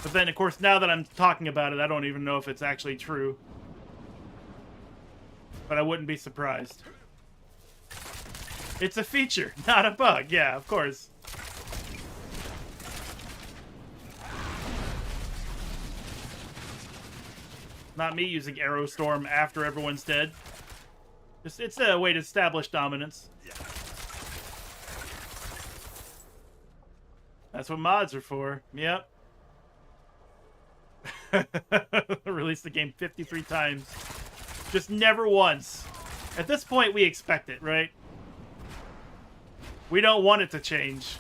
But then, of course, now that I'm talking about it, I don't even know if it's actually true. But I wouldn't be surprised. It's a feature, not a bug. Yeah, of course. Not me using Aerostorm after everyone's dead. It's a way to establish dominance. That's what mods are for. Yep. Released the game 53 times. Just never once. At this point, we expect it, right? We don't want it to change.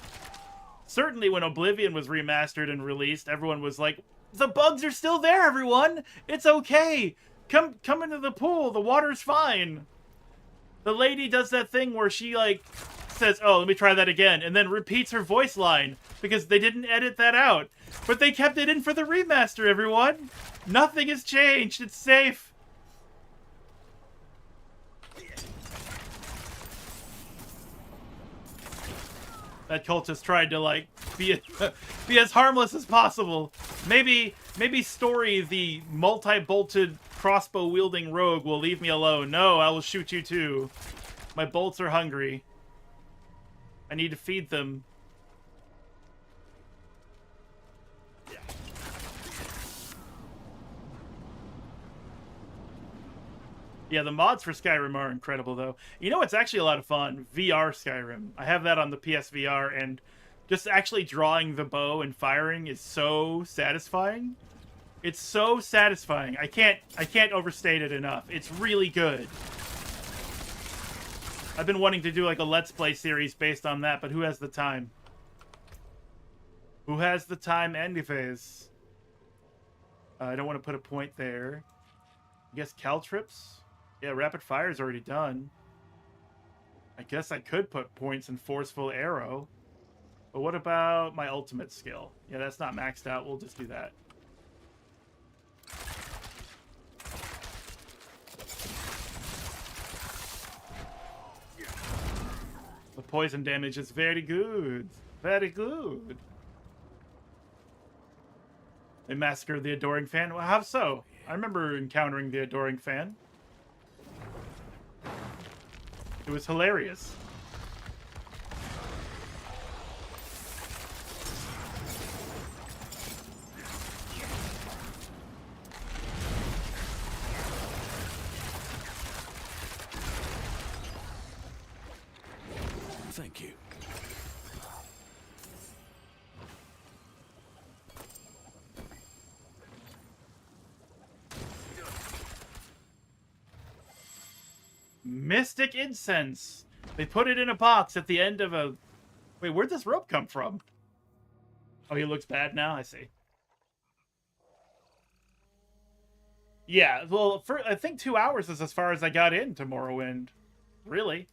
Certainly when Oblivion was remastered and released, everyone was like, the bugs are still there, everyone! It's okay! Come into the pool, the water's fine! The lady does that thing where she, like, says, oh, let me try that again, and then repeats her voice line, because they didn't edit that out. But they kept it in for the remaster, everyone! Nothing has changed, it's safe! That cultist tried to, like, be as harmless as possible. Maybe Story, the multi-bolted crossbow-wielding rogue, will leave me alone. No, I will shoot you too. My bolts are hungry. I need to feed them. Yeah, the mods for Skyrim are incredible, though. You know, it's actually a lot of fun. VR Skyrim. I have that on the PSVR, and just actually drawing the bow and firing is so satisfying. It's so satisfying. I can't overstate it enough. It's really good. I've been wanting to do like a Let's Play series based on that, but who has the time? Who has the time anyways? I don't want to put a point there. I guess Caltrips? Yeah, Rapid Fire's already done. I guess I could put points in Forceful Arrow. But what about my ultimate skill? Yeah, that's not maxed out. We'll just do that. The poison damage is very good. Very good. They massacred the Adoring Fan? Well, how so? I remember encountering the Adoring Fan. It was hilarious. Thank you. Mystic incense. They put it in a box at the end of a... Wait, where'd this rope come from? Oh, he looks bad now? I see. Yeah, well, I think 2 hours is as far as I got into Morrowind. Really.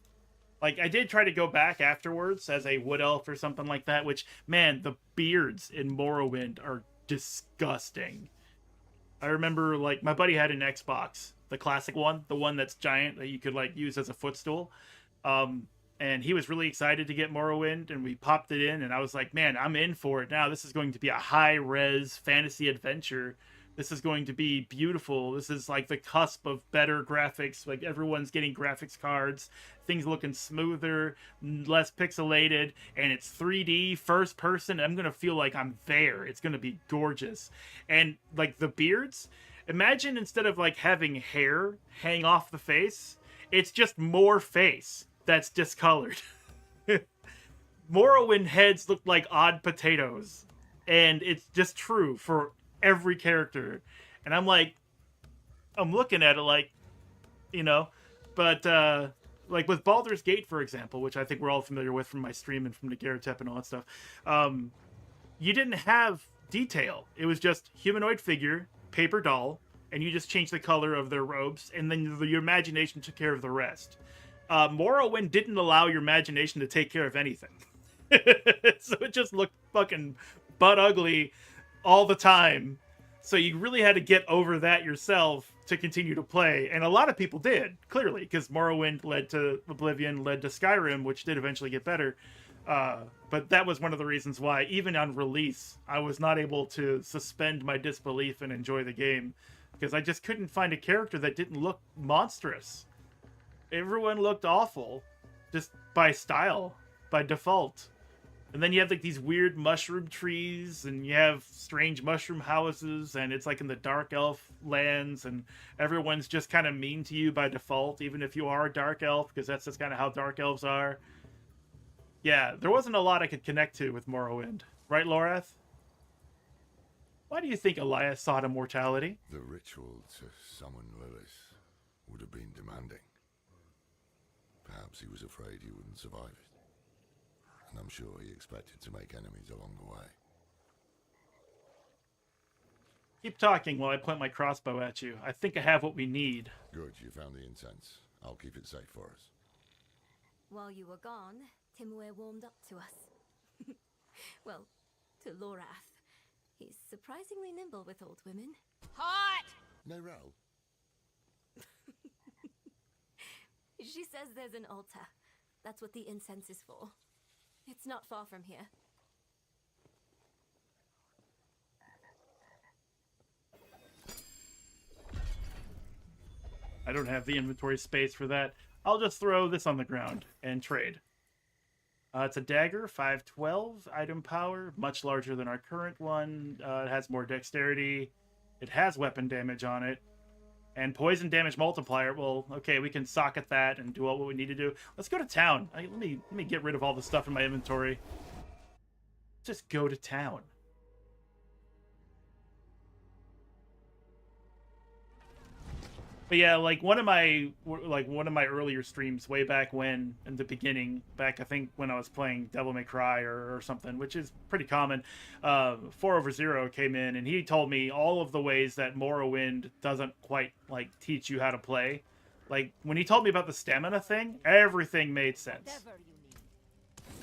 Like, I did try to go back afterwards as a wood elf or something like that, which, man, the beards in Morrowind are disgusting. I remember, like, my buddy had an Xbox, the classic one, the one that's giant that you could, like, use as a footstool. And he was really excited to get Morrowind, and we popped it in, and I was like, man, I'm in for it now. This is going to be a high-res fantasy adventure. This is going to be beautiful. This is like the cusp of better graphics. Like, everyone's getting graphics cards, things looking smoother, less pixelated, and it's 3D, first person. I'm going to feel like I'm there. It's going to be gorgeous. And, like, the beards, imagine instead of, like, having hair hang off the face, it's just more face that's discolored. Morrowind heads look like odd potatoes. And it's just true for every character. And I'm like, I'm looking at it like, you know, but like with Baldur's Gate, for example, which I think we're all familiar with from my stream and from the Garatep and all that stuff, you didn't have detail. It was just humanoid figure, paper doll, and you just changed the color of their robes, and then your imagination took care of the rest. Morrowind didn't allow your imagination to take care of anything. So it just looked fucking butt ugly all the time. So you really had to get over that yourself to continue to play. And a lot of people did, clearly, because Morrowind led to Oblivion, led to Skyrim, which did eventually get better. But that was one of the reasons why, even on release, I was not able to suspend my disbelief and enjoy the game. Because I just couldn't find a character that didn't look monstrous. Everyone looked awful, just by style, by default. And then you have like these weird mushroom trees, and you have strange mushroom houses, and it's like in the dark elf lands, and everyone's just kind of mean to you by default, even if you are a dark elf, because that's just kind of how dark elves are. Yeah, there wasn't a lot I could connect to with Morrowind. Right, Lorath? Why do you think Elias sought immortality? The ritual to summon Lilith would have been demanding. Perhaps he was afraid he wouldn't survive it. And I'm sure he expected to make enemies along the way. Keep talking while I point my crossbow at you. I think I have what we need. Good, you found the incense. I'll keep it safe for us. While you were gone, Timur warmed up to us. Well, to Lorath. He's surprisingly nimble with old women. Hot! Nerel. She says there's an altar. That's what the incense is for. It's not far from here. I don't have the inventory space for that. I'll just throw this on the ground and trade. It's a dagger, 512, item power, much larger than our current one. It has more dexterity. It has weapon damage on it. And poison damage multiplier. Well, okay, we can socket that and do all what we need to do. Let's go to town. Let me get rid of all the stuff in my inventory. Just go to town. But yeah, like one of my earlier streams way back when, in the beginning, back I think when I was playing Devil May Cry or something, which is pretty common, 4over0 came in and he told me all of the ways that Morrowind doesn't quite like teach you how to play. Like when he told me about the stamina thing, everything made sense.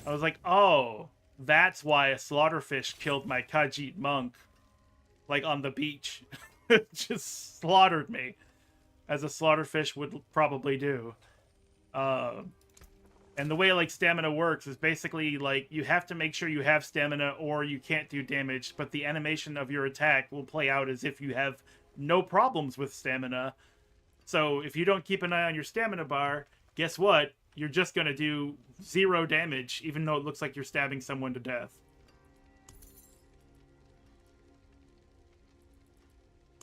I was like, oh, that's why a slaughterfish killed my Khajiit monk, like on the beach. Just slaughtered me. As a slaughterfish would probably do. And the way like stamina works is basically like you have to make sure you have stamina or you can't do damage, but the animation of your attack will play out as if you have no problems with stamina. So if you don't keep an eye on your stamina bar, guess what? You're just going to do 0 damage, even though it looks like you're stabbing someone to death.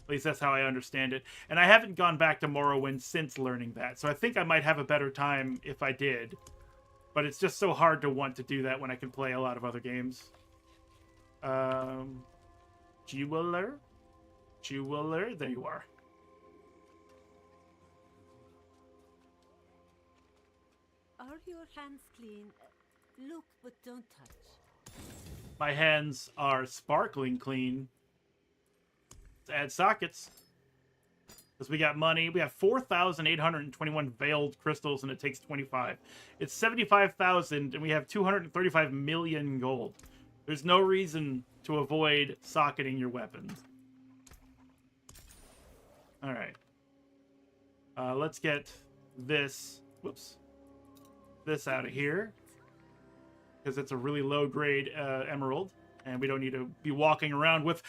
At least that's how I understand it. And I haven't gone back to Morrowind since learning that. So I think I might have a better time if I did. But it's just so hard to want to do that when I can play a lot of other games. Jeweler? Jeweler? There you are. Are your hands clean? Look, but don't touch. My hands are sparkling clean. Let's add sockets. Because we got money. We have 4,821 veiled crystals, and it takes 25. It's 75,000, and we have 235 million gold. There's no reason to avoid socketing your weapons. Alright. Let's get this... Whoops. This out of here. Because it's a really low-grade emerald. And we don't need to be walking around with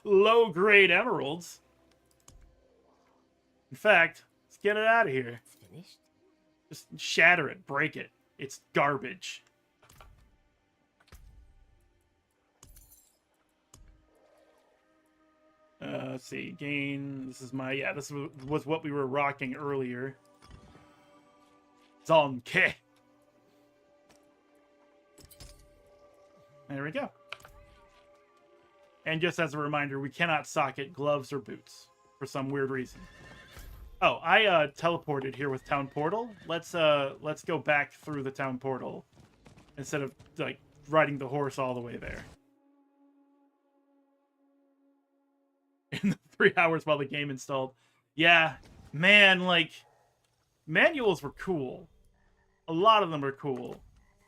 low-grade emeralds. In fact, let's get it out of here. It's finished. Just shatter it, break it. It's garbage. Let's see, gain. This is my, yeah, this was what we were rocking earlier. Zonke. There we go. And just as a reminder, we cannot socket gloves or boots for some weird reason. Oh, I teleported here with Town Portal. Let's go back through the Town Portal instead of like riding the horse all the way there. In the 3 hours while the game installed. Yeah, man, like manuals were cool. A lot of them are cool.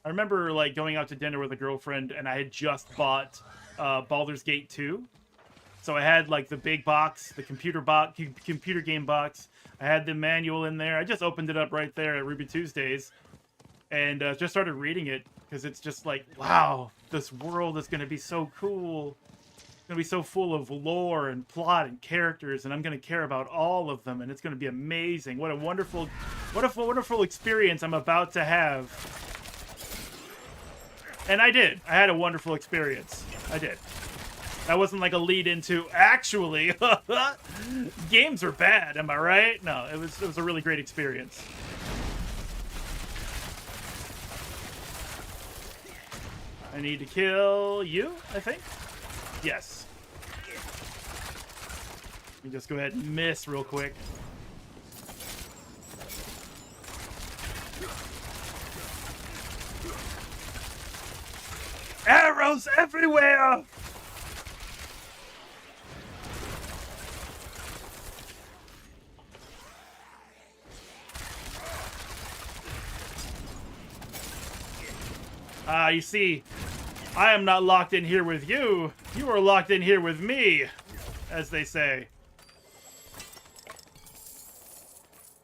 I remember like going out to dinner with a girlfriend and I had just bought Baldur's Gate 2. So I had like the big box, the computer game box. I had the manual in there. I just opened it up right there at Ruby Tuesdays and just started reading it because it's just like, wow, this world is going to be so cool. It's going to be so full of lore and plot and characters, and I'm going to care about all of them, and it's going to be amazing. What a wonderful experience I'm about to have. And I did. I had a wonderful experience. I did. That wasn't like a lead into, actually, games are bad, am I right? No, it was a really great experience. I need to kill you, I think. Yes. Let me just go ahead and miss real quick. Arrows everywhere! You see, I am not locked in here with you. You are locked in here with me, as they say.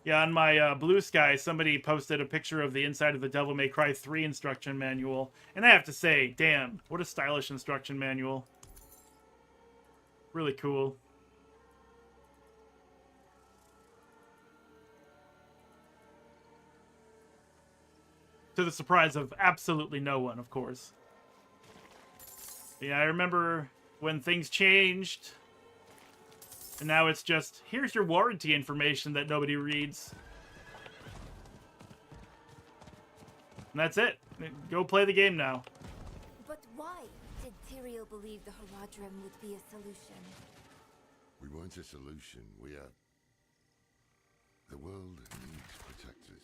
Yeah, on my Blue Sky, somebody posted a picture of the inside of the Devil May Cry 3 instruction manual. And I have to say, damn, what a stylish instruction manual. Really cool. To the surprise of absolutely no one, of course. Yeah, I remember when things changed. And now it's just, here's your warranty information that nobody reads. And that's it. Go play the game now. But why did Tyrael believe the Haradrim would be a solution? We weren't a solution. We are... The world needs protectors.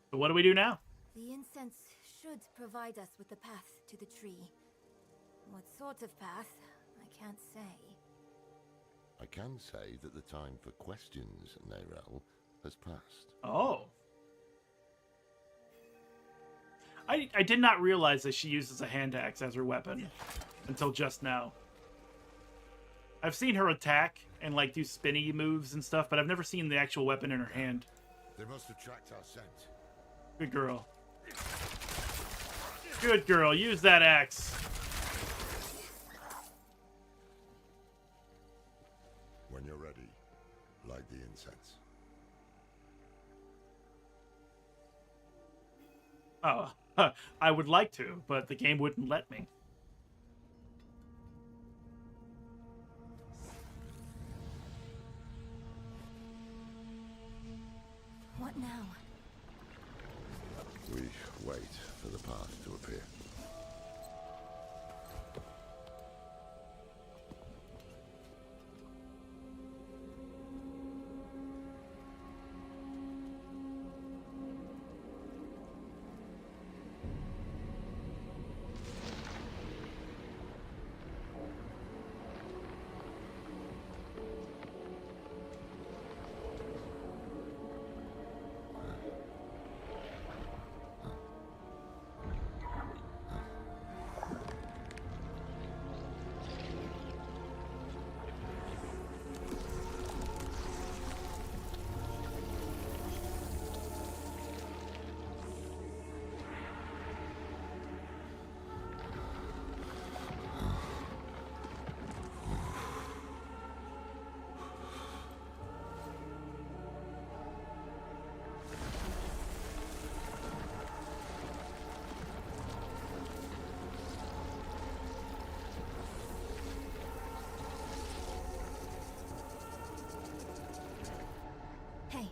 So what do we do now? The incense should provide us with the path to the tree. What sort of path, I can't say. I can say that the time for questions, Neyrel, has passed. Oh. I did not realize that she uses a hand axe as her weapon until just now. I've seen her attack and like do spinny moves and stuff, but I've never seen the actual weapon in her hand. They must have tracked our scent. Good girl. Good girl. Use that axe. When you're ready, light the incense. Oh, I would like to, but the game wouldn't let me. wait for the path to appear. Hey.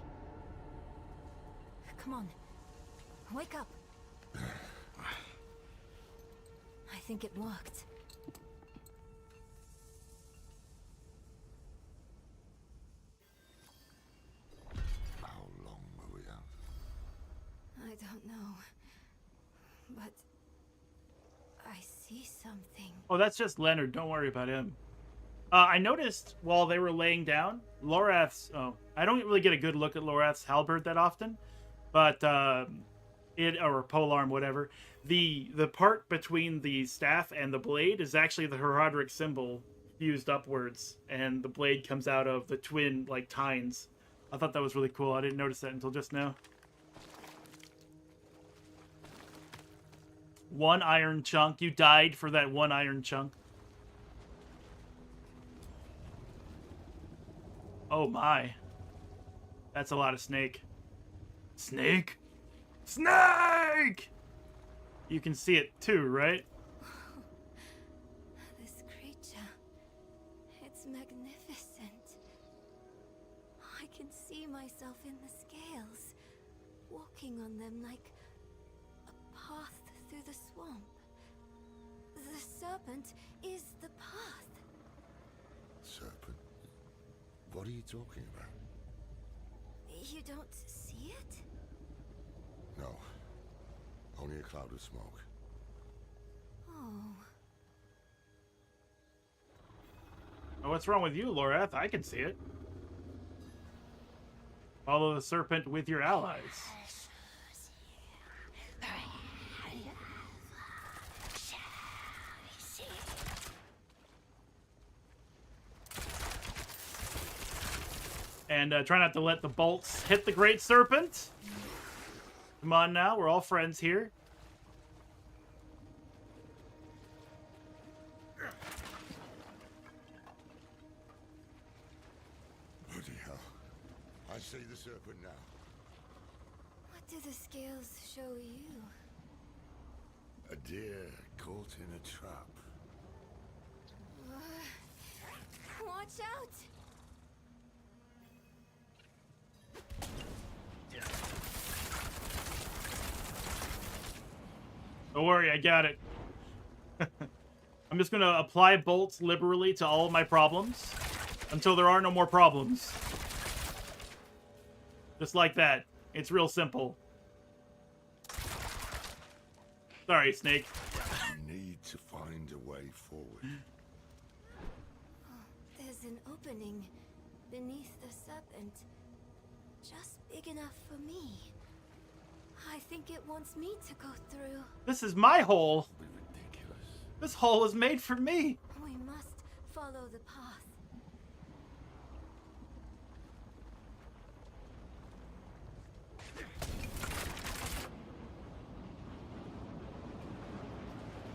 Come on. Wake up. I think it worked. How long were we out? I don't know. But I see something. Oh, that's just Leonard. Don't worry about him. I noticed while they were laying down, Lorath's... Oh, I don't really get a good look at Lorath's halberd that often. But, or polearm, whatever. The part between the staff and the blade is actually the Herodic symbol fused upwards. And the blade comes out of the twin, like, tines. I thought that was really cool. I didn't notice that until just now. One iron chunk. You died for that one iron chunk. Oh my. That's a lot of snake. Snake? Snake! You can see it too, right? This creature. It's magnificent. I can see myself in the scales, walking on them like a path through the swamp. The serpent is the path. Serpent? What are you talking about? You don't see it? No. Only a cloud of smoke. Oh. Oh, what's wrong with you, Lorath? I can see it. Follow the serpent with your allies. And try not to let the bolts hit the great serpent. Come on now, we're all friends here. Bloody hell. I see the serpent now. What do the scales show you? A deer caught in a trap. Watch out! Don't worry, I got it. I'm just gonna apply bolts liberally to all of my problems until there are no more problems. Just like that. It's real simple. Sorry, Snake. You need to find a way forward. There's an opening beneath the serpent. Just big enough for me. I think it wants me to go through. This is my hole. This hole is made for me. We must follow the path.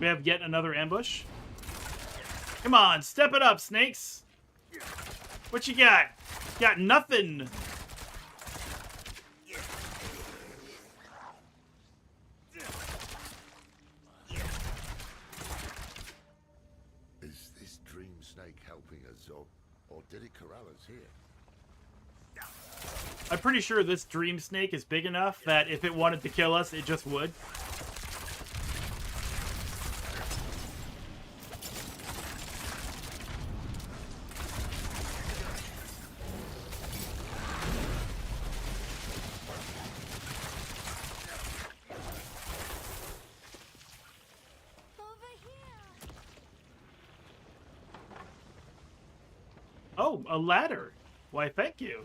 We have yet another ambush. Come on, step it up, snakes. What you got? Got nothing. Is this dream snake helping us, or did it corral us here? I'm pretty sure this dream snake is big enough that if it wanted to kill us, it just would. Oh, a ladder. Why, thank you.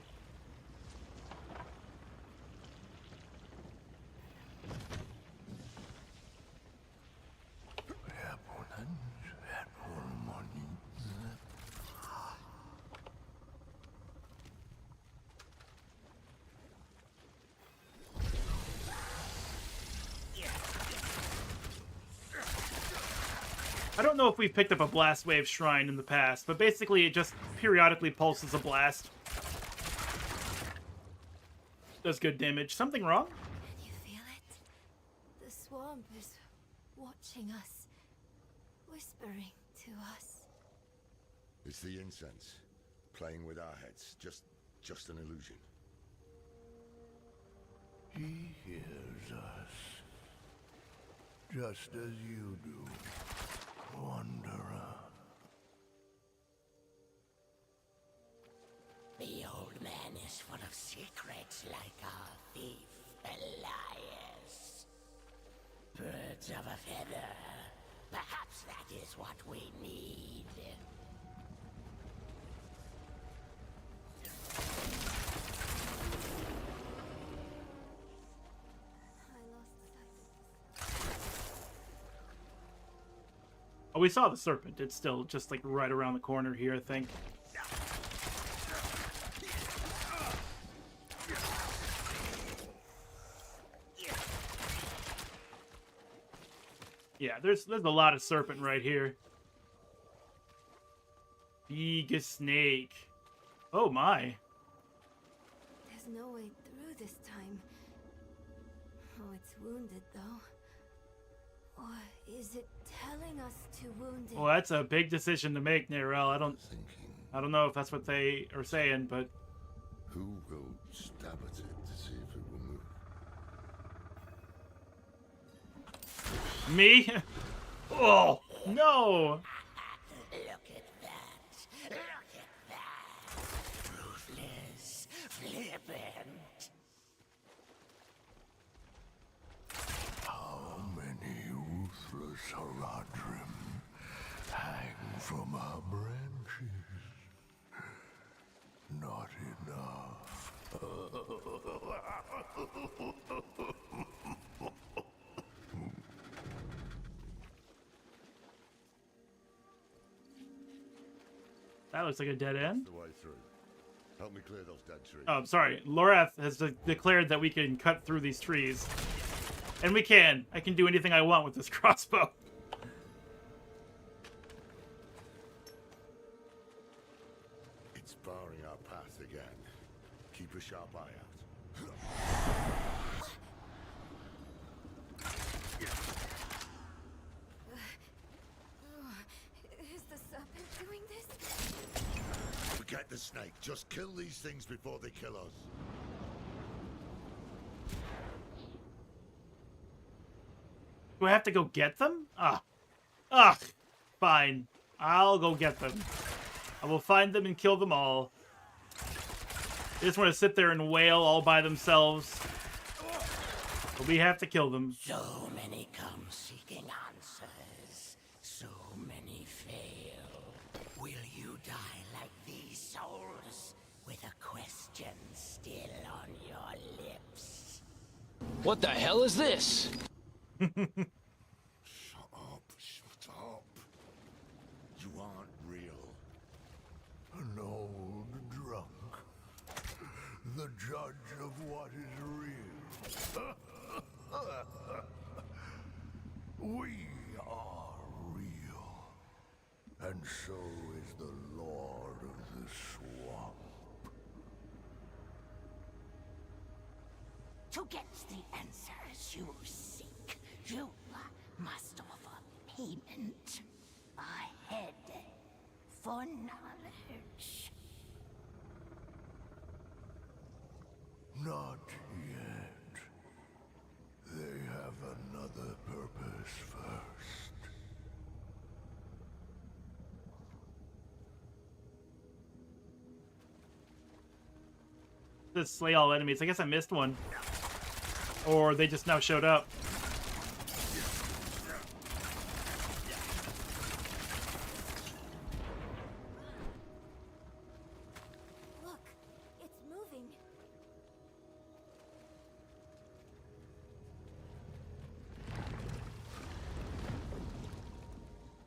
I don't know if we've picked up a blast wave shrine in the past, but basically it just periodically pulses a blast. Does good damage. Something wrong? Can you feel it? The swamp is watching us, whispering to us. It's the incense, playing with our heads. Just an illusion. He hears us, just as you do, Wanderer. The old man is full of secrets like our thief, Elias. Birds of a feather. Perhaps that is what we need. Oh, we saw the serpent. It's still just like right around the corner here, I think. Yeah, there's a lot of serpent right here. Big snake. Oh my. There's no way through this time. Oh, it's wounded though. Or is it telling us to wound it? Well, that's a big decision to make, Nerel. I don't know if that's what they are saying, but Who will stab at it to see if it will move? me? Oh no! Look at that. Look at that. Ruthless, flippant. How many ruthless Haradrim hang from our branches? Not enough. That looks like a dead end. The way through. Help me clear those dead trees. Oh, I'm sorry. Lorath has declared that we can cut through these trees. And we can. I can do anything I want with this crossbow. It's barring our path again. Keep a sharp eye out. Is the serpent doing this? Forget the snake. Just kill these things before they kill us. Do I have to go get them? Ugh. Fine. I'll go get them. I will find them and kill them all. They just want to sit there and wail all by themselves. But we have to kill them. So many come seeking answers. So many fail. Will you die like these souls? With a question still on your lips. What the hell is this? Shut up. Shut up. You aren't real. An old drunk. The judge of what is real. We are real. And so is the Lord of the Swamp. To get the answers you seek, you must offer payment. A head for knowledge. Not yet. They have another purpose first. Just slay all enemies. I guess I missed one. Or they just now showed up.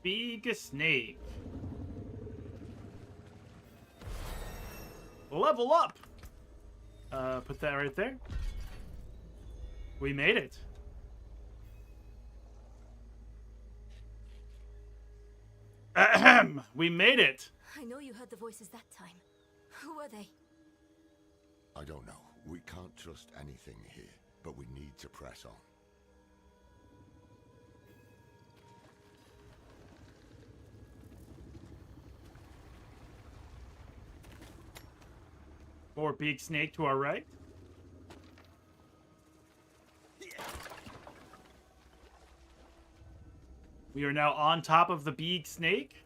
big snake. Level up! Put that right there. We made it. Ahem! We made it! I know you heard the voices that time. Who were they? I don't know. We can't trust anything here, but we need to press on. More big snake to our right. We are now on top of the big snake.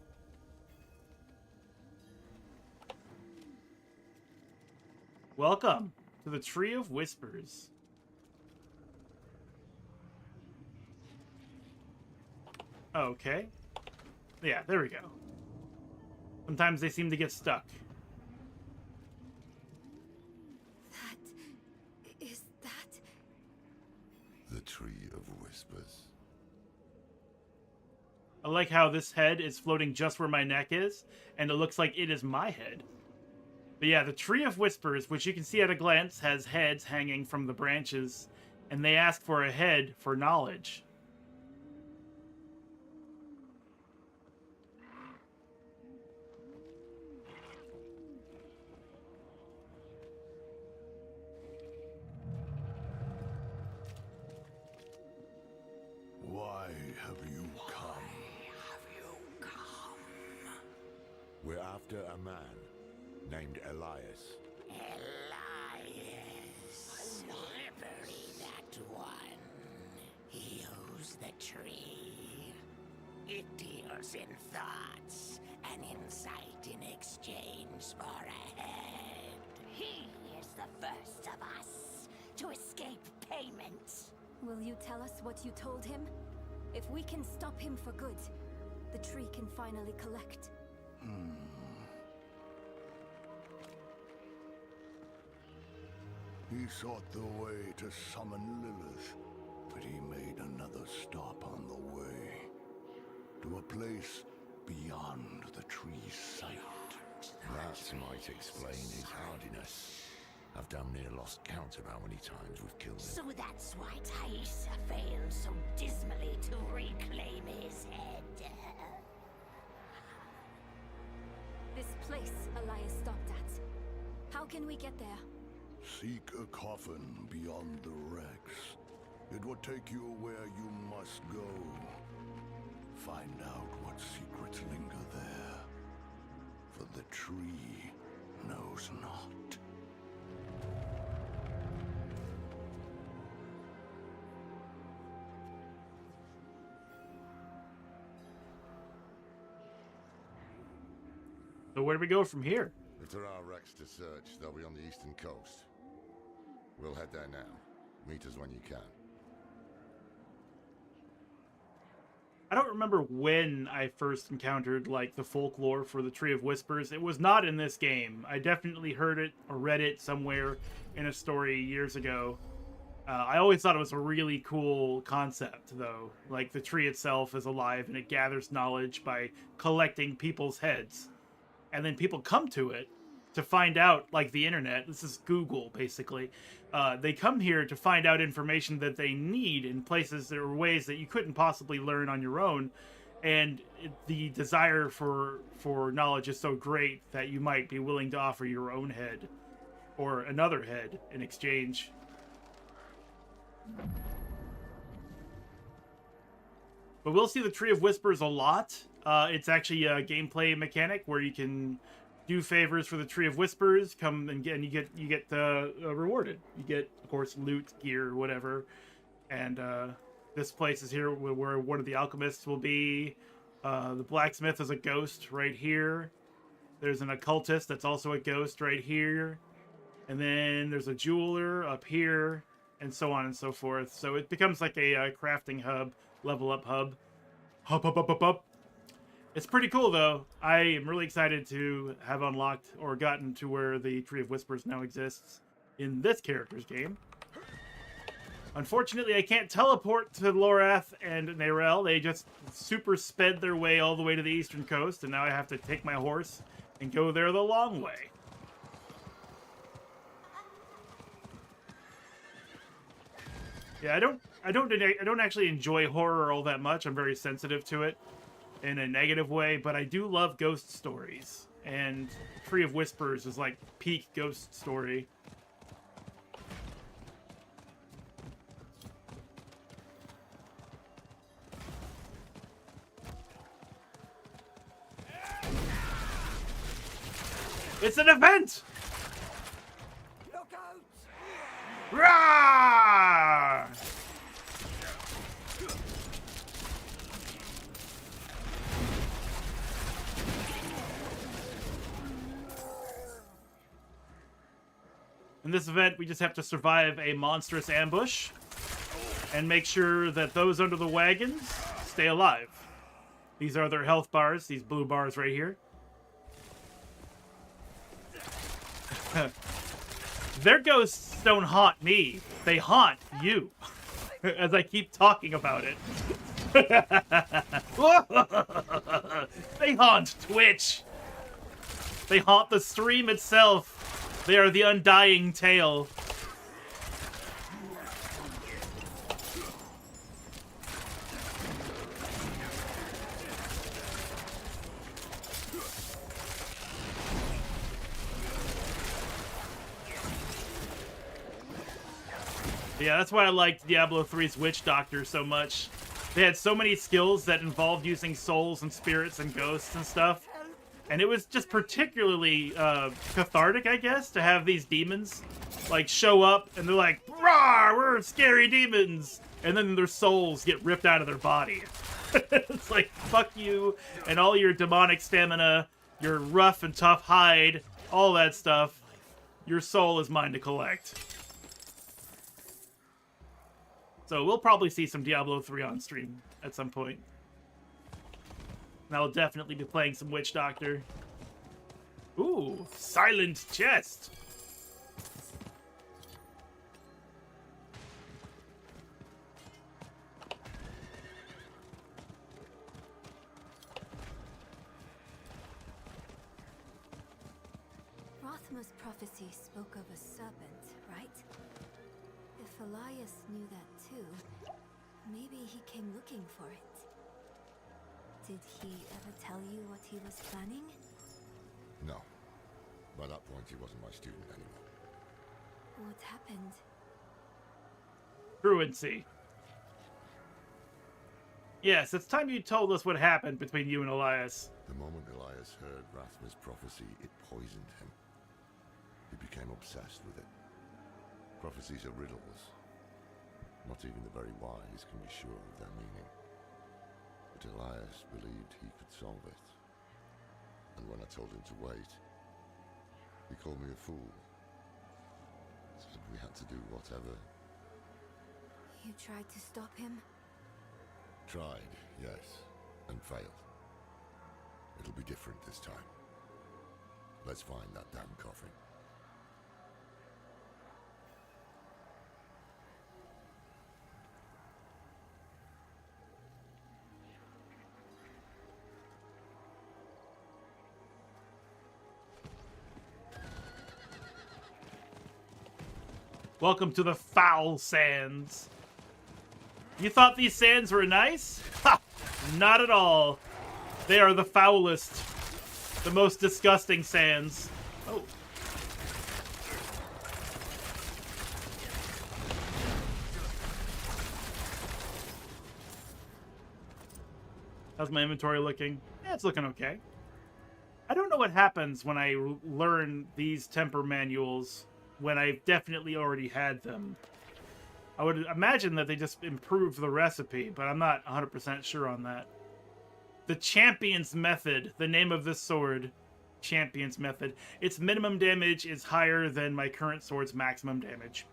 Welcome to the Tree of Whispers. Okay. Yeah, there we go. Sometimes they seem to get stuck. Is that... The Tree of Whispers. I like how this head is floating just where my neck is, and it looks like it is my head. But yeah, the Tree of Whispers, which you can see at a glance, has heads hanging from the branches, and they ask for a head for knowledge. Why have you come? We're after a man named Elias. Elias. Slippery, that one. He owns the tree. It deals in thoughts and insight in exchange for a head. He is the first of us to escape payment. Will you tell us what you told him? If we can stop him for good, the tree can finally collect. He sought the way to summon Lilith, but he made another stop on the way. To a place beyond the tree's sight. That might explain his hardiness. I've damn near lost count of how many times we've killed him. So that's why Taissa failed so dismally to reclaim his head. This place Elias stopped at. How can we get there? Seek a coffin beyond the wrecks. It will take you where you must go. Find out what secrets linger there. For the tree knows not. So where do we go from here? If there are wrecks to search, they'll be on the eastern coast. We'll head there now. Meet us when you can. I don't remember when I first encountered, like, the folklore for the Tree of Whispers. It was not in this game. I definitely heard it or read it somewhere in a story years ago. I always thought it was a really cool concept, though. Like, the tree itself is alive and it gathers knowledge by collecting people's heads. And then people come to it to find out, like the internet. This is Google, basically. They come here to find out information that they need in places or ways that you couldn't possibly learn on your own. And the desire for knowledge is so great that you might be willing to offer your own head or another head in exchange. But we'll see the Tree of Whispers a lot. It's actually a gameplay mechanic where you can do favors for the Tree of Whispers, come and you get rewarded. You get, of course, loot, gear, whatever. And this place is here where one of the alchemists will be. The blacksmith is a ghost right here. There's an occultist that's also a ghost right here. And then there's a jeweler up here, and so on and so forth. So it becomes like a crafting hub, level up hub. Hub. It's pretty cool, though. I am really excited to have unlocked or gotten to where the Tree of Whispers now exists in this character's game. Unfortunately, I can't teleport to Lorath and Nerel. They just super sped their way all the way to the eastern coast, and now I have to take my horse and go there the long way. Yeah, I don't actually enjoy horror all that much. I'm very sensitive to it in a negative way, but I do love ghost stories, and Tree of Whispers is like peak ghost story. It's an event! Look out! Rah! In this event, we just have to survive a monstrous ambush and make sure that those under the wagons stay alive. These are their health bars, these blue bars right here. Their ghosts don't haunt me. They haunt you. As I keep talking about it. They haunt Twitch. They haunt the stream itself. They are the undying tale. Yeah, that's why I liked Diablo 3's Witch Doctor so much. They had so many skills that involved using souls and spirits and ghosts and stuff. And it was just particularly cathartic, I guess, to have these demons like show up and they're like, "Rawr, we're scary demons!" And then their souls get ripped out of their body. It's like, fuck you and all your demonic stamina, your rough and tough hide, all that stuff. Your soul is mine to collect. So we'll probably see some Diablo 3 on stream at some point. And I'll definitely be playing some Witch Doctor. Ooh, silent chest. Rothma's prophecy spoke of a serpent, right? If Elias knew that too, maybe he came looking for it. Did he ever tell you what he was planning? No. By that point, he wasn't my student anymore. What happened? Truancy. Yes, it's time you told us what happened between you and Elias. The moment Elias heard Rathma's prophecy, it poisoned him. He became obsessed with it. Prophecies are riddles. Not even the very wise can be sure of their meaning. But Elias believed he could solve it. And when I told him to wait, he called me a fool. Said we had to do whatever. You tried to stop him? Tried, yes, and failed. It'll be different this time. Let's find that damn coffin. Welcome to the foul sands. You thought these sands were nice? Ha! Not at all. They are the foulest. The most disgusting sands. Oh. How's my inventory looking? Yeah, it's looking okay. I don't know what happens when I learn these temper manuals when I've definitely already had them. I would imagine that they just improve the recipe, but I'm not 100% sure on that. The Champion's Method, the name of this sword, Champion's Method. Its minimum damage is higher than my current sword's maximum damage.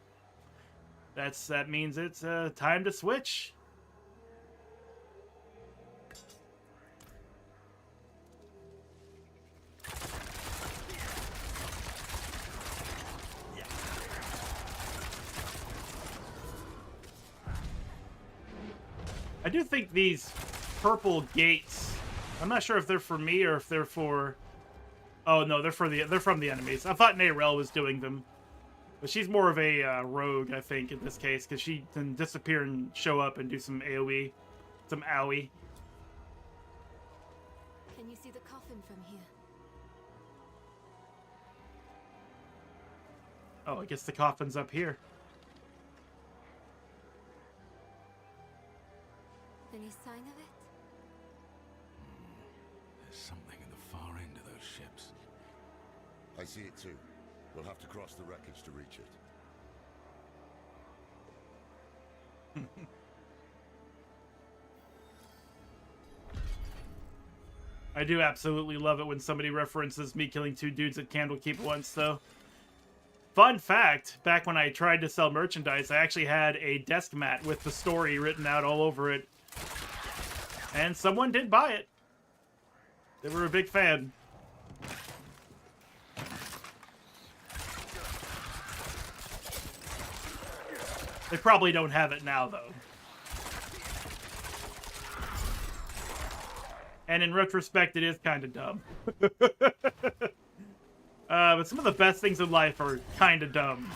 That means it's time to switch. I do think these purple gates, I'm not sure if they're for me or if they're for... Oh, no, they're from the enemies. I thought Nayrel was doing them. But she's more of a rogue, I think, in this case, because she can disappear and show up and do some AoE, some owie. Can you see the coffin from here? Oh, I guess the coffin's up here. Any sign of it? There's something in the far end of those ships. I see it too. We'll have to cross the wreckage to reach it. I do absolutely love it when somebody references me killing 2 dudes at Candlekeep once, though. Fun fact, back when I tried to sell merchandise, I actually had a desk mat with the story written out all over it. And someone did buy it. They were a big fan. They probably don't have it now, though. And in retrospect, it is kind of dumb. But some of the best things in life are kind of dumb.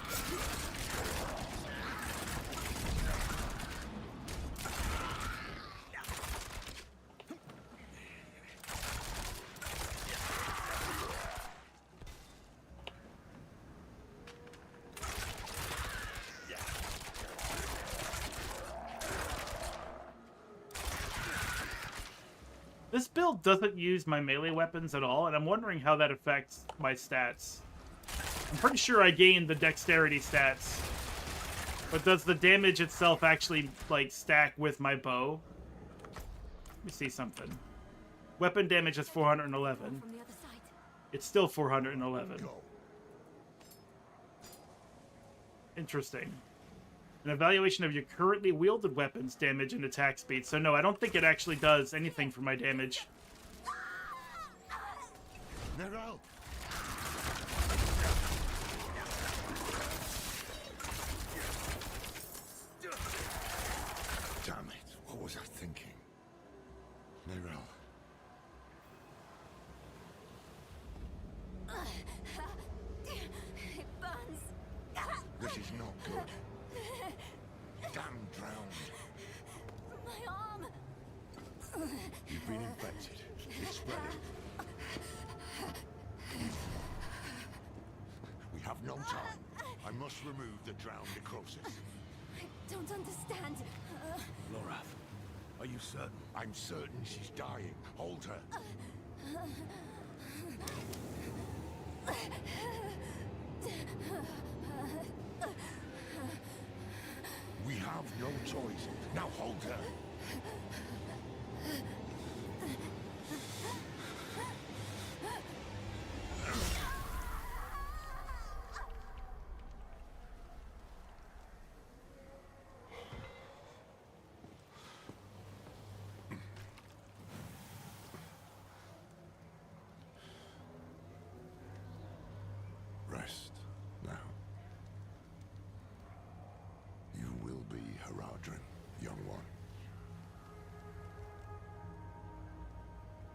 This build doesn't use my melee weapons at all, and I'm wondering how that affects my stats. I'm pretty sure I gained the dexterity stats. But does the damage itself actually, like, stack with my bow? Let me see something. Weapon damage is 411. It's still 411. Interesting. An evaluation of your currently wielded weapons damage and attack speed. So no, I don't think it actually does anything for my damage. Neyrel! Damn it, what was I thinking? Neyrel. It burns. This is not good. Damn drowned. My arm. You've been infected. It's spreading. We have no time. I must remove the drowned necrosis. I don't understand. Lorath, are you certain? I'm certain she's dying. Hold her. We have no choice. Now hold her. Rest now. You will be Haradrim, young one.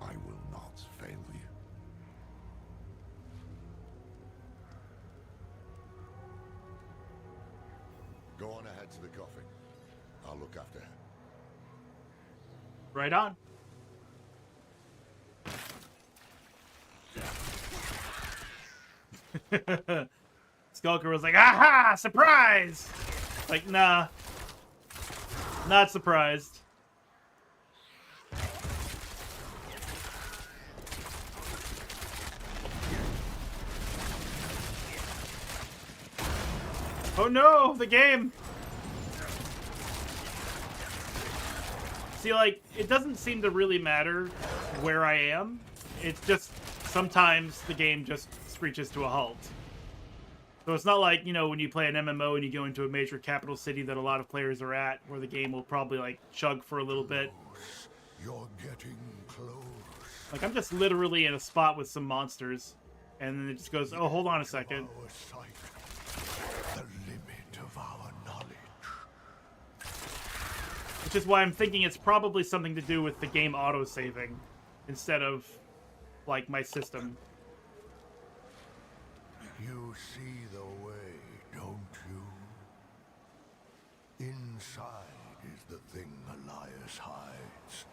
I will not fail you. Go on ahead to the coffin. I'll look after her. Right on. Skulker was like, aha! Surprise! Like, nah. Not surprised. Oh no, the game! See, like, it doesn't seem to really matter where I am. It's just, sometimes the game just screeches to a halt. So it's not like, you know, when you play an MMO and you go into a major capital city that a lot of players are at, where the game will probably, like, chug for a little bit. You're getting close. Like, I'm just literally in a spot with some monsters, and then it just goes, oh, hold on a second. The limit of our knowledge. Which is why I'm thinking it's probably something to do with the game auto-saving instead of, like, my system. You see the way, don't you? Inside is the thing Elias hides.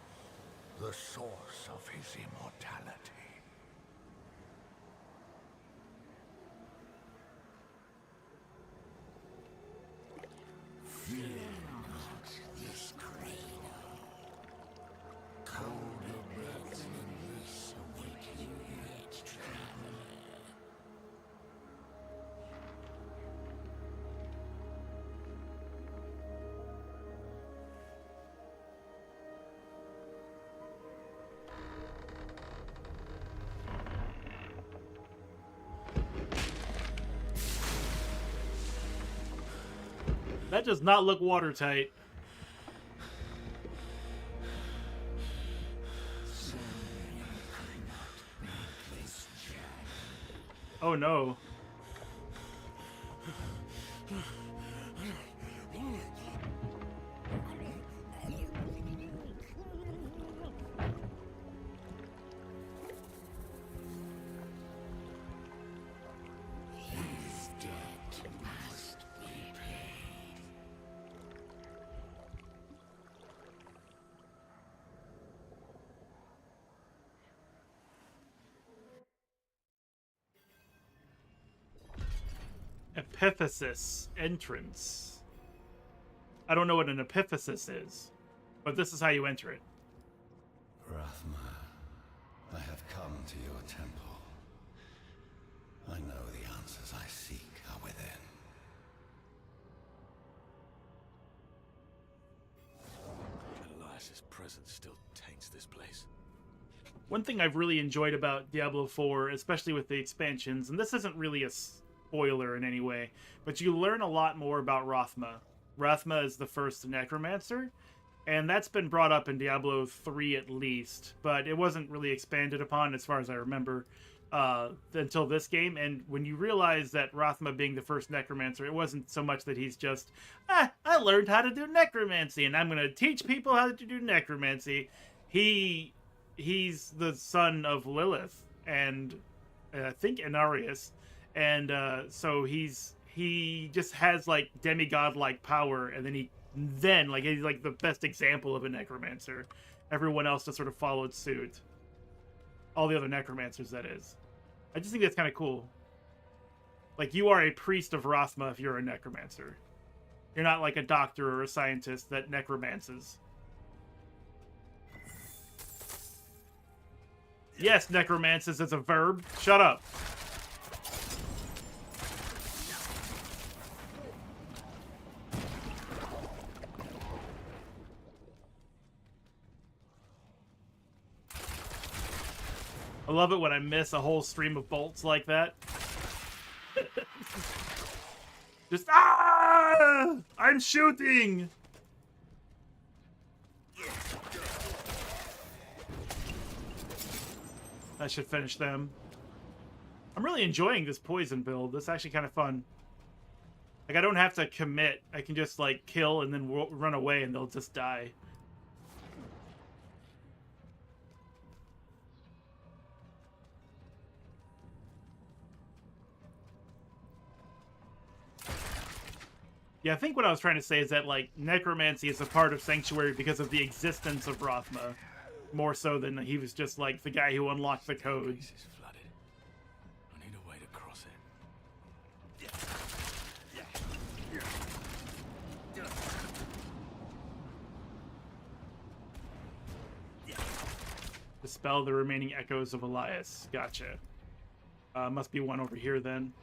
The source of his immortality. Fear not this cradle. Colder breaths than this await you yet, traveler. That does not look watertight. Oh no. Epiphysis entrance. I don't know what an epiphysis is, but this is how you enter it. Rathma, I have come to your temple. I know the answers I seek are within. Elias's presence still taints this place. One thing I've really enjoyed about Diablo 4, especially with the expansions, and this isn't really a spoiler in any way, but you learn a lot more about Rathma. Rathma is the first necromancer, and that's been brought up in Diablo 3 at least, but it wasn't really expanded upon as far as I remember until this game. And when you realize that Rathma being the first necromancer, it wasn't so much that he's just, I learned how to do necromancy and I'm going to teach people how to do necromancy. He's the son of Lilith and I think Inarius. And so he just has like demigod-like power, and then he's like the best example of a necromancer. Everyone else just sort of followed suit. All the other necromancers, that is. I just think that's kind of cool. Like, you are a priest of Rathma if you're a necromancer. You're not like a doctor or a scientist that necromances. Yes, necromances is a verb. Shut up. I love it when I miss a whole stream of bolts like that. Just, I'm shooting! That should finish them. I'm really enjoying this poison build. This is actually kind of fun. Like, I don't have to commit. I can just, like, kill and then run away and they'll just die. Yeah, I think what I was trying to say is that, like, necromancy is a part of Sanctuary because of the existence of Rathma. More so than he was just, like, the guy who unlocked the code. This is flooded. I need a way to cross it. Dispel the remaining echoes of Elias. Gotcha. Must be one over here, then.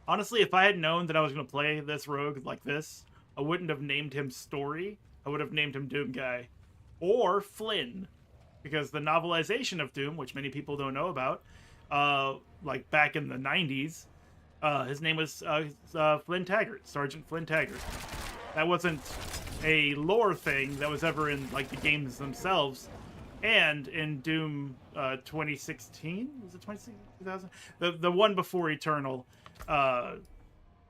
Honestly, if I had known that I was going to play this rogue like this, I wouldn't have named him Story. I would have named him Doom Guy. Or Flynn. Because the novelization of Doom, which many people don't know about, like back in the 90s, his name was Flynn Taggart, Sergeant Flynn Taggart. That wasn't a lore thing that was ever in like the games themselves. And in Doom 2016, was it 2000? The one before Eternal,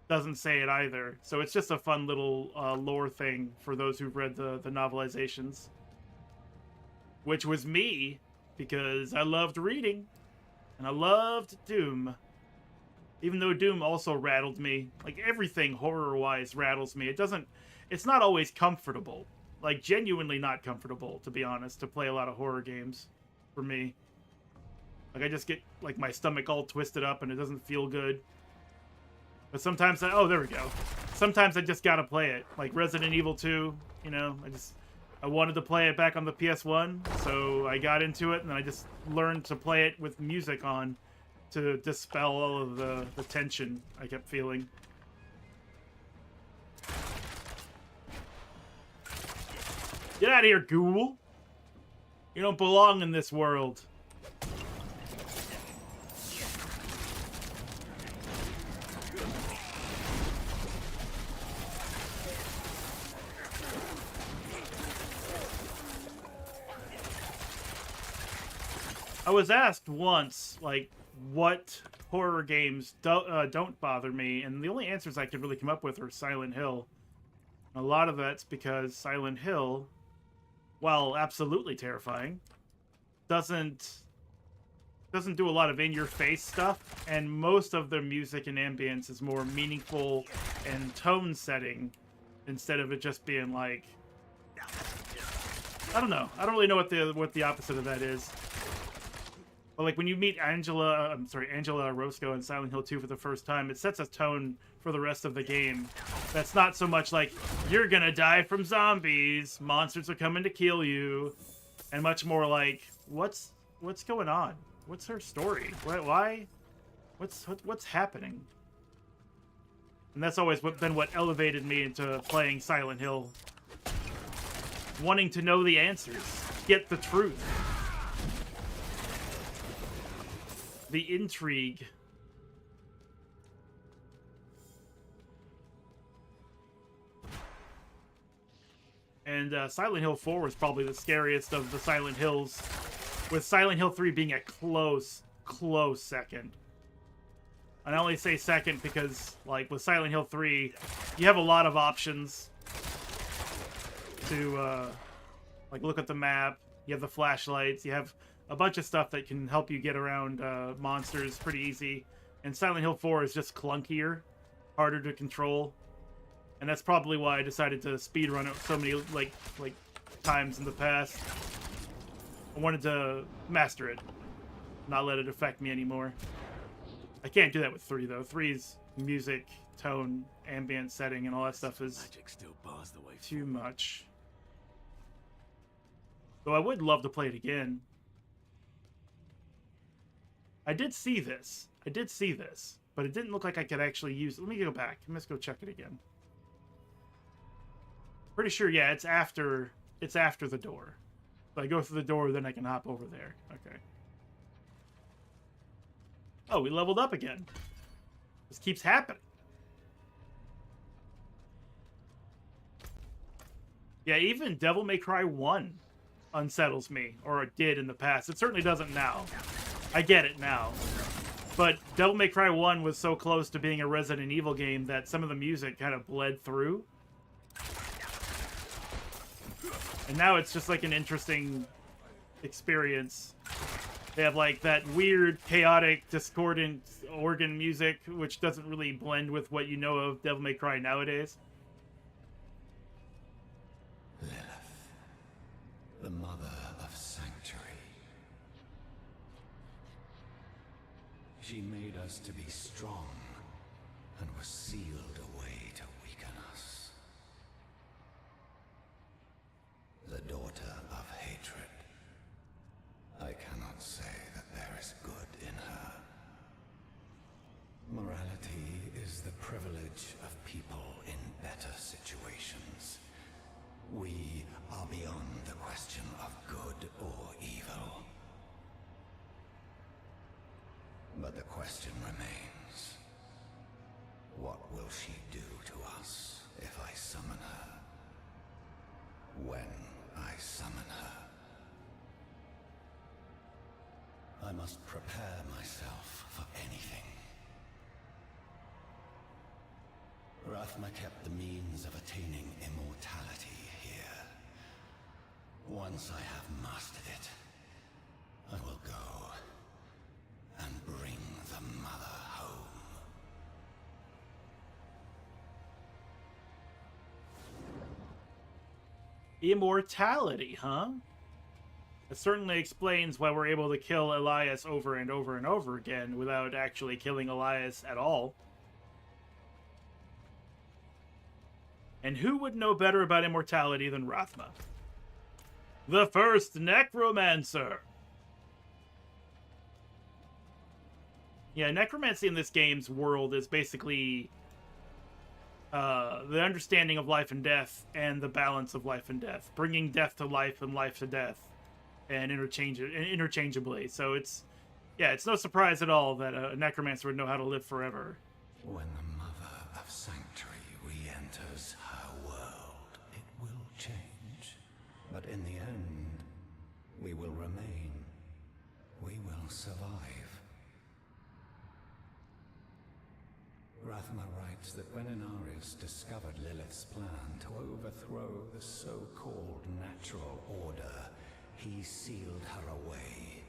doesn't say it either. So it's just a fun little lore thing for those who've read the novelizations. Which was me, because I loved reading, and I loved Doom. Even though Doom also rattled me. Like, everything horror-wise rattles me. It's not always comfortable. Like, genuinely not comfortable, to be honest, to play a lot of horror games for me. Like, I just get, like, my stomach all twisted up and it doesn't feel good. But sometimes oh, there we go. Sometimes I just gotta play it. Like Resident Evil 2, you know, I wanted to play it back on the PS1, so I got into it, and then I just learned to play it with music on to dispel all of the tension I kept feeling. Get out of here, ghoul! You don't belong in this world. I was asked once, like, what horror games don't bother me, and the only answers I could really come up with are Silent Hill. A lot of that's because Silent Hill, while absolutely terrifying, doesn't do a lot of in-your-face stuff, and most of the music and ambience is more meaningful and tone-setting instead of it just being like, I don't know. I don't really know what the opposite of that is. But like when you meet Angela Roscoe in Silent Hill 2 for the first time, it sets a tone for the rest of the game. That's not so much like, you're gonna die from zombies, monsters are coming to kill you, and much more like, what's going on? What's her story? Why? What's happening? And that's always been what elevated me into playing Silent Hill. Wanting to know the answers. Get the truth. The intrigue. And Silent Hill 4 was probably the scariest of the Silent Hills, with Silent Hill 3 being a close second. And I only say second because, like, with Silent Hill 3, you have a lot of options to, like, look at the map. You have the flashlights. You have a bunch of stuff that can help you get around monsters pretty easy. And Silent Hill 4 is just clunkier, harder to control. And that's probably why I decided to speedrun it so many like times in the past. I wanted to master it, not let it affect me anymore. I can't do that with 3 though. 3's music, tone, ambient setting, and all that stuff is too much. Though I would love to play it again. I did see this, but it didn't look like I could actually use it. Let me go back. Let's go check it again. Pretty sure, yeah, it's after the door. So I go through the door, then I can hop over there. Okay. Oh, we leveled up again. This keeps happening. Yeah, even Devil May Cry 1 unsettles me, or it did in the past. It certainly doesn't now. I get it now. But Devil May Cry 1 was so close to being a Resident Evil game that some of the music kind of bled through. And now it's just like an interesting experience. They have like that weird, chaotic, discordant organ music, which doesn't really blend with what you know of Devil May Cry nowadays. Lilith, the mother of sanctuary. She made us to be strong and was sealed away to weaken us. The daughter of hatred. I cannot say that there is good in her. Morality is the privilege of people in better situations. We are beyond the question of good or evil. But the question remains, what will she do to us if I summon her? When I summon her? I must prepare myself for anything. Rathma kept the means of attaining immortality here. Once I have mastered it, I will go and bring the mother home. Immortality, huh? It certainly explains why we're able to kill Elias over and over and over again without actually killing Elias at all. And who would know better about immortality than Rathma? The first necromancer! Yeah, necromancy in this game's world is basically the understanding of life and death and the balance of life and death. Bringing death to life and life to death. And interchangeably. So it's no surprise at all that a necromancer would know how to live forever. When the Mother of Sanctuary re-enters her world, it will change. But in the end, we will remain. We will survive. Rathma writes that when Inarius discovered Lilith's plan to overthrow the so-called natural order, he sealed her away.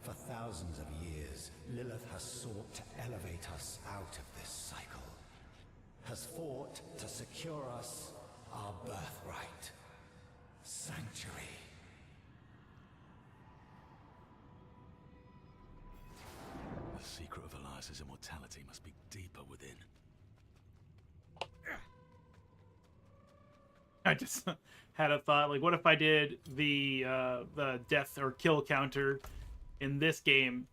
For thousands of years, Lilith has sought to elevate us out of this cycle, has fought to secure us our birthright, sanctuary. The secret of Elias's immortality must be deeper within. I just had a thought, like, what if I did the death or kill counter in this game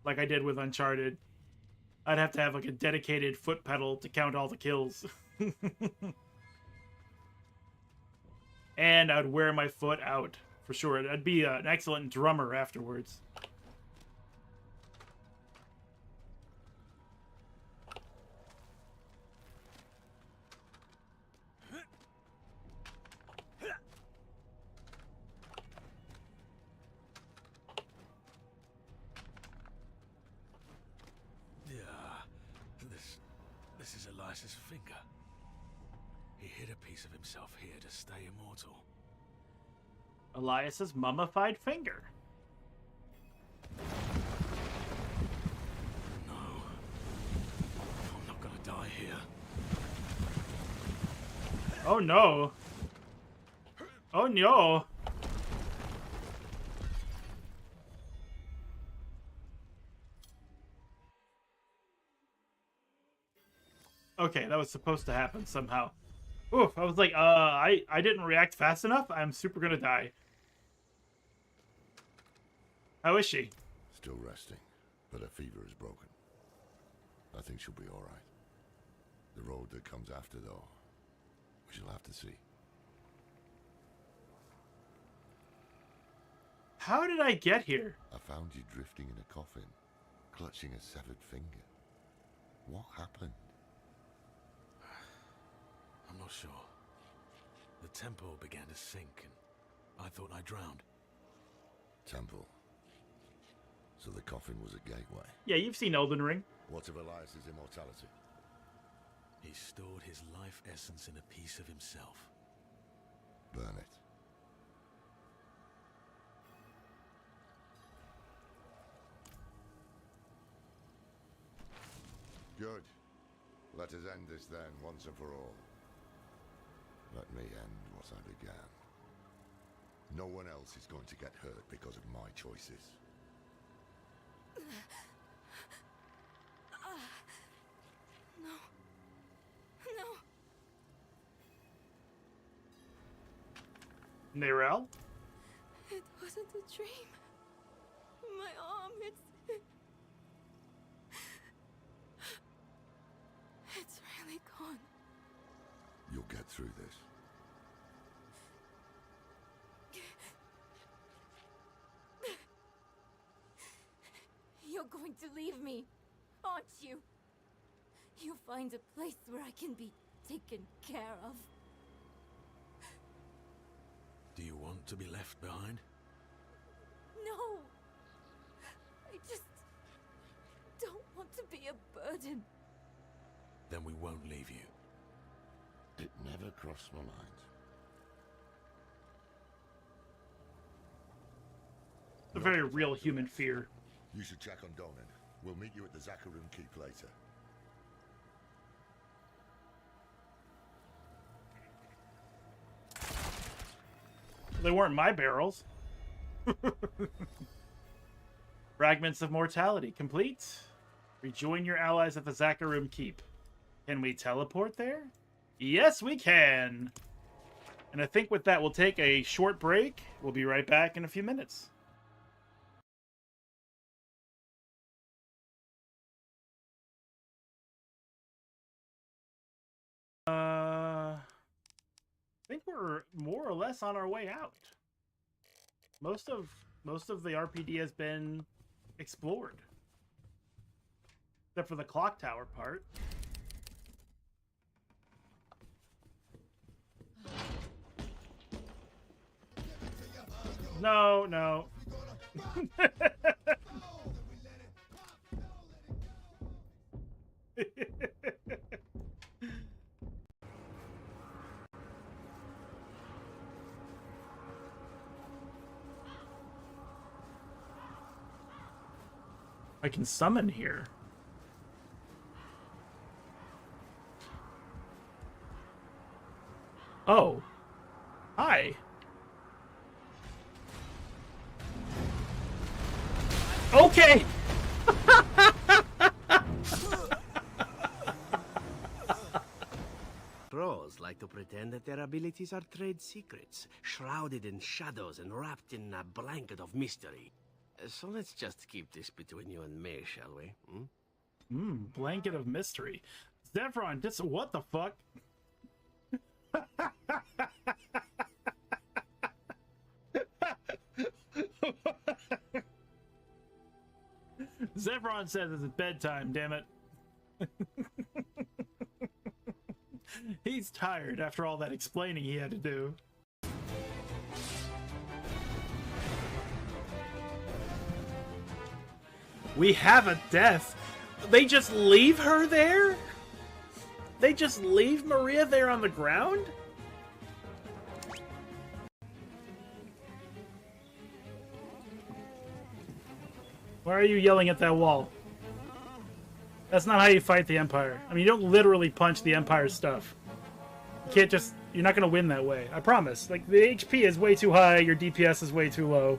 like I did with Uncharted? I'd have to have, like, a dedicated foot pedal to count all the kills. And I'd wear my foot out, for sure. I'd be an excellent drummer afterwards. This is Elias's finger. He hid a piece of himself here to stay immortal. Elias's mummified finger. No. I'm not gonna die here. Oh no. Oh no. Okay, that was supposed to happen somehow. Oof, I was like, I didn't react fast enough. I'm super gonna die. How is she? Still resting, but her fever is broken. I think she'll be all right. The road that comes after, though, we shall have to see. How did I get here? I found you drifting in a coffin, clutching a severed finger. What happened? I'm not sure. The temple began to sink and I thought I drowned. Temple. So the coffin was a gateway. Yeah, you've seen Elden Ring. What of Elias's immortality? He stored his life essence in a piece of himself. Burn it. Good. Let us end this then, once and for all. Let me end what I began. No one else is going to get hurt because of my choices. No. No. Nerel? It wasn't a dream. My arm, it's really gone. You'll get through this. You're going to leave me, aren't you? You'll find a place where I can be taken care of. Do you want to be left behind? No! I just don't want to be a burden Warden. Then we won't leave you. It never crossed my mind. A very real human fear. You should check on Donan. We'll meet you at the Zakharum Keep later. They weren't my barrels. Fragments of Mortality complete. Rejoin your allies at the Zakharum Keep. Can we teleport there? Yes, we can. And I think with that, we'll take a short break. We'll be right back in a few minutes. I think we're more or less on our way out. Most of the RPD has been explored, except for the clock tower part. No, no. I can summon here. Oh. Hi. Okay. Pros like to pretend that their abilities are trade secrets, shrouded in shadows and wrapped in a blanket of mystery. So let's just keep this between you and me, shall we? Blanket of mystery. Zevron, what the fuck? Zevron says it's bedtime, damn it. He's tired after all that explaining he had to do. We have a death. They just leave her there? They just leave Maria there on the ground? Why are you yelling at that wall? That's not how you fight the Empire. I mean, you don't literally punch the Empire's stuff. You can't just... You're not going to win that way. I promise. Like, the HP is way too high, your DPS is way too low.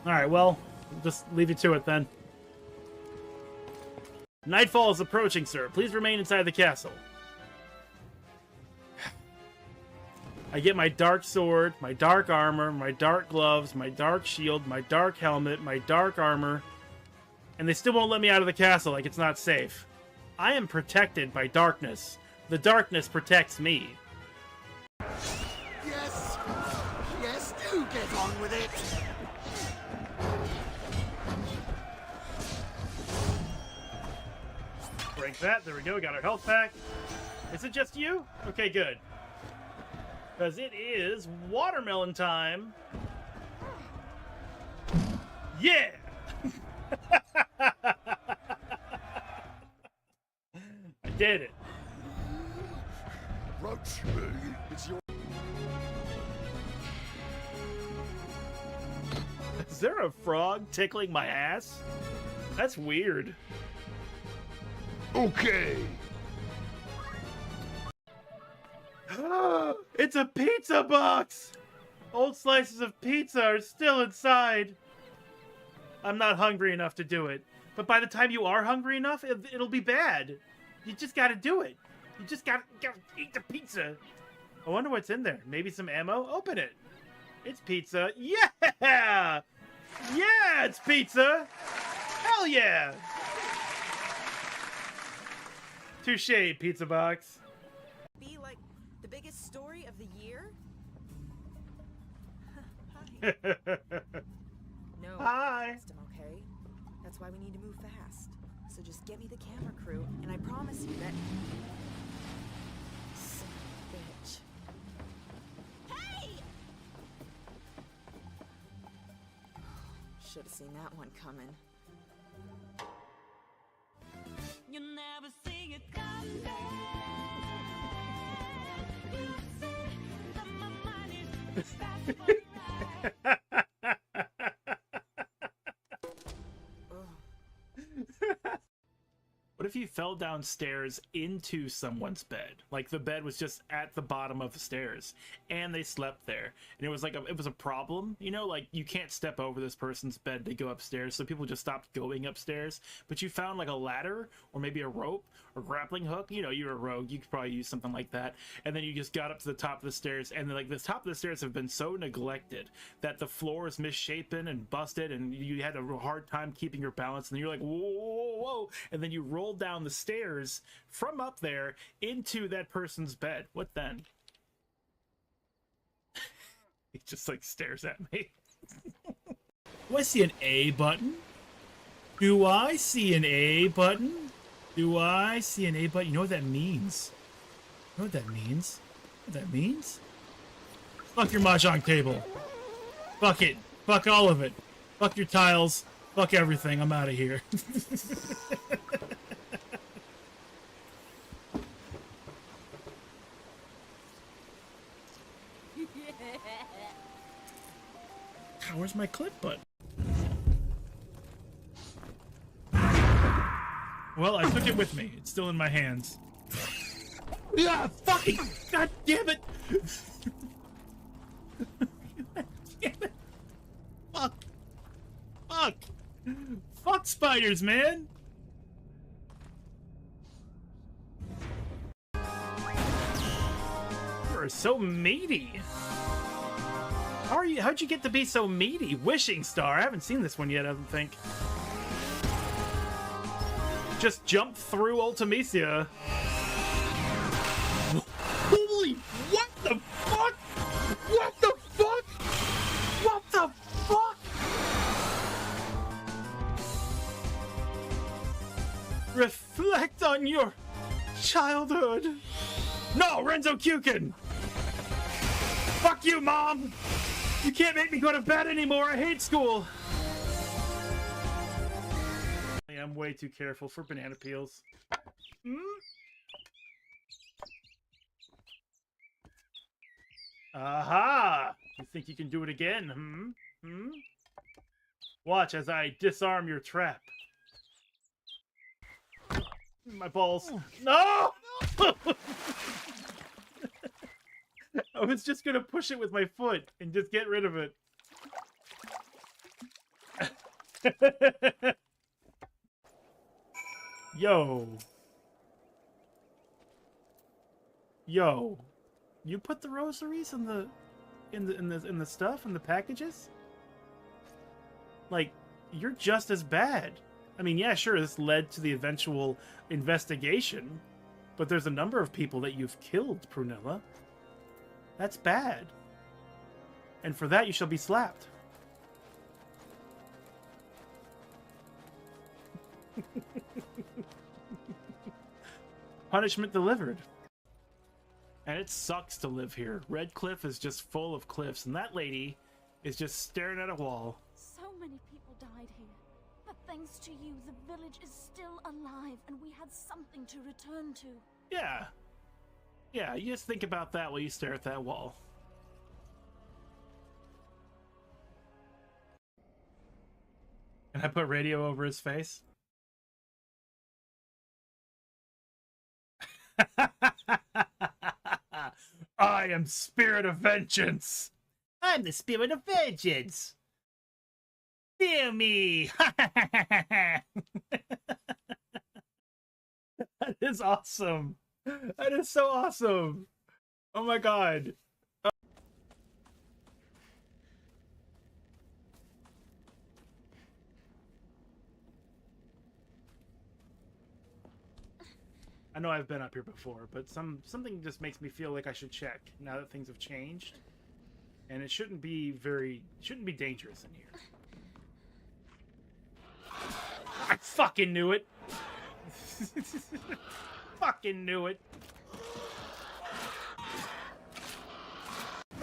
Alright, well, just leave you to it then. Nightfall is approaching, sir. Please remain inside the castle. I get my dark sword, my dark armor, my dark gloves, my dark shield, my dark helmet, my dark armor, and they still won't let me out of the castle like it's not safe. I am protected by darkness. The darkness protects me. Yes! Yes, do get on with it! Break that. There we go. Got our health pack. Is it just you? Okay, good. Because it is watermelon time. Yeah! I did it. Roach, it's your... Is there a frog tickling my ass? That's weird. Okay. It's a pizza box! Old slices of pizza are still inside. I'm not hungry enough to do it. But by the time you are hungry enough, it'll be bad. You just gotta do it. You just gotta eat the pizza. I wonder what's in there. Maybe some ammo? Open it. It's pizza. Yeah! Yeah, it's pizza! Hell yeah! Touché, pizza box. Be like the biggest story of the year? Hi. No. Hi. System, okay? That's why we need to move fast. So just get me the camera crew, and I promise you that... Son of a bitch. Hey! Should have seen that one coming. fell downstairs into someone's bed. Like the bed was just at the bottom of the stairs, and they slept there. And it was like it was a problem, you know, like you can't step over this person's bed to go upstairs, so people just stopped going upstairs. But you found like a ladder or maybe a rope or grappling hook. You know, you're a rogue, you could probably use something like that. And then you just got up to the top of the stairs, and then, like, the top of the stairs have been so neglected that the floor is misshapen and busted, and you had a hard time keeping your balance. And you're like, whoa, whoa, whoa, and then you roll down the stairs from up there into that person's bed. What then? He just like stares at me. Do I see an A button? Do I see an A button? Do I see an A button? You know what that means? You know what that means? You know what that means? Fuck your mahjong table. Fuck it. Fuck all of it. Fuck your tiles. Fuck everything. I'm out of here. Where's my clip button? Well, I took it with me. It's still in my hands. Yeah, fucking god damn it! God damn it! Fuck! Fuck! Fuck spiders, man! You are so meaty. How'd you get to be so meaty? Wishing Star. I haven't seen this one yet, I don't think. Just jump through Ultimecia. Holy, what the fuck? What the fuck? What the fuck? Reflect on your childhood. No, Renzo Kukin. Fuck you, Mom. You can't make me go to bed anymore. I hate school. I'm way too careful for banana peels. Aha! You think you can do it again? Watch as I disarm your trap. My balls. No! I was just gonna push it with my foot and just get rid of it. Yo. Yo. You put the rosaries in the stuff in the packages? Like, you're just as bad. I mean, yeah, sure, this led to the eventual investigation, but there's a number of people that you've killed, Prunella. That's bad. And for that you shall be slapped. Punishment delivered. And it sucks to live here. Red Cliff is just full of cliffs, and that lady is just staring at a wall. So many people died here. But thanks to you, the village is still alive, and we had something to return to. Yeah. Yeah, you just think about that while you stare at that wall. And I put radio over his face. I am Spirit of Vengeance. I'm the Spirit of Vengeance. Fear me. That is awesome. That is so awesome. Oh my god. I know I've been up here before, but something just makes me feel like I should check now that things have changed. And it shouldn't be dangerous in here. I fucking knew it. Fucking knew it.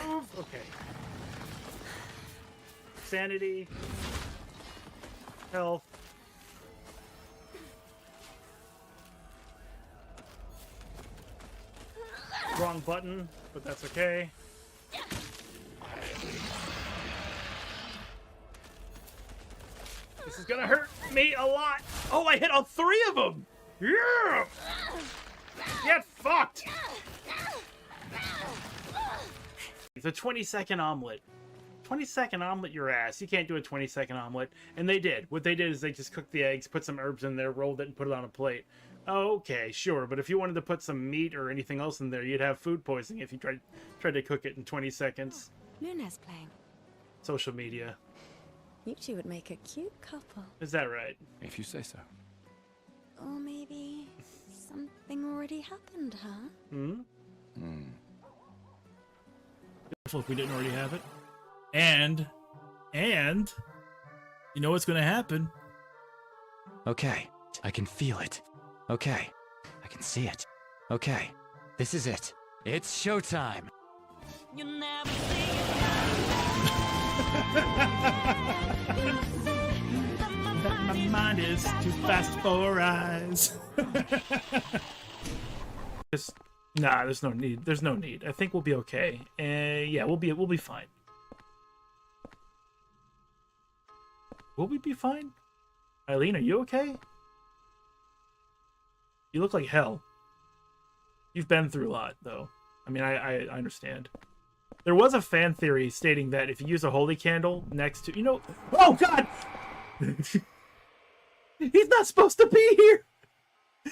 Move. Okay. Sanity. Health. Wrong button, but that's okay. This is gonna hurt me a lot. Oh, I hit all three of them. Yeah! Get fucked! It's a 20-second omelet. 20-second omelet your ass. You can't do a 20-second omelet. And they did. What they did is they just cooked the eggs, put some herbs in there, rolled it, and put it on a plate. Okay, sure. But if you wanted to put some meat or anything else in there, you'd have food poisoning if you tried to cook it in 20 seconds. Luna's playing. Social media. You two would make a cute couple. Is that right? If you say so. Or maybe something already happened, huh? Hmm? Careful if we didn't already have it. And you know what's gonna happen? Okay, I can feel it. Okay, I can see it. Okay, this is it. It's showtime. My mind is too fast for eyes. Nah, there's no need. There's no need. I think we'll be okay. Yeah, we'll be fine. Will we be fine? Eileen, are you okay? You look like hell. You've been through a lot, though. I mean, I understand. There was a fan theory stating that if you use a holy candle next to... You know... Oh, God! He's not supposed to be here!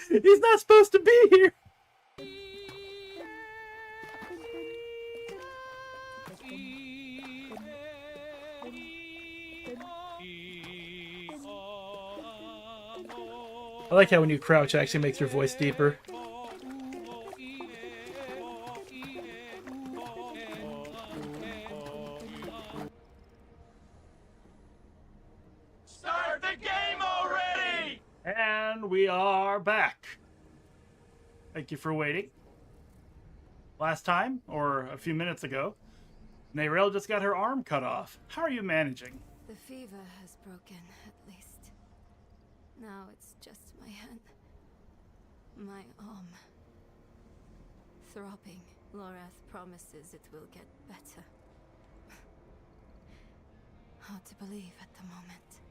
He's not supposed to be here! I like how when you crouch, it actually makes your voice deeper. Start the game already! And we are back. Thank you for waiting. Last time, or a few minutes ago, Nayrel just got her arm cut off. How are you managing? The fever has broken, at least. Now it's just my hand. My arm. Throbbing. Lorath promises it will get better. Hard to believe at the moment.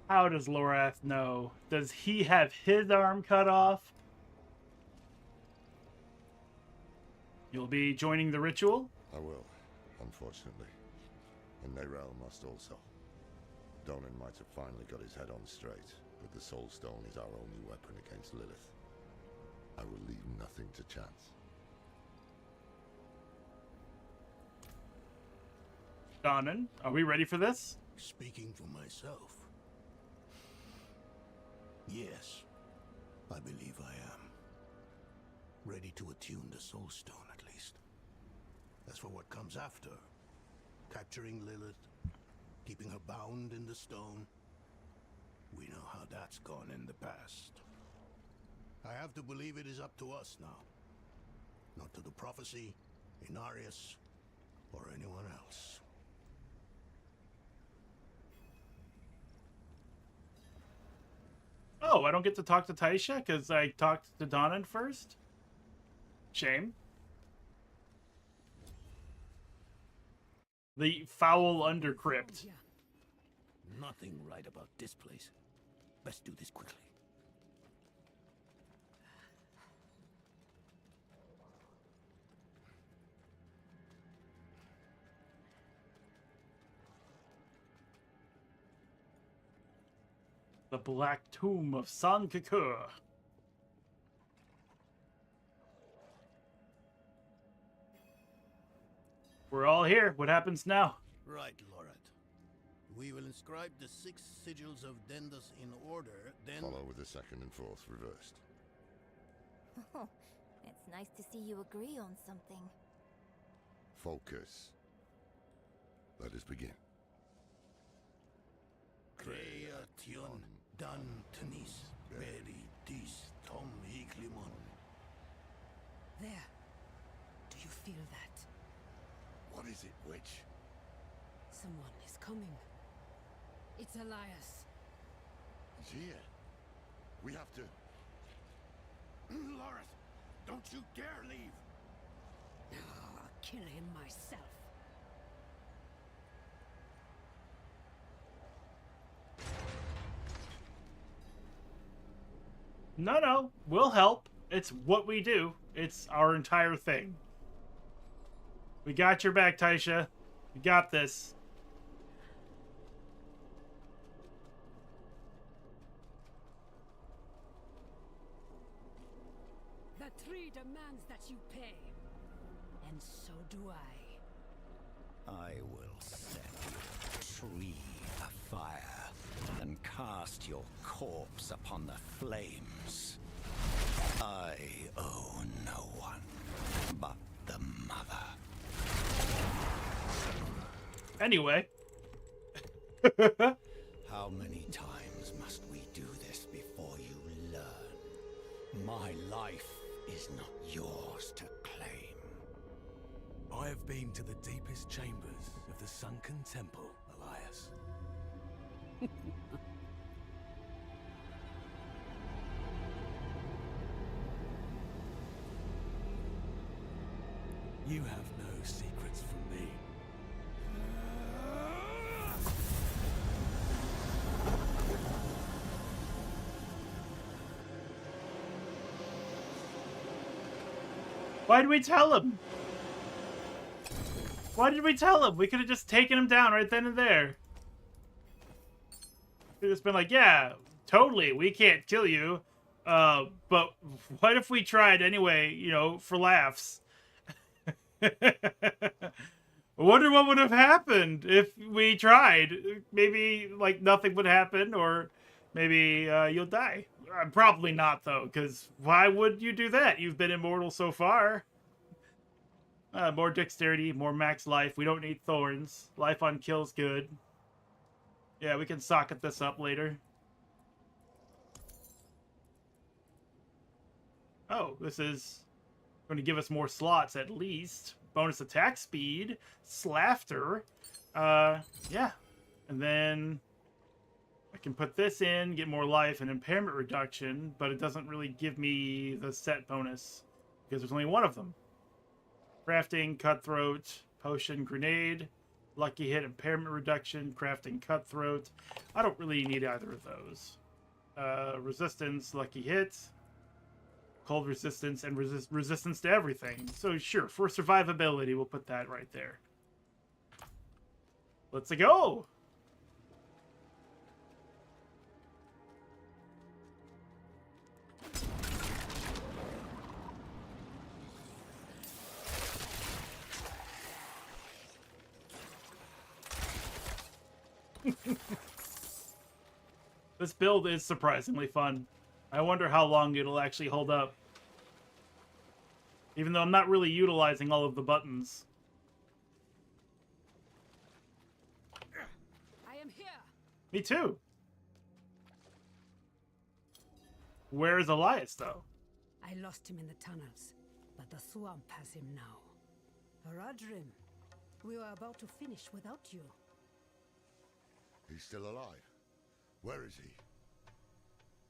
How does Lorath know? Does he have his arm cut off? You'll be joining the ritual? I will, unfortunately. And Nayrel must also. Donan might have finally got his head on straight, but the Soul Stone is our only weapon against Lilith. I will leave nothing to chance. Donan, are we ready for this? Speaking for myself, yes, I believe I am. Ready to attune the Soul Stone, at least. As for what comes after, capturing Lilith, keeping her bound in the stone, we know how that's gone in the past. I have to believe it is up to us now. Not to the prophecy, Inarius, or anyone else. Oh, I don't get to talk to Taisha because I talked to Donan first? Shame. The foul undercrypt. Nothing right about this place. Best do this quickly. The Black Tomb of San Kakur. We're all here. What happens now? Right, Lorath. We will inscribe the 6 sigils of Dendas in order, then... Follow with the second and fourth reversed. Oh, it's nice to see you agree on something. Focus. Let us begin. Creation dan tenis beri dis tom higlimon. There. Do you feel that? What is it, witch? Someone is coming. It's Elias. He's here. We have to... Lorath, don't you dare leave! I'll kill him myself. No, we'll help. It's what we do. It's our entire thing. We got your back, Taisha. We got this. The tree demands that you pay. And so do I. I will set your tree afire and cast your corpse upon the flames. I owe no one but the mother. Anyway. How many times must we do this before you learn? My life is not yours to claim. I have been to the deepest chambers of the sunken temple, Elias. You have no secrets from me. Why did we tell him? Why did we tell him? We could have just taken him down right then and there. We'd just been like, yeah, totally, we can't kill you. But what if we tried anyway, you know, for laughs? I wonder what would have happened if we tried. Maybe, like, nothing would happen, or maybe you'll die. Probably not, though, because why would you do that? You've been immortal so far. More dexterity, more max life. We don't need thorns. Life on kill's good. Yeah, we can socket this up later. Oh, this is going to give us more slots at least. Bonus attack speed. Slafter. Yeah. And then I can put this in, get more life and impairment reduction, but it doesn't really give me the set bonus because there's only one of them. Crafting, Cutthroat, Potion, Grenade, Lucky Hit, Impairment Reduction, Crafting, Cutthroat. I don't really need either of those. Resistance, Lucky Hit, Cold Resistance, and resistance to everything. So sure, for survivability, we'll put that right there. Let's go! This build is surprisingly fun. I wonder how long it'll actually hold up. Even though I'm not really utilizing all of the buttons. I am here. Me too. Where is Elias, though? I lost him in the tunnels, but the swamp has him now. Haradrim, we were about to finish without you. He's still alive. Where is he?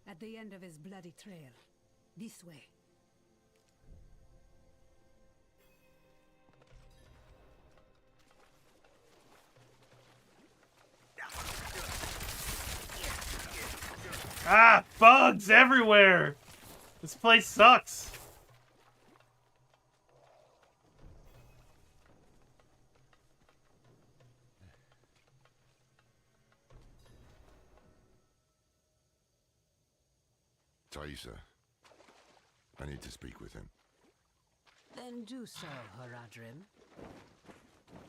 At the end of his bloody trail. This way. Ah, bugs everywhere! This place sucks. Taisa. I need to speak with him. Then do so, Haradrim.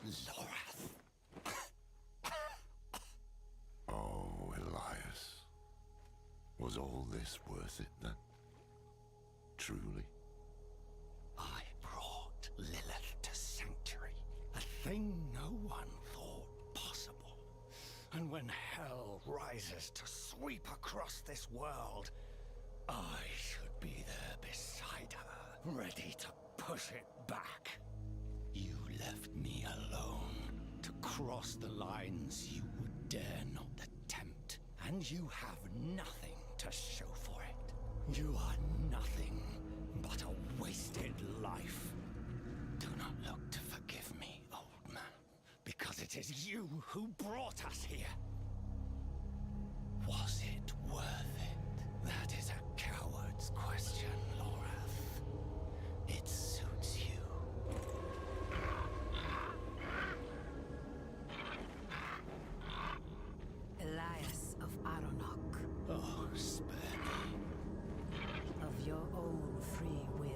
Lorath. Oh, Elias. Was all this worth it then? Truly? I brought Lilith to Sanctuary, a thing no one thought possible. And when hell rises to sweep across this world, I should be there beside her, ready to push it back. You left me alone to cross the lines you would dare not attempt, and you have nothing to show for it. You are nothing but a wasted life. Do not look to forgive me, old man, because it is you who brought us here. Was it worth it? That is a coward This question, Lorath. It suits you. Elias of Aronok. Oh, spare me. Of your own free will,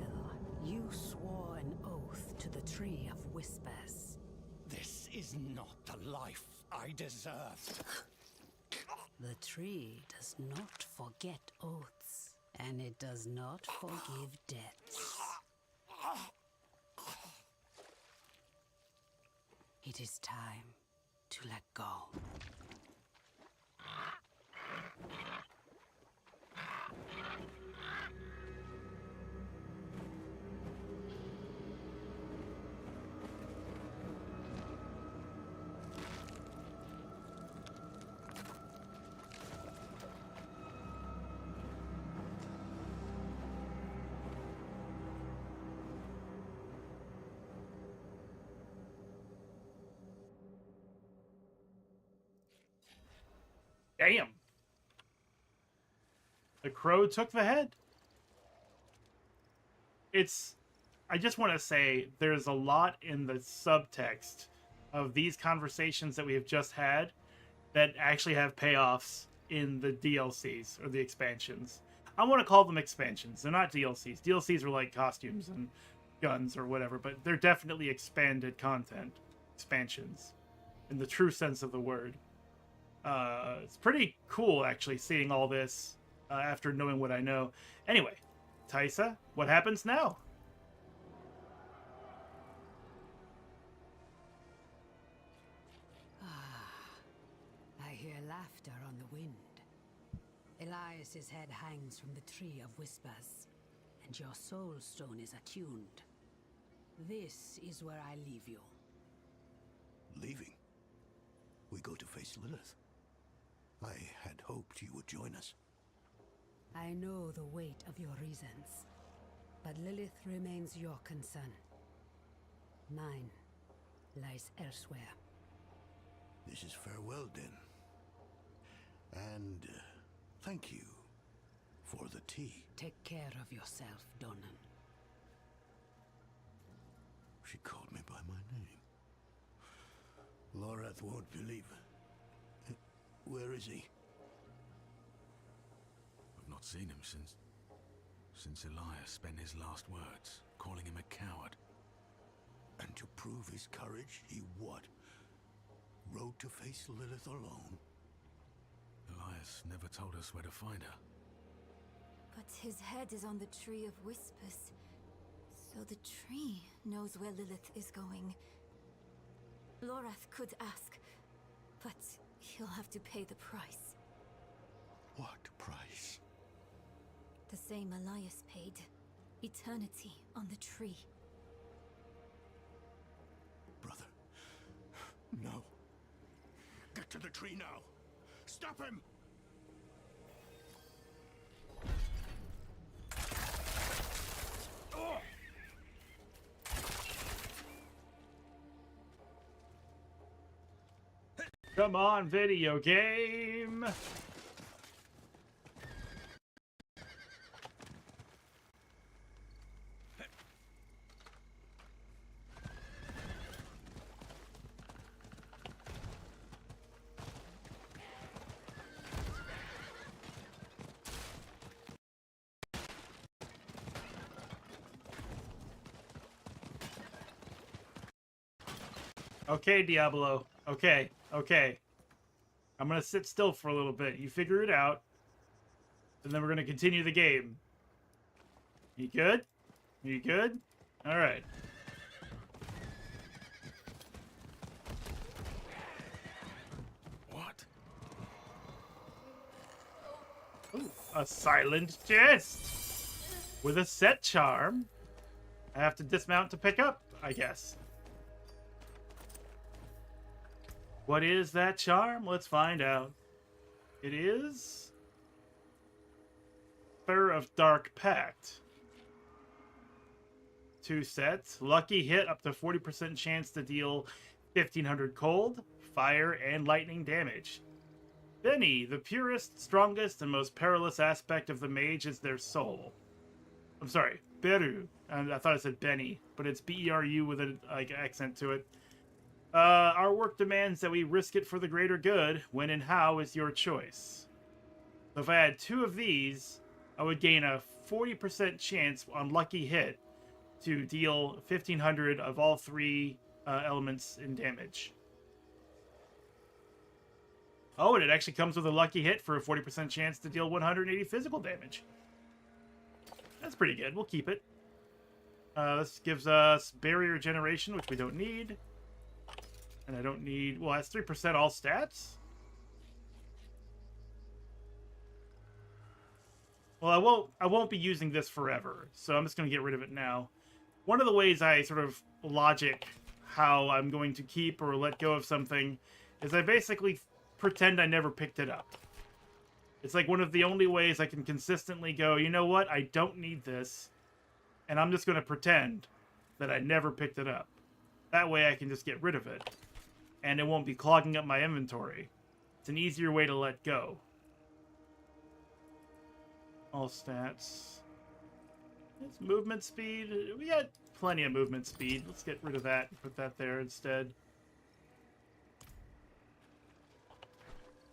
you swore an oath to the Tree of Whispers. This is not the life I deserve. The tree does not forget oaths, and it does not forgive debts. It is time to let go. Damn. The crow took the head. I just want to say there's a lot in the subtext of these conversations that we have just had that actually have payoffs in the DLCs or the expansions. I want to call them expansions. They're not DLCs. DLCs are like costumes and guns or whatever, but they're definitely expanded content. Expansions. In the true sense of the word. It's pretty cool, actually, seeing all this after knowing what I know. Anyway, Taisa, what happens now? I hear laughter on the wind. Elias's head hangs from the Tree of Whispers, and your soul stone is attuned. This is where I leave you. Leaving? We go to face Lilith. I had hoped you would join us. I know the weight of your reasons, but Lilith remains your concern. Mine lies elsewhere. This is farewell, then. And thank you for the tea. Take care of yourself, Donan. She called me by my name. Lorath won't believe it. Where is he? I've not seen him since Elias spent his last words, calling him a coward. And to prove his courage, he what? Rode to face Lilith alone? Elias never told us where to find her. But his head is on the Tree of Whispers. So the tree knows where Lilith is going. Lorath could ask, but he'll have to pay the price. What price? The same Elias paid. Eternity on the tree. Brother. No. Get to the tree now. Stop him! Come on, video game! Okay, Diablo. Okay, okay. I'm gonna sit still for a little bit. You figure it out. And then we're gonna continue the game. You good? You good? Alright. What? Ooh, a silent chest! With a set charm. I have to dismount to pick up, I guess. What is that charm? Let's find out. It is Spur of Dark Pact. 2 sets. Lucky hit, up to 40% chance to deal 1500 cold, fire, and lightning damage. Benny, the purest, strongest, and most perilous aspect of the mage is their soul. I'm sorry, Beru. And I thought I said Benny, but it's B-E-R-U with an accent to it. Our work demands that we risk it for the greater good. When and how is your choice. So if I had 2 of these, I would gain a 40% chance on lucky hit to deal 1,500 of all 3 elements in damage. Oh, and it actually comes with a lucky hit for a 40% chance to deal 180 physical damage. That's pretty good. We'll keep it. This gives us barrier generation, which we don't need. And I don't need... Well, that's 3% all stats? Well, I won't be using this forever, so I'm just going to get rid of it now. One of the ways I sort of logic how I'm going to keep or let go of something is I basically pretend I never picked it up. It's like one of the only ways I can consistently go, you know what, I don't need this, and I'm just going to pretend that I never picked it up. That way I can just get rid of it, and it won't be clogging up my inventory. It's an easier way to let go. All stats. It's movement speed. We got plenty of movement speed. Let's get rid of that and put that there instead.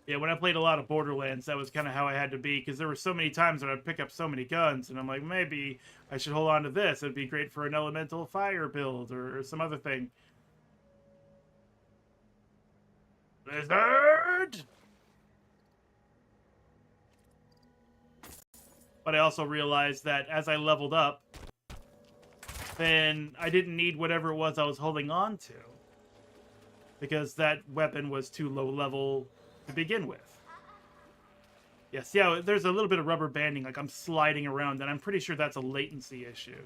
Yeah, when I played a lot of Borderlands, that was kind of how I had to be, because there were so many times when I'd pick up so many guns, and I'm like, maybe I should hold on to this. It'd be great for an elemental fire build or some other thing. Blizzard! But I also realized that as I leveled up, then I didn't need whatever it was I was holding on to, because that weapon was too low level to begin with. Yeah, see how there's a little bit of rubber banding, like I'm sliding around, and I'm pretty sure that's a latency issue.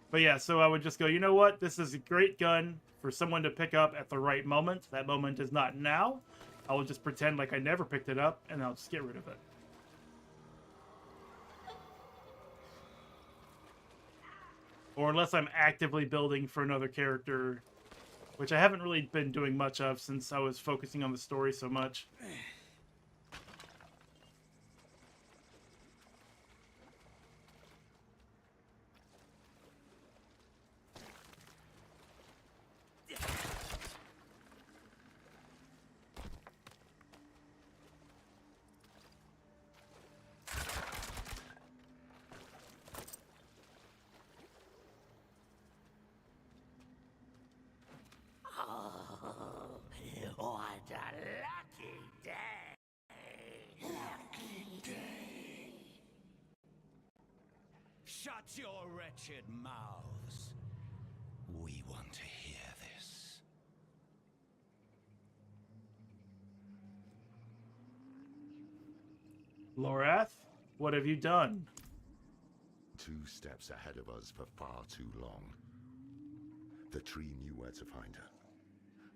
But yeah, so I would just go, you know what? This is a great gun for someone to pick up at the right moment. That moment is not now. I will just pretend like I never picked it up, and I'll just get rid of it. Or unless I'm actively building for another character, which I haven't really been doing much of since I was focusing on the story so much. What a lucky day! Lucky day! Shut your wretched mouths. We want to hear this. Lorath, what have you done? 2 steps ahead of us for far too long. The tree knew where to find her.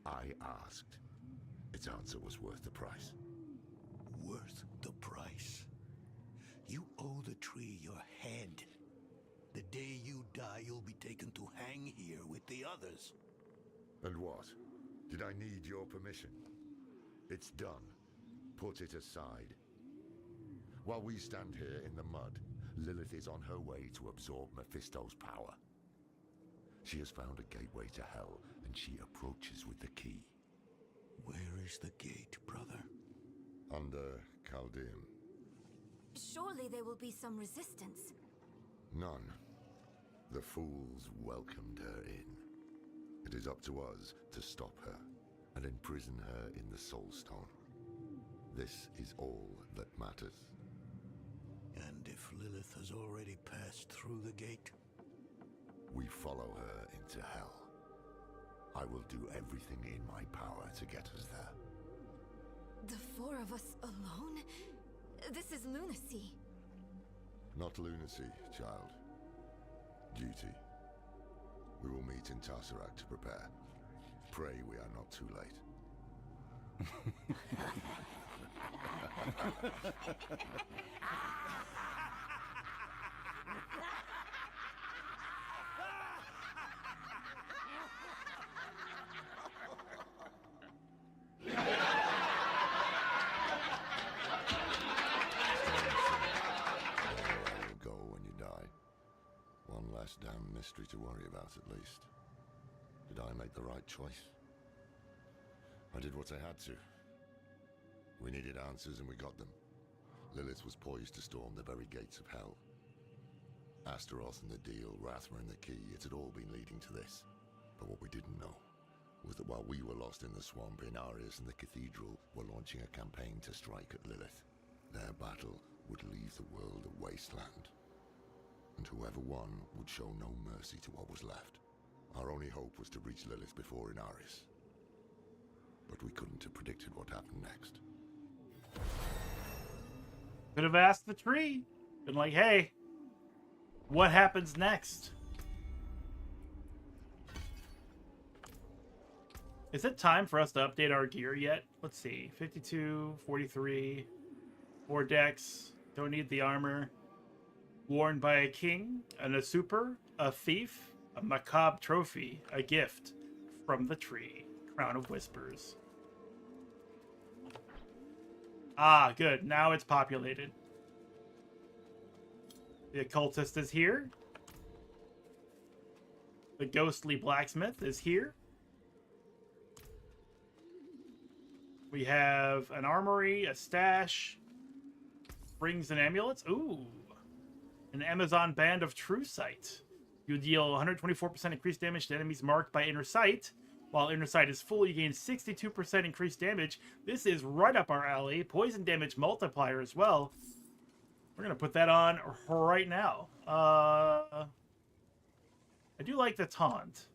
I asked. Its answer was worth the price. Worth the price? You owe the tree your head. The day you die, you'll be taken to hang here with the others. And what? Did I need your permission? It's done. Put it aside. While we stand here in the mud, Lilith is on her way to absorb Mephisto's power. She has found a gateway to hell, and she approaches with the key. Where is the gate, brother? Under Chaldeum. Surely there will be some resistance. None. The fools welcomed her in. It is up to us to stop her and imprison her in the Soul Stone. This is all that matters. And if Lilith has already passed through the gate? We follow her into hell. I will do everything in my power to get us there. The 4 of us alone? This is lunacy. Not lunacy, child. Duty. We will meet in Tesseract to prepare. Pray we are not too late. to worry about, at least. Did I make the right choice? I did what I had to. We needed answers and we got them. Lilith was poised to storm the very gates of hell. Astaroth and the deal, Rathma and the key, it had all been leading to this. But what we didn't know was that while we were lost in the swamp, Inarius and the Cathedral were launching a campaign to strike at Lilith. Their battle would leave the world a wasteland. And whoever won would show no mercy to what was left. Our only hope was to reach Lilith before Inarius. But we couldn't have predicted what happened next. Could have asked the tree. Been like, hey, what happens next? Is it time for us to update our gear yet? Let's see. 52, 43, 4 decks. Don't need the armor. Worn by a king, and a super, a thief, a macabre trophy, a gift from the tree. Crown of Whispers. Ah, good. Now it's populated. The occultist is here. The ghostly blacksmith is here. We have an armory, a stash, rings and amulets. Ooh. An Amazon Band of True Sight. You deal 124% increased damage to enemies marked by Inner Sight. While Inner Sight is full, you gain 62% increased damage. This is right up our alley. Poison damage multiplier as well. We're going to put that on right now. I do like the taunt.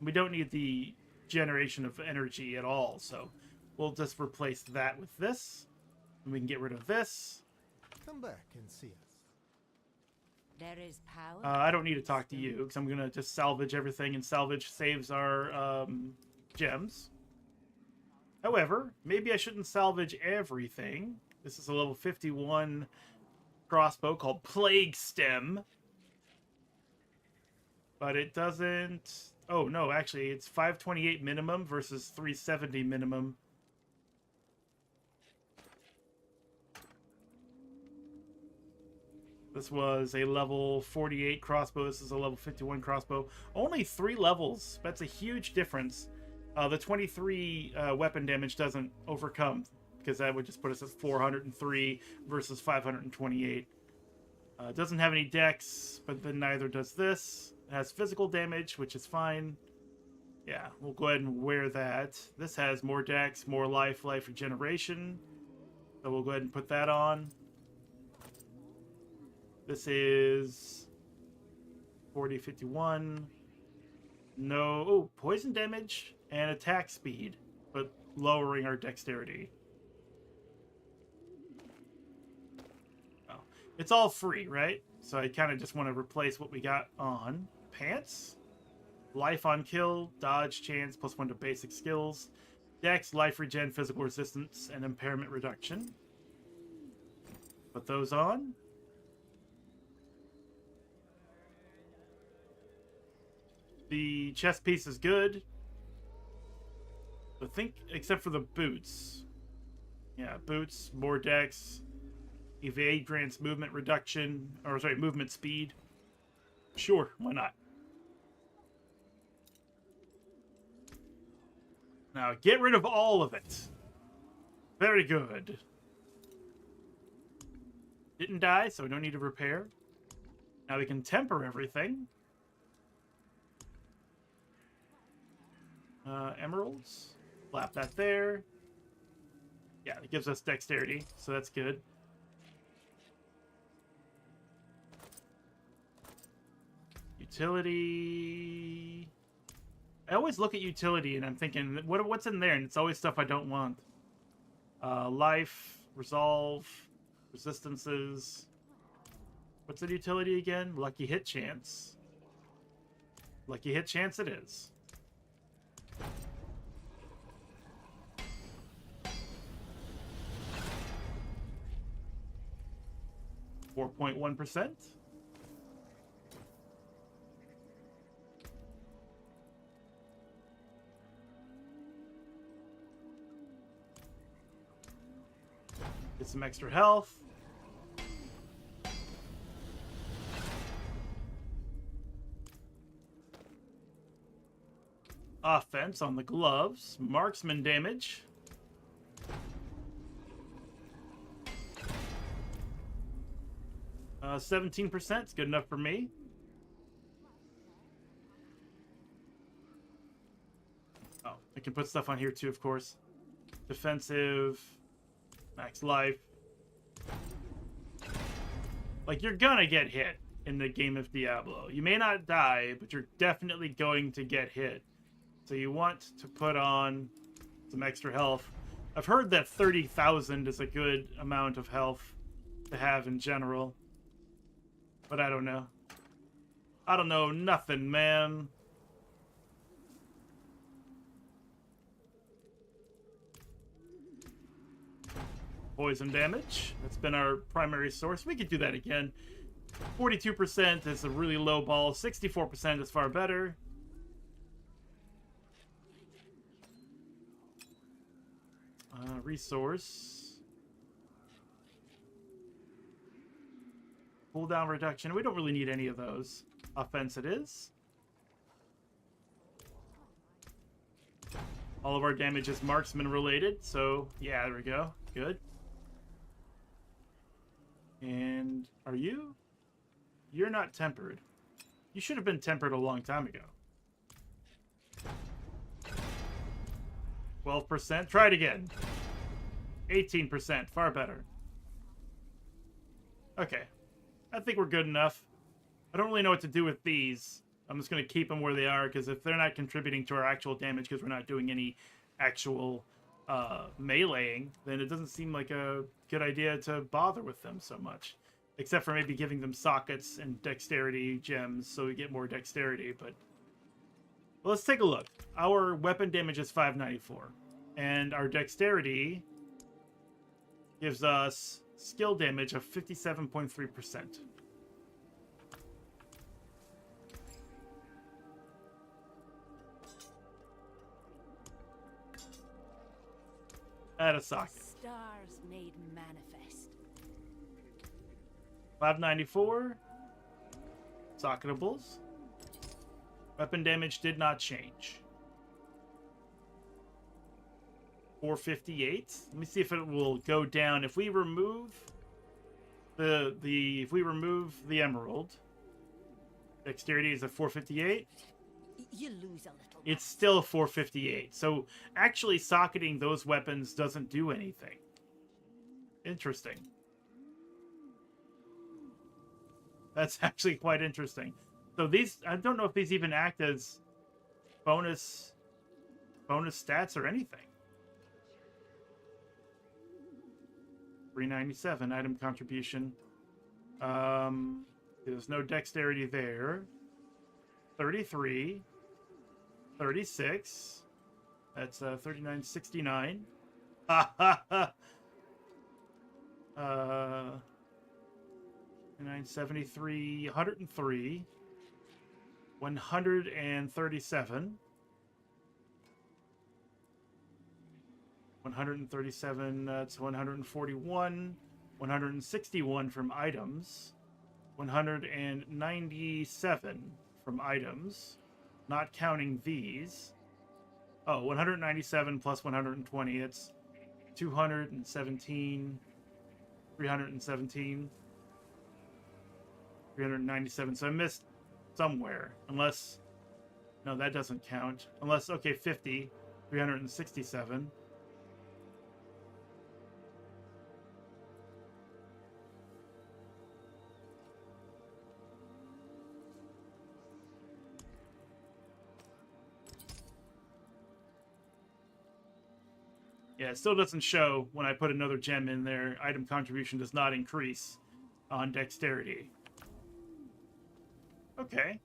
We don't need the generation of energy at all, so we'll just replace that with this. And we can get rid of this. Come back and see us. There is power. I don't need to talk to you, because I'm going to just salvage everything, and salvage saves our gems. However, maybe I shouldn't salvage everything. This is a level 51 crossbow called Plague Stem. But it doesn't... Oh, no, actually, it's 528 minimum versus 370 minimum. This was a level 48 crossbow. This is a level 51 crossbow. Only 3 levels. That's a huge difference. The 23 weapon damage doesn't overcome, because that would just put us at 403 versus 528. It doesn't have any dex, but then neither does this. It has physical damage, which is fine. Yeah, we'll go ahead and wear that. This has more dex, more life regeneration. So we'll go ahead and put that on. This is 40, 51. No, oh, poison damage and attack speed, but lowering our dexterity. Oh, it's all free, right? So I kind of just want to replace what we got on. Pants, life on kill, dodge chance, +1 to basic skills, dex, life regen, physical resistance, and impairment reduction. Put those on. The chest piece is good. I think, except for the boots. Yeah, boots, more dex. Evade grants movement reduction, or sorry, movement speed. Sure, why not? Now, get rid of all of it. Very good. Didn't die, so we don't need to repair. Now we can temper everything. Emeralds. Slap that there. Yeah, it gives us dexterity, so that's good. Utility. I always look at utility and I'm thinking, what's in there? And it's always stuff I don't want. Life, resolve, resistances. What's the utility again? Lucky hit chance. Lucky hit chance it is. .1%. Get some extra health. Offense on the gloves. Marksman damage. Uh, 17% is good enough for me. Oh, I can put stuff on here too, of course. Defensive. Max life. Like, you're gonna get hit in the game of Diablo. You may not die, but you're definitely going to get hit. So you want to put on some extra health. I've heard that 30,000 is a good amount of health to have in general. But I don't know. I don't know nothing, man. Poison damage. That's been our primary source. We could do that again. 42% is a really low ball. 64% is far better. Resource. Cooldown reduction. We don't really need any of those. Offense it is. All of our damage is marksman related, so yeah, there we go. Good. And are you? You're not tempered. You should have been tempered a long time ago. 12%. Try it again. 18%. Far better. Okay. I think we're good enough. I don't really know what to do with these. I'm just going to keep them where they are, because if they're not contributing to our actual damage, because we're not doing any actual meleeing, then it doesn't seem like a good idea to bother with them so much. Except for maybe giving them sockets and dexterity gems so we get more dexterity, but... Well, let's take a look. Our weapon damage is 594. And our dexterity gives us skill damage of 57.3%. Add a socket. Stars made manifest. 594. Socketables. Weapon damage did not change. 458. Let me see if it will go down. If we remove if we remove the emerald, dexterity is at 458. You lose a little. It's still 458. So actually socketing those weapons doesn't do anything. Interesting. That's actually quite interesting. So these, I don't know if these even act as bonus stats or anything. 397 item contribution. There's no dexterity there. 33. 36. That's 3969. Ha ha ha. 973, 103, 137, 137, that's 141, 161 from items, 197 from items, not counting these. Oh, 197 plus 120, it's 217, 317. 397. So I missed somewhere. Unless... No, that doesn't count. Unless... Okay, 50. 367. Yeah, it still doesn't show when I put another gem in there. Item contribution does not increase on dexterity. Okay.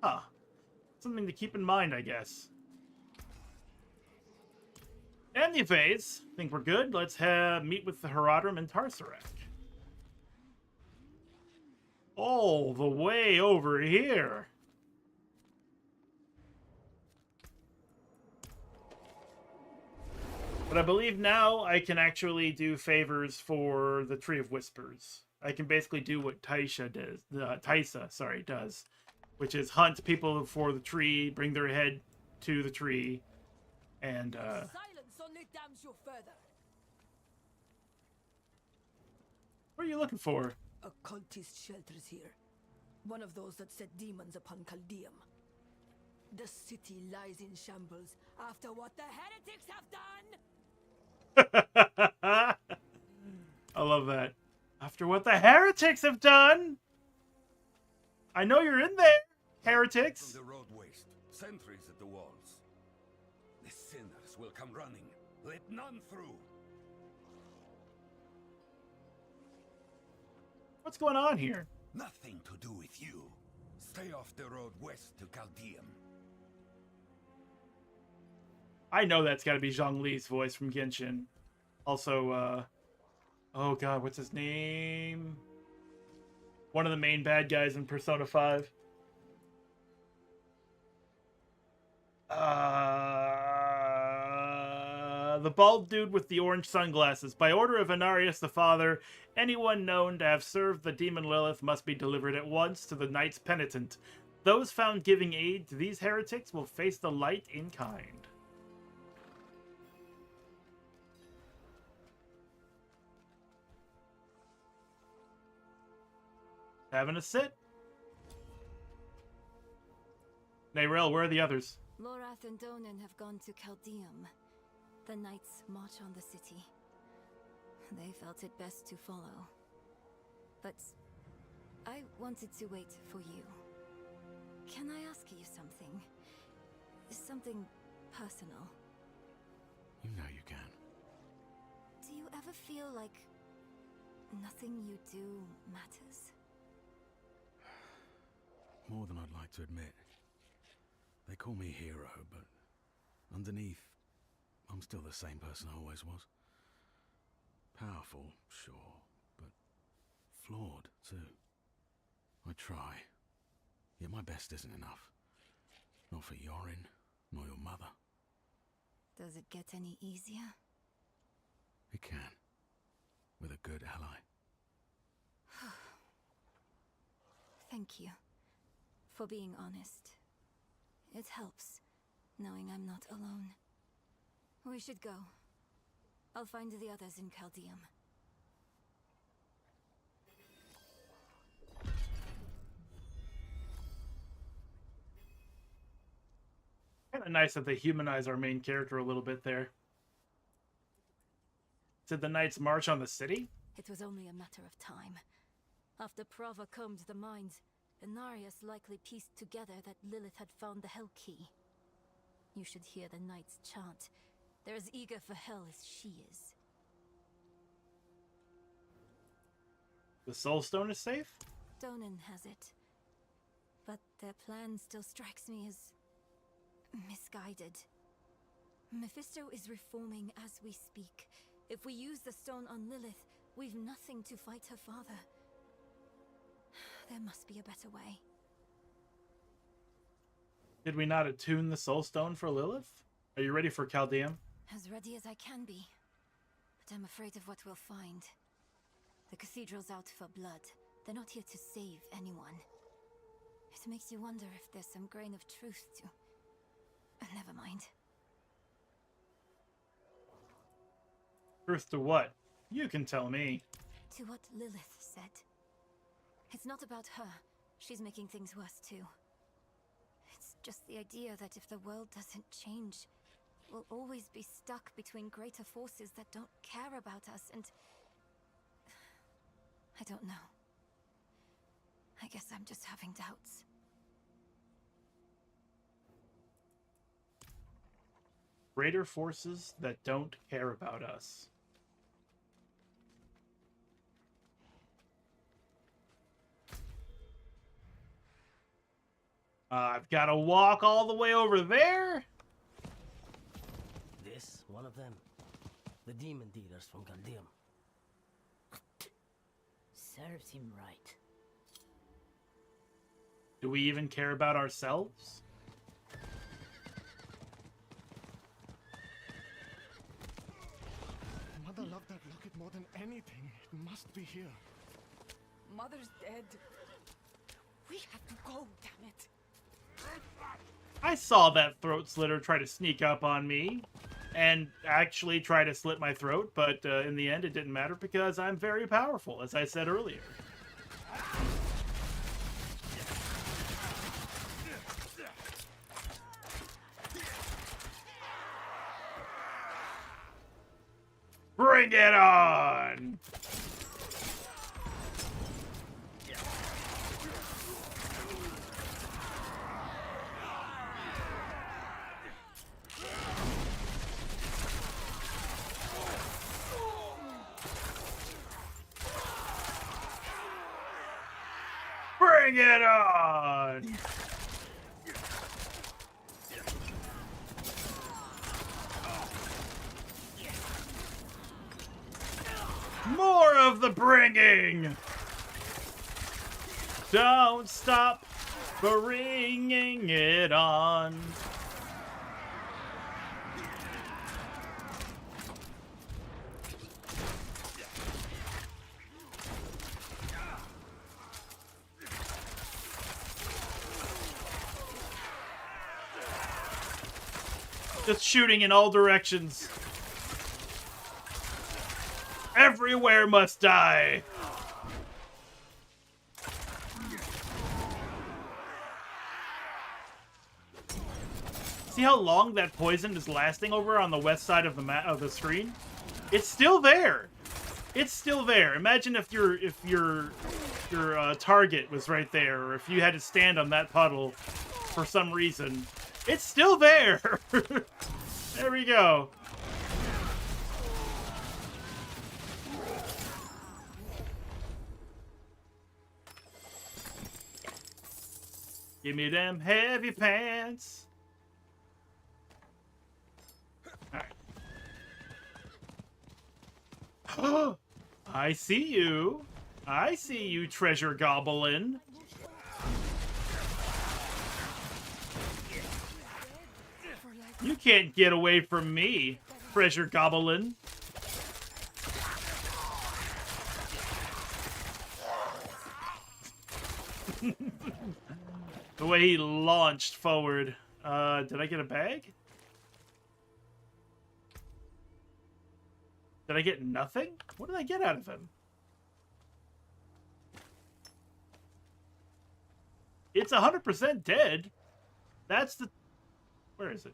Huh. Something to keep in mind, I guess. Anyways, I think we're good. Let's meet with the Herodrim and Tarsarak. All the way over here. But I believe now I can actually do favors for the Tree of Whispers. I can basically do what Taisa does. which is hunt people for the tree, bring their head to the tree, and Silence only damns you further. what are you looking for? A cultist shelters here. One of those that set demons upon Caldeum. The city lies in shambles after what the heretics have done. I love that. After what the heretics have done. I know you're in there, heretics. From the road waste, sentries at the walls. The sinners will come running. Let none through. What's going on here? Nothing to do with you. Stay off the road west to Caldeum. I know that's got to be Zhang Li's voice from Genshin. Also, oh god, what's his name? One of the main bad guys in Persona 5. The bald dude with the orange sunglasses. By order of Inarius the Father, anyone known to have served the demon Lilith must be delivered at once to the Knights Penitent. Those found giving aid to these heretics will face the light in kind. Having a sit? Nayrel, where are the others? Lorath and Donan have gone to Caldeum. The knights march on the city. They felt it best to follow. But I wanted to wait for you. Can I ask you something? Something personal. You know you can. Do you ever feel like nothing you do matters? More than I'd like to admit. They call me hero, but underneath, I'm still the same person I always was. Powerful, sure, but flawed, too. I try, yet my best isn't enough. Not for Yorin, nor your mother. Does it get any easier? It can, with a good ally. Thank you for being honest. It helps, knowing I'm not alone. We should go. I'll find the others in Caldeum. Kind of nice that they humanize our main character a little bit there. Did the knights march on the city? It was only a matter of time. After Prava combed the mines, Inarius likely pieced together that Lilith had found the Hell Key. You should hear the knights chant. They're as eager for hell as she is. The Soul Stone is safe? Donan has it. But their plan still strikes me as misguided. Mephisto is reforming as we speak. If we use the stone on Lilith, we've nothing to fight her father. There must be a better way. Did we not attune the Soul Stone for Lilith? Are you ready for Caldeum? As ready as I can be. But I'm afraid of what we'll find. The cathedral's out for blood. They're not here to save anyone. It makes you wonder if there's some grain of truth to... Never mind. Truth to what? You can tell me. To what Lilith said. It's not about her. She's making things worse too. It's just the idea that if the world doesn't change, we'll always be stuck between greater forces that don't care about us and... I don't know. I guess I'm just having doubts. Greater forces that don't care about us. I've got to walk all the way over there? This, one of them. The demon dealers from Caldeum. Serves him right. Do we even care about ourselves? Mother loved that locket more than anything. It must be here. Mother's dead. We have to go, damn it. I saw that throat slitter try to sneak up on me and actually try to slit my throat, but in the end it didn't matter because I'm very powerful, as I said earlier. Bring it on! Bring it on! More of the bringing! Don't stop bringing it on. Just shooting in all directions. Everywhere must die. See how long that poison is lasting over on the west side of the screen? It's still there. It's still there. Imagine if your target was right there, or if you had to stand on that puddle for some reason. It's still there. There we go. Give me them heavy pants. Alright. I see you. I see you, treasure goblin. You can't get away from me, treasure goblin. The way he launched forward. Did I get a bag? Did I get nothing? What did I get out of him? It's 100% dead. That's the... Where is it?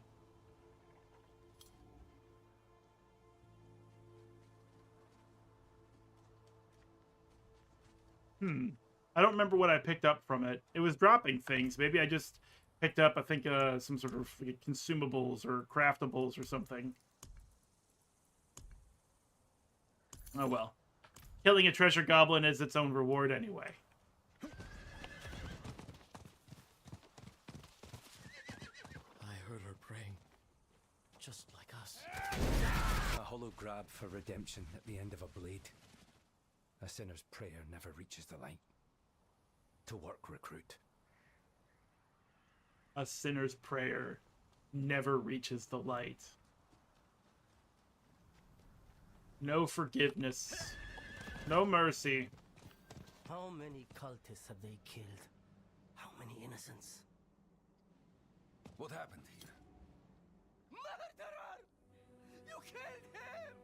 I don't remember what I picked up from it. It was dropping things. Maybe I just picked up, I think, some sort of consumables or craftables or something. Oh well. Killing a treasure goblin is its own reward anyway. I heard her praying. Just like us. A hollow grab for redemption at the end of a blade. A sinner's prayer never reaches the light. To work, recruit. A sinner's prayer never reaches the light. No forgiveness. No mercy. How many cultists have they killed? How many innocents? What happened here? Murderer! You killed him!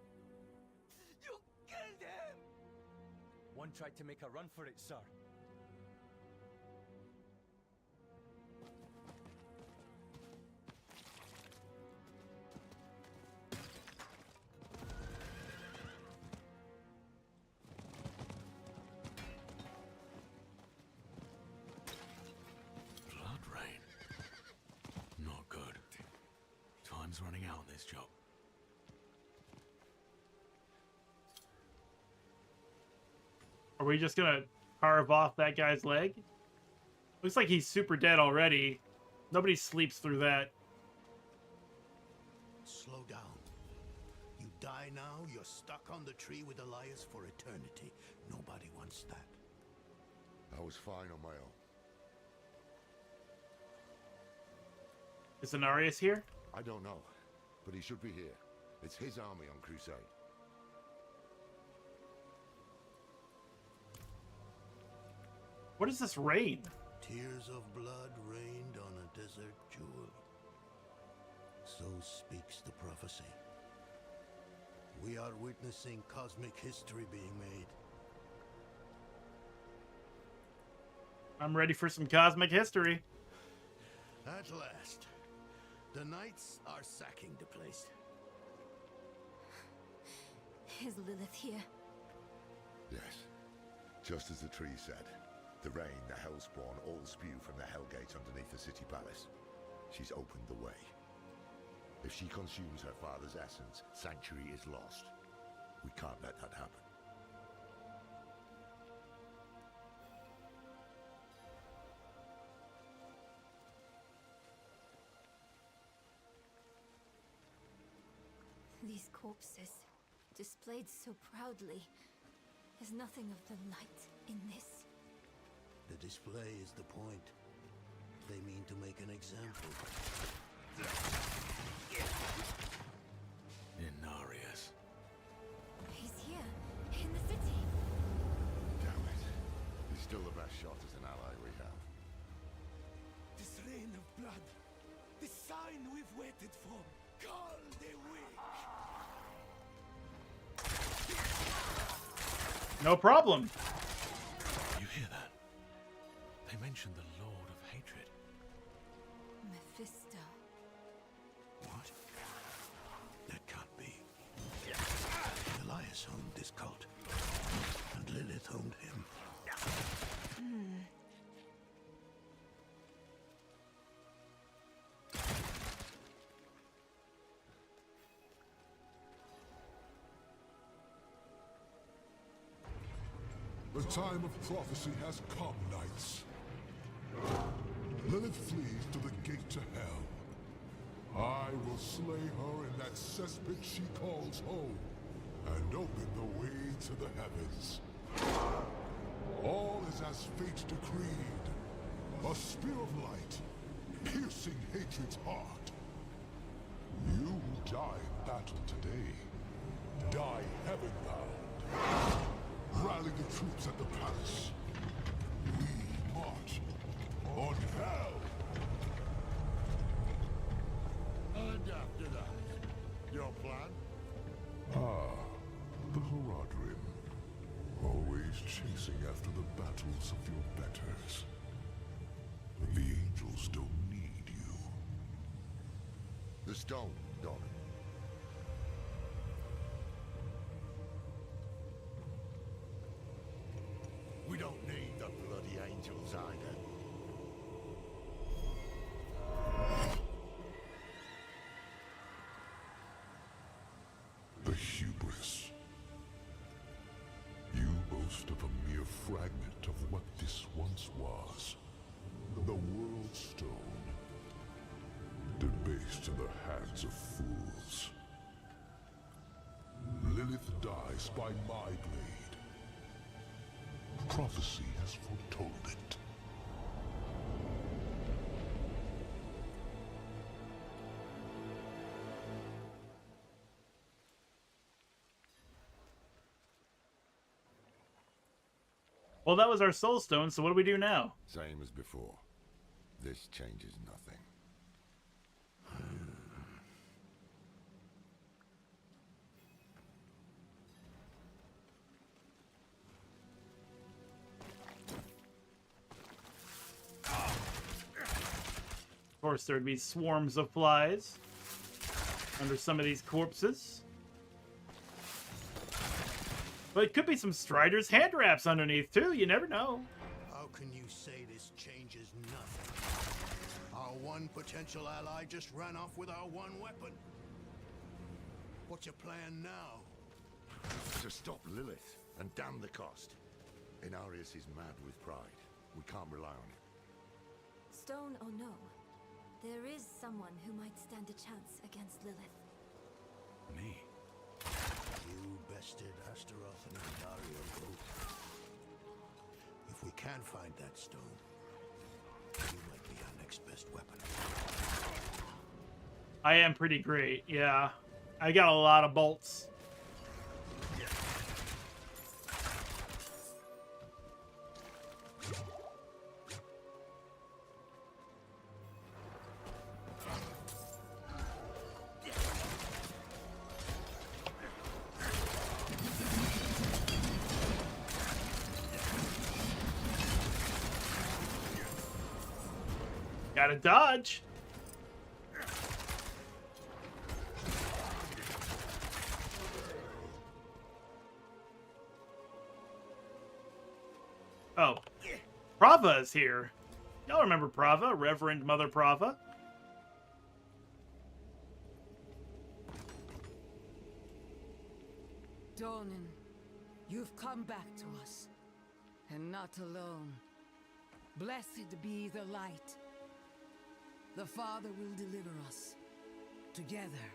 You killed him! One tried to make a run for it, sir. Blood rain. Not good. Time's running out on this job. Are we just gonna carve off that guy's leg? Looks like he's super dead already. Nobody sleeps through that. Slow down. You die now, you're stuck on the tree with Elias for eternity. Nobody wants that. I was fine on my own. Is Cenarius here? I don't know, but he should be here. It's his army on crusade. What is this rain? Tears of blood rained on a desert jewel. So speaks the prophecy. We are witnessing cosmic history being made. I'm ready for some cosmic history. At last, the knights are sacking the place. Is Lilith here? Yes. Just as the tree said. The rain, the hellspawn, all spew from the hellgate underneath the city palace. She's opened the way. If she consumes her father's essence, Sanctuary is lost. We can't let that happen. These corpses, displayed so proudly. There's nothing of the light in this. The display is the point. They mean to make an example. Inarius. He's here, in the city. Damn it. He's still the best shot as an ally we have. This rain of blood. The sign we've waited for. Call the weak. No problem. You hear that? They mentioned the Lord of Hatred. Mephisto. What? That can't be. Elias owned this cult, and Lilith owned him. The time of prophecy has come, knights. Lilith flees to the gate to hell. I will slay her in that cesspit she calls home, and open the way to the heavens. All is as fate decreed. A spear of light, piercing hatred's heart. You who die in battle today, die heaven-bound. Rally the troops at the palace. We march on hell. And after that, your plan? The Horadrim. Always chasing after the battles of your betters. The angels don't need you. The stone, Doran. We don't need the bloody angels either. The hubris. You boast of a mere fragment of what this once was. The World Stone. Debased in the hands of fools. Lilith dies by my blade. Prophecy has foretold it. Well, that was our soul stone, so what do we do now? Same as before. This changes nothing. Of course, there'd be swarms of flies under some of these corpses. But it could be some Strider's hand wraps underneath, too. You never know. How can you say this changes nothing? Our one potential ally just ran off with our one weapon. What's your plan now? To stop Lilith, and damn the cost. Inarius is mad with pride. We can't rely on him. Stone or no, there is someone who might stand a chance against Lilith. Me? You bested Astaroth and Dario both. If we can find that stone, you might be our next best weapon. I am pretty great, yeah. I got a lot of bolts. Gotta dodge. Oh, Prava is here. Y'all remember Prava, Reverend Mother Prava? Donan, you've come back to us, and not alone. Blessed be the light. The Father will deliver us, together.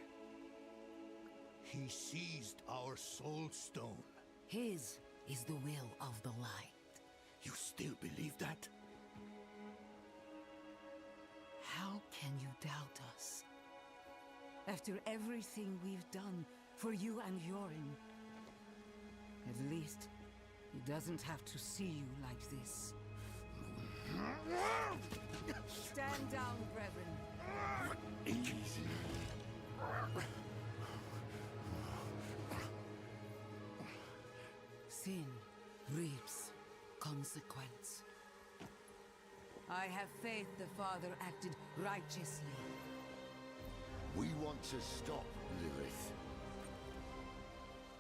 He seized our soul stone. His is the will of the light. You still believe that? How can you doubt us? After everything we've done for you and Yorin. At least, he doesn't have to see you like this. Stand down, brethren. Easy. Sin reaps consequence. I have faith the Father acted righteously. We want to stop Lilith.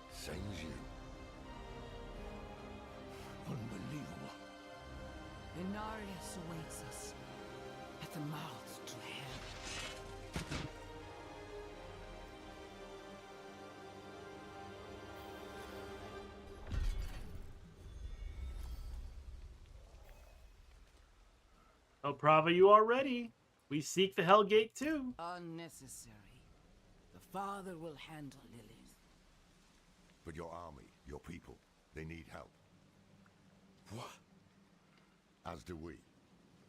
Same's you. Unbelievable. Inarius awaits us at the mouth to hell. Oh, Prava, you are ready. We seek the Hellgate too. Unnecessary. The Father will handle Lilith. But your army, your people, they need help. What? As do we.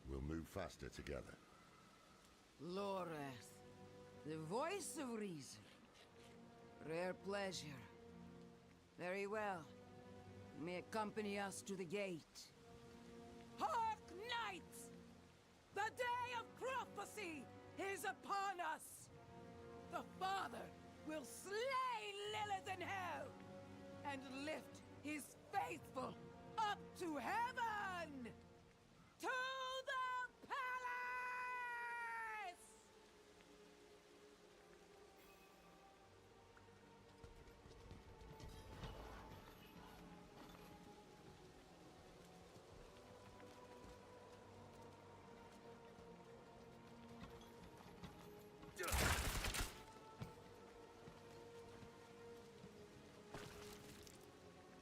We'll move faster together. Loreth, the voice of reason. Rare pleasure. Very well. You may accompany us to the gate. Hark, knights! The day of prophecy is upon us! The Father will slay Lilith in hell and lift his faithful up to heaven! To the palace!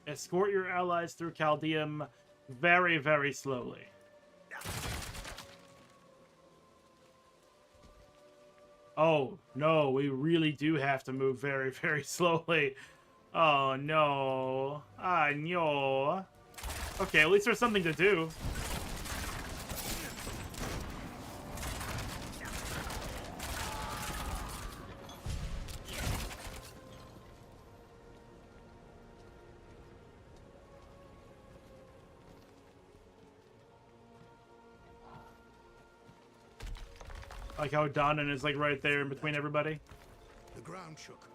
Escort your allies through Chaldeum very, very slowly. Oh, no, we really do have to move very, very slowly. Oh, no. Ah, no. Okay, at least there's something to do. Like how Donan is like right there in between everybody. The ground shook.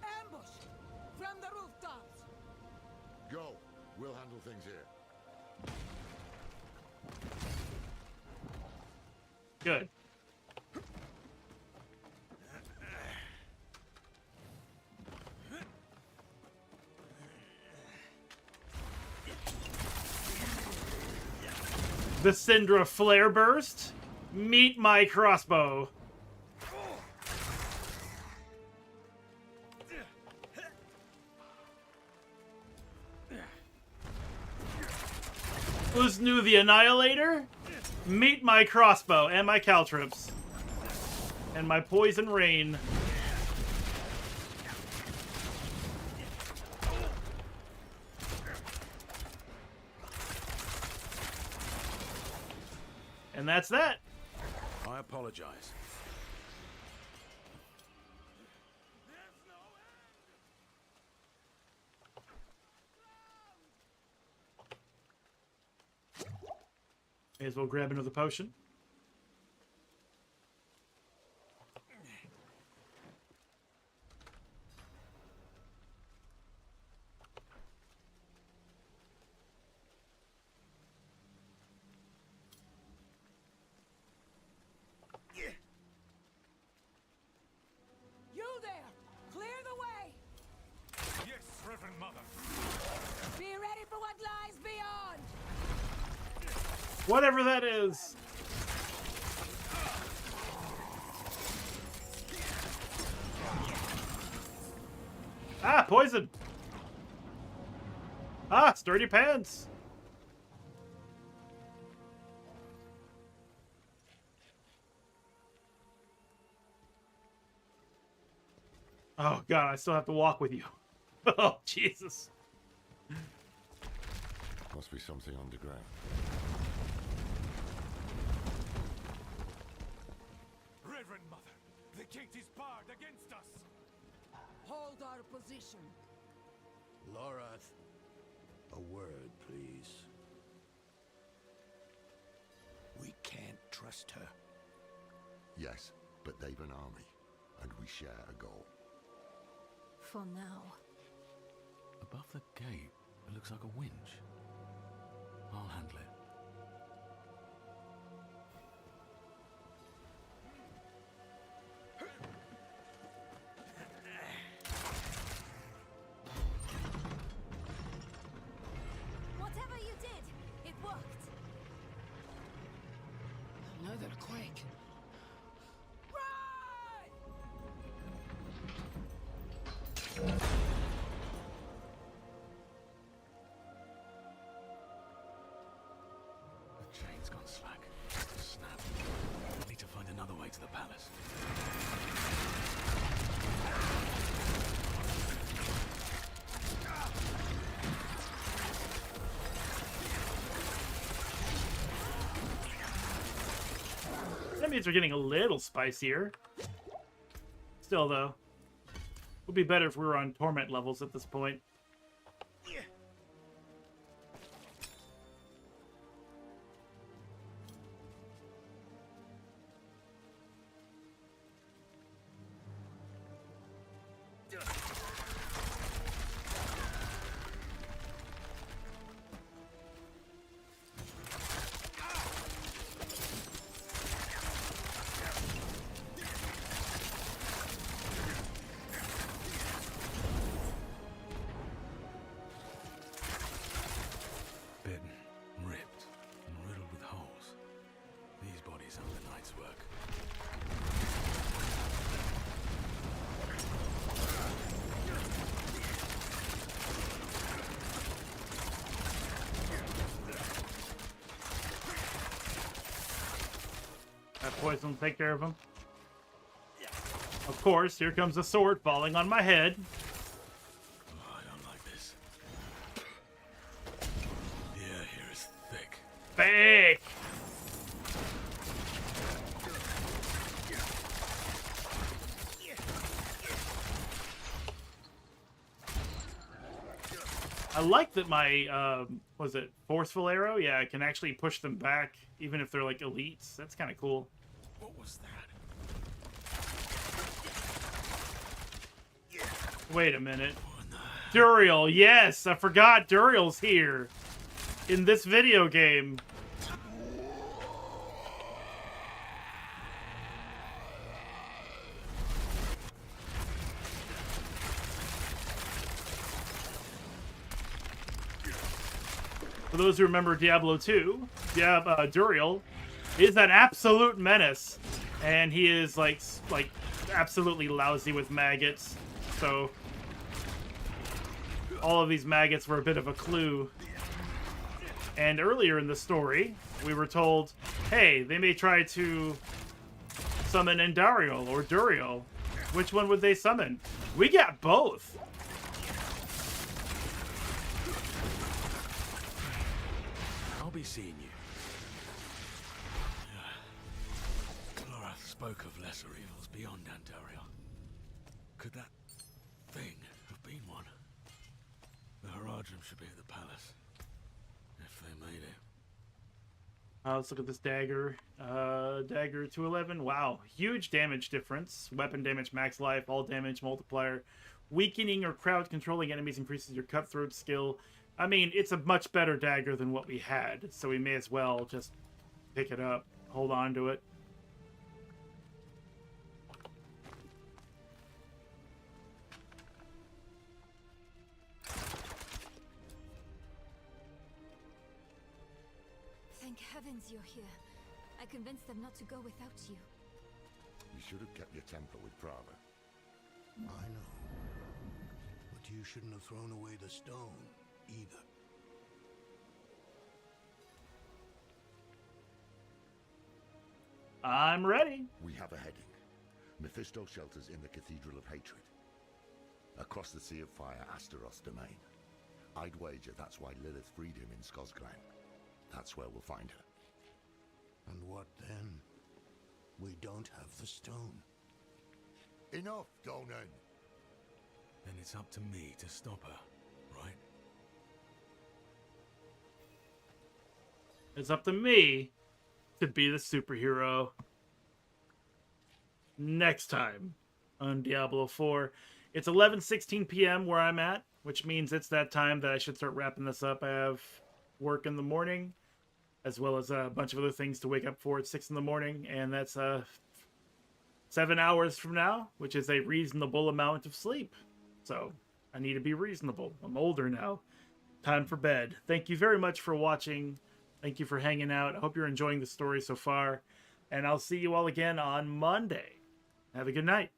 Ambush! From the rooftops! Go. We'll handle things here. Good. The Syndra Flare Burst. Meet my crossbow. Usnu the Annihilator. Meet my crossbow and my caltrops. And my poison rain. And that's that. I apologize. May as well grab another potion. Whatever that is. Ah, poison. Ah, sturdy pants. Oh god, I still have to walk with you. Oh, Jesus. Must be something underground. Reverend Mother, the gate is barred against us. Hold our position. Lorath, a word, please. We can't trust her. Yes, but they've an army, and we share a goal. For now. Above the gate, it looks like a winch. I'll handle it. Whatever you did, it worked. Another quake. The chain's gone slack. Snap. I need to find another way to the palace. That means we're getting a little spicier. Still, though, would be better if we were on torment levels at this point. Bitten, ripped, and riddled with holes. These bodies are the night's work. That poison will take care of him. Of course, here comes a sword falling on my head. Oh, I don't like this. The air here is thick. Fake! I like that my, was it forceful arrow? Yeah, I can actually push them back, even if they're like elites. That's kind of cool. What was that? Wait a minute. Duriel, yes! I forgot Duriel's here in this video game. For those who remember Diablo 2, Duriel is an absolute menace, and he is like absolutely lousy with maggots. So all of these maggots were a bit of a clue. And earlier in the story, we were told, hey, they may try to summon Endariel or Duriel. Which one would they summon? We got both. I'll be seeing you. Lorath spoke of lesser evils beyond Andariel. Could that thing have been one? The Haradrim should be at the palace. If they made it. Let's look at this dagger. Dagger 211. Wow. Huge damage difference. Weapon damage, max life, all damage multiplier. Weakening or crowd controlling enemies increases your cutthroat skill. I mean, it's a much better dagger than what we had, so we may as well just pick it up. Hold on to it. Thank heavens you're here. I convinced them not to go without you. You should have kept your temper with Prava. I know. But you shouldn't have thrown away the stone, either. I'm ready. We have a heading. Mephisto shelters in the Cathedral of Hatred. Across the Sea of Fire, Astaroth's domain. I'd wager that's why Lilith freed him in Skosglen. That's where we'll find her. And what then? We don't have the stone. Enough, Donan! Then it's up to me to stop her, right? It's up to me to be the superhero. Next time on Diablo 4. It's 11:16 p.m. where I'm at, which means it's that time that I should start wrapping this up. I have work in the morning, as well as a bunch of other things to wake up for at 6 in the morning, and that's 7 hours from now, which is a reasonable amount of sleep. So I need to be reasonable. I'm older now. Time for bed. Thank you very much for watching. Thank you for hanging out. I hope you're enjoying the story so far, and I'll see you all again on Monday. Have a good night.